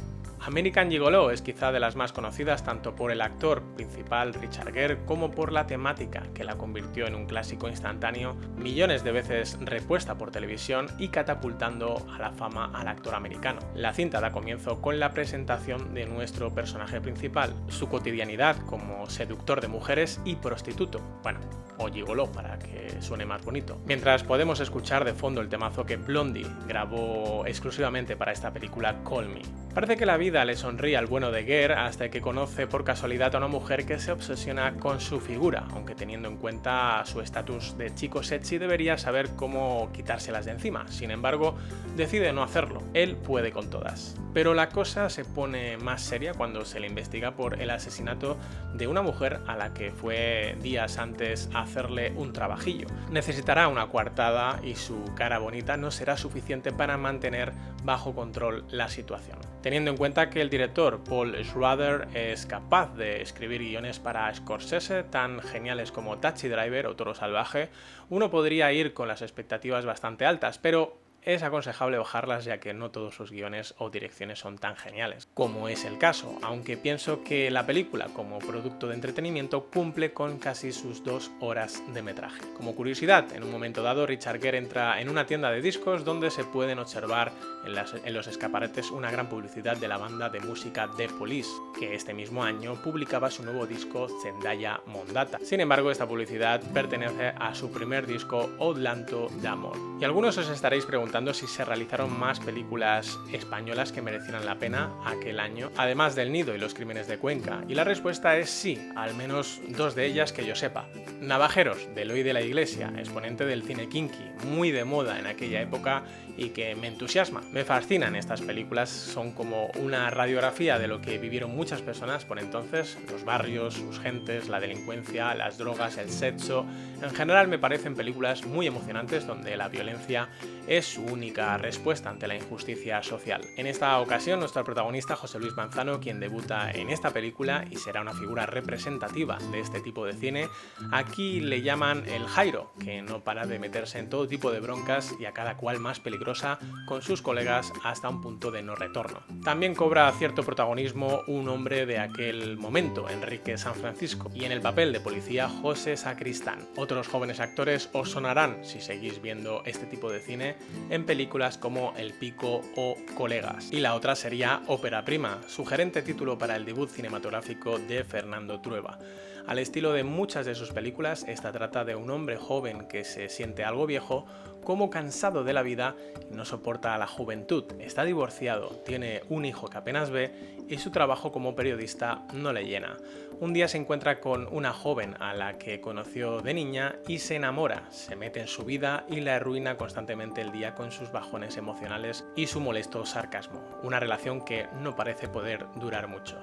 American Gigolo es quizá de las más conocidas tanto por el actor principal Richard Gere como por la temática que la convirtió en un clásico instantáneo, millones de veces repuesta por televisión y catapultando a la fama al actor americano. La cinta da comienzo con la presentación de nuestro personaje principal, su cotidianidad como seductor de mujeres y prostituto, bueno, o gigoló para que suene más bonito. Mientras podemos escuchar de fondo el temazo que Blondie grabó exclusivamente para esta película, Call Me. Parece que la vida le sonríe al bueno de Gere hasta que conoce por casualidad a una mujer que se obsesiona con su figura, aunque teniendo en cuenta su estatus de chico sexy debería saber cómo quitárselas de encima. Sin embargo, decide no hacerlo. Él puede con todas. Pero la cosa se pone más seria cuando se le investiga por el asesinato de una mujer a la que fue días antes a hacerle un trabajillo. Necesitará una coartada y su cara bonita no será suficiente para mantener bajo control la situación. Teniendo en cuenta que el director Paul Schrader es capaz de escribir guiones para Scorsese tan geniales como Taxi Driver o Toro Salvaje, uno podría ir con las expectativas bastante altas, pero es aconsejable bajarlas, ya que no todos sus guiones o direcciones son tan geniales, como es el caso, aunque pienso que la película como producto de entretenimiento cumple con casi sus 2 horas de metraje. Como curiosidad, en un momento dado Richard Gere entra en una tienda de discos donde se pueden observar en los escaparates una gran publicidad de la banda de música The Police, que este mismo año publicaba su nuevo disco Zendaya Mondata. Sin embargo, esta publicidad pertenece a su primer disco Outlanto d'Amor. Y algunos os estaréis preguntando si se realizaron más películas españolas que merecieran la pena aquel año, además del Nido y los Crímenes de Cuenca, y la respuesta es sí, al menos 2 de ellas que yo sepa. Navajeros, de Eloy de la Iglesia, exponente del cine kinky, muy de moda en aquella época y que me entusiasma. Me fascinan estas películas, son como una radiografía de lo que vivieron muchas personas por entonces, los barrios, sus gentes, la delincuencia, las drogas, el sexo. En general me parecen películas muy emocionantes donde la violencia es su única respuesta ante la injusticia social. En esta ocasión, nuestro protagonista José Luis Manzano, quien debuta en esta película y será una figura representativa de este tipo de cine, aquí le llaman el Jairo, que no para de meterse en todo tipo de broncas y a cada cual más peligrosa con sus colegas hasta un punto de no retorno. También cobra cierto protagonismo un hombre de aquel momento, Enrique San Francisco, y en el papel de policía José Sacristán. Otros jóvenes actores os sonarán si seguís viendo este tipo de cine, cine en películas como El Pico o Colegas. Y la otra sería Ópera Prima, sugerente título para el debut cinematográfico de Fernando Trueba. Al estilo de muchas de sus películas, esta trata de un hombre joven que se siente algo viejo, como cansado de la vida y no soporta la juventud. Está divorciado, tiene un hijo que apenas ve y su trabajo como periodista no le llena. Un día se encuentra con una joven a la que conoció de niña y se enamora, se mete en su vida y la arruina constantemente el día con sus bajones emocionales y su molesto sarcasmo. Una relación que no parece poder durar mucho.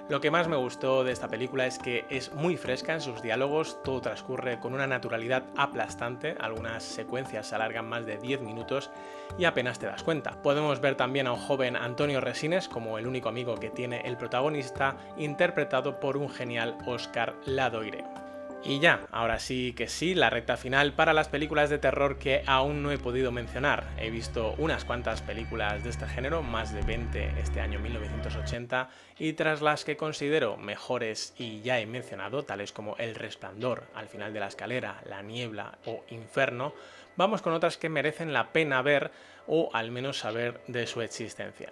Lo que más me gustó de esta película es que es muy fresca en sus diálogos, todo transcurre con una naturalidad aplastante, algunas secuencias se alargan más de 10 minutos y apenas te das cuenta. Podemos ver también a un joven Antonio Resines como el único amigo que tiene el protagonista, interpretado por un genial Óscar Ladoire. Y ya, ahora sí que sí, la recta final para las películas de terror que aún no he podido mencionar. He visto unas cuantas películas de este género, más de 20 este año 1980, y tras las que considero mejores y ya he mencionado, tales como El Resplandor, Al final de la escalera, La niebla o Inferno, vamos con otras que merecen la pena ver o al menos saber de su existencia.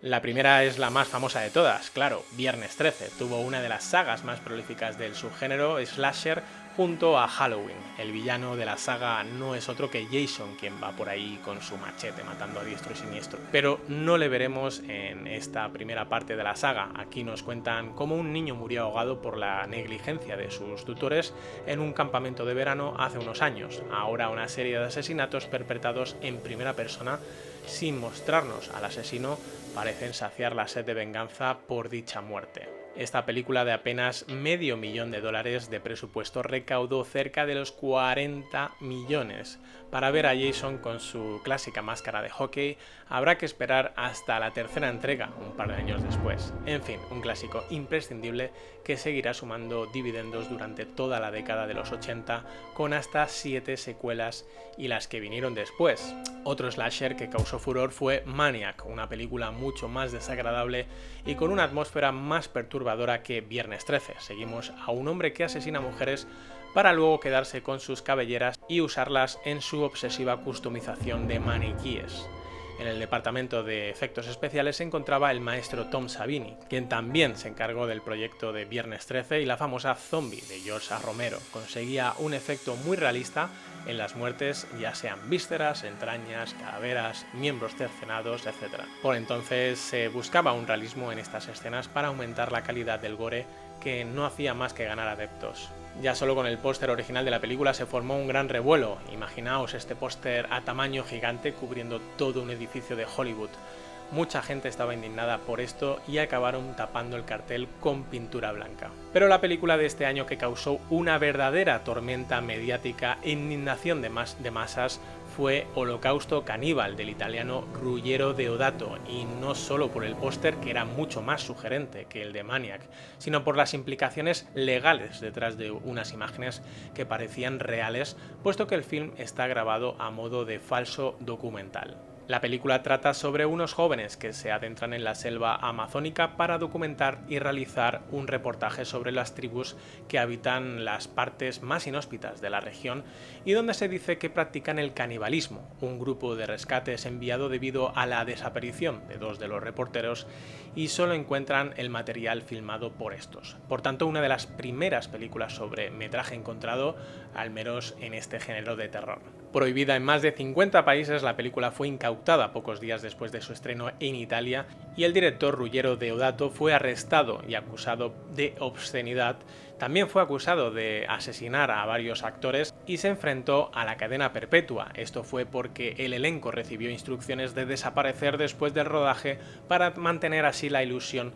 La primera es la más famosa de todas, claro, Viernes 13. Tuvo una de las sagas más prolíficas del subgénero slasher junto a Halloween. El villano de la saga no es otro que Jason, quien va por ahí con su machete matando a diestro y siniestro. Pero no le veremos en esta primera parte de la saga. Aquí nos cuentan cómo un niño murió ahogado por la negligencia de sus tutores en un campamento de verano hace unos años. Ahora una serie de asesinatos perpetrados en primera persona sin mostrarnos al asesino parecen saciar la sed de venganza por dicha muerte. Esta película de apenas $500,000 de presupuesto recaudó cerca de los 40 millones. Para ver a Jason con su clásica máscara de hockey habrá que esperar hasta la tercera entrega, un par de años después. En fin, un clásico imprescindible que seguirá sumando dividendos durante toda la década de los 80, con hasta 7 secuelas y las que vinieron después. Otro slasher que causó furor fue Maniac, una película mucho más desagradable y con una atmósfera más perturbadora que Viernes 13. Seguimos a un hombre que asesina mujeres para luego quedarse con sus cabelleras y usarlas en su obsesiva customización de maniquíes. En el departamento de efectos especiales se encontraba el maestro Tom Savini, quien también se encargó del proyecto de Viernes 13 y la famosa Zombie de George A. Romero. Conseguía un efecto muy realista en las muertes, ya sean vísceras, entrañas, calaveras, miembros cercenados, etc. Por entonces se buscaba un realismo en estas escenas para aumentar la calidad del gore, que no hacía más que ganar adeptos. Ya solo con el póster original de la película se formó un gran revuelo. Imaginaos este póster a tamaño gigante cubriendo todo un edificio de Hollywood. Mucha gente estaba indignada por esto y acabaron tapando el cartel con pintura blanca. Pero la película de este año que causó una verdadera tormenta mediática e indignación de masas fue Holocausto Caníbal, del italiano Ruggero Deodato, y no solo por el póster, que era mucho más sugerente que el de Maniac, sino por las implicaciones legales detrás de unas imágenes que parecían reales, puesto que el film está grabado a modo de falso documental. La película trata sobre unos jóvenes que se adentran en la selva amazónica para documentar y realizar un reportaje sobre las tribus que habitan las partes más inhóspitas de la región y donde se dice que practican el canibalismo. Un grupo de rescate es enviado debido a la desaparición de 2 de los reporteros y solo encuentran el material filmado por estos. Por tanto, una de las primeras películas sobre metraje encontrado, al menos en este género de terror. Prohibida en más de 50 países, la película fue incautada pocos días después de su estreno en Italia y el director Ruggero Deodato fue arrestado y acusado de obscenidad. También fue acusado de asesinar a varios actores y se enfrentó a la cadena perpetua. Esto fue porque el elenco recibió instrucciones de desaparecer después del rodaje para mantener así la ilusión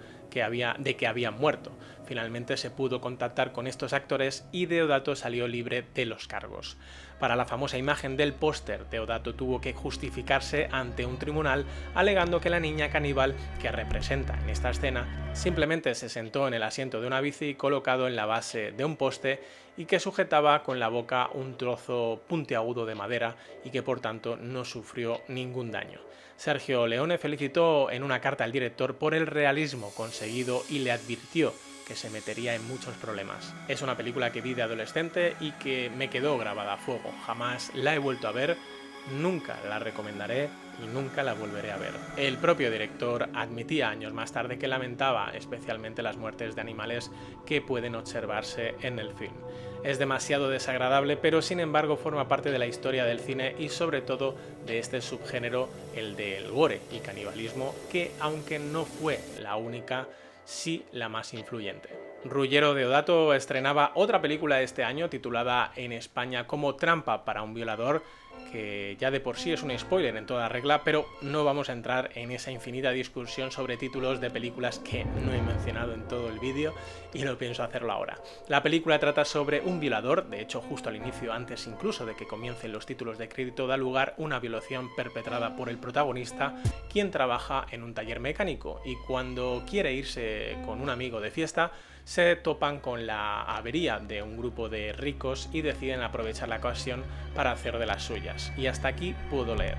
de que habían muerto. Finalmente se pudo contactar con estos actores y Deodato salió libre de los cargos. Para la famosa imagen del póster, Deodato tuvo que justificarse ante un tribunal alegando que la niña caníbal que representa en esta escena simplemente se sentó en el asiento de una bici colocado en la base de un poste y que sujetaba con la boca un trozo puntiagudo de madera y que por tanto no sufrió ningún daño. Sergio Leone felicitó en una carta al director por el realismo conseguido y le advirtió que se metería en muchos problemas. Es una película que vi de adolescente y que me quedó grabada a fuego. Jamás la he vuelto a ver, nunca la recomendaré y nunca la volveré a ver. El propio director admitía años más tarde que lamentaba especialmente las muertes de animales que pueden observarse en el film. Es demasiado desagradable, pero sin embargo forma parte de la historia del cine y sobre todo de este subgénero, el del gore y canibalismo, que aunque no fue la única, sí la más influyente. Ruggero Deodato estrenaba otra película este año titulada en España como Trampa para un violador, que ya de por sí es un spoiler en toda regla, pero no vamos a entrar en esa infinita discusión sobre títulos de películas que no he mencionado en todo el vídeo y no pienso hacerlo ahora. La película trata sobre un violador, de hecho justo al inicio, antes incluso de que comiencen los títulos de crédito, da lugar una violación perpetrada por el protagonista, quien trabaja en un taller mecánico y cuando quiere irse con un amigo de fiesta, se topan con la avería de un grupo de ricos y deciden aprovechar la ocasión para hacer de las suyas. Y hasta aquí puedo leer.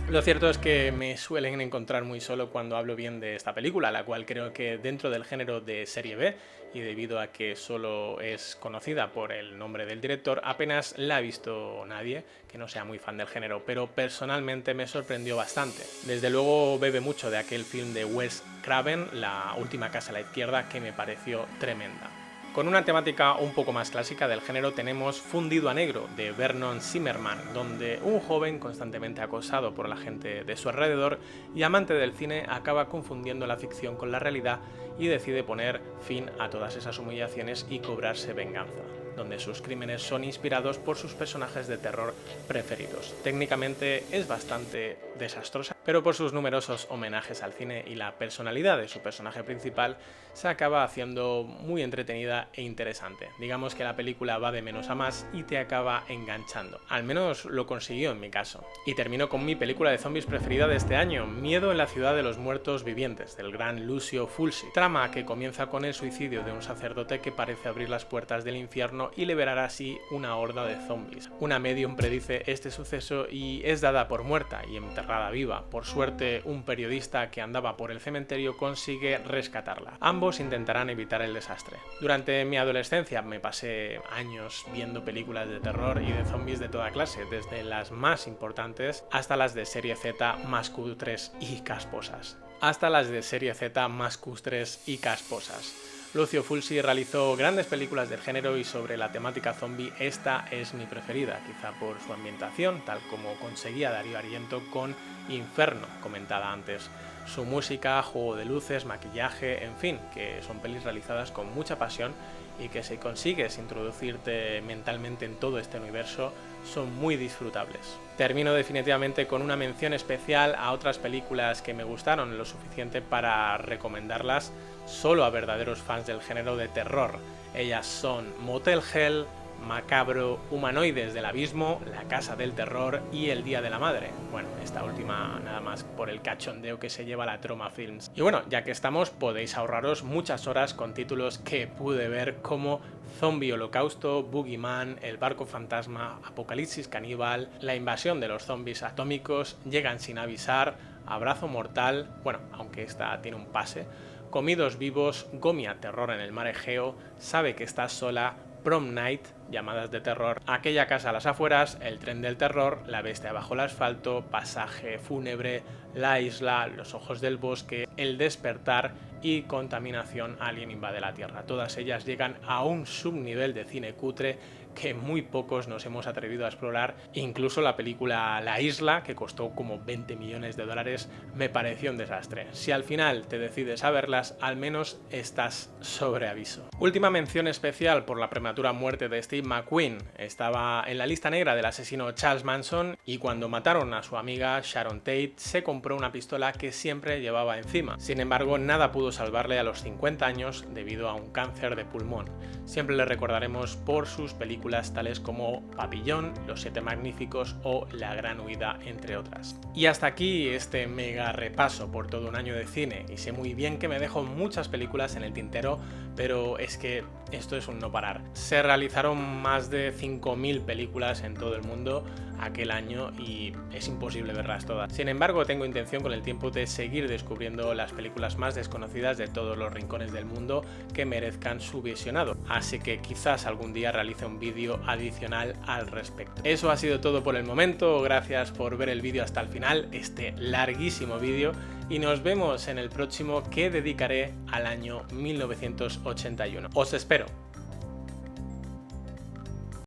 Lo cierto es que me suelen encontrar muy solo cuando hablo bien de esta película, la cual creo que dentro del género de serie B, y debido a que solo es conocida por el nombre del director, apenas la ha visto nadie que no sea muy fan del género, pero personalmente me sorprendió bastante. Desde luego bebe mucho de aquel film de Wes Craven, La última casa a la izquierda, que me pareció tremenda. Con una temática un poco más clásica del género tenemos Fundido a Negro, de Vernon Zimmerman, donde un joven constantemente acosado por la gente de su alrededor y amante del cine acaba confundiendo la ficción con la realidad y decide poner fin a todas esas humillaciones y cobrarse venganza, donde sus crímenes son inspirados por sus personajes de terror preferidos. Técnicamente es bastante desastrosa, pero por sus numerosos homenajes al cine y la personalidad de su personaje principal se acaba haciendo muy entretenida e interesante. Digamos que la película va de menos a más y te acaba enganchando. Al menos lo consiguió en mi caso. Y termino con mi película de zombies preferida de este año, Miedo en la ciudad de los muertos vivientes, del gran Lucio Fulci. Trama que comienza con el suicidio de un sacerdote que parece abrir las puertas del infierno y liberar así una horda de zombies. Una medium predice este suceso y es dada por muerta y enterrada viva. Por suerte, un periodista que andaba por el cementerio consigue rescatarla. Ambos intentarán evitar el desastre. Durante mi adolescencia me pasé años viendo películas de terror y de zombies de toda clase, desde las más importantes hasta las de serie Z más cutres y casposas. Lucio Fulci realizó grandes películas del género y sobre la temática zombie esta es mi preferida, quizá por su ambientación, tal como conseguía Dario Argento con Inferno, comentada antes. Su música, juego de luces, maquillaje, en fin, que son pelis realizadas con mucha pasión y que si consigues introducirte mentalmente en todo este universo, son muy disfrutables. Termino definitivamente con una mención especial a otras películas que me gustaron lo suficiente para recomendarlas solo a verdaderos fans del género de terror. Ellas son Motel Hell, Macabro, Humanoides del Abismo, La Casa del Terror y El Día de la Madre. Bueno, esta última nada más por el cachondeo que se lleva la Troma Films. Y bueno, ya que estamos, podéis ahorraros muchas horas con títulos que pude ver como Zombie Holocausto, Boogeyman, El Barco Fantasma, Apocalipsis Caníbal, La Invasión de los Zombies Atómicos, Llegan sin avisar, Abrazo Mortal, bueno, aunque esta tiene un pase, Comidos Vivos, Gomia, Terror en el Mar Egeo, Sabe que estás sola, Prom Night, Llamadas de terror, Aquella casa a las afueras, El tren del terror, La bestia bajo el asfalto, Pasaje fúnebre, La isla, Los ojos del bosque, El despertar y Contaminación, Alien invade la Tierra. Todas ellas llegan a un subnivel de cine cutre que muy pocos nos hemos atrevido a explorar. Incluso la película La isla, que costó como 20 millones de dólares, me pareció un desastre. Si al final te decides a verlas, al menos estás sobre aviso. Última mención especial por la prematura muerte de Steve McQueen. Estaba en la lista negra del asesino Charles Manson y cuando mataron a su amiga Sharon Tate se compró una pistola que siempre llevaba encima. Sin embargo, nada pudo salvarle a los 50 años debido a un cáncer de pulmón. Siempre le recordaremos por sus películas tales como Papillón, Los Siete Magníficos o La Gran Huida, entre otras. Y hasta aquí este mega repaso por todo un año de cine, y sé muy bien que me dejo muchas películas en el tintero, pero es que esto es un no parar. Se realizaron más de 5.000 películas en todo el mundo aquel año y es imposible verlas todas. Sin embargo, tengo intención con el tiempo de seguir descubriendo las películas más desconocidas de todos los rincones del mundo que merezcan su visionado, así que quizás algún día realice un vídeo adicional al respecto. Eso ha sido todo por el momento, gracias por ver el vídeo hasta el final, este larguísimo vídeo, y nos vemos en el próximo que dedicaré al año 1981. ¡Os espero!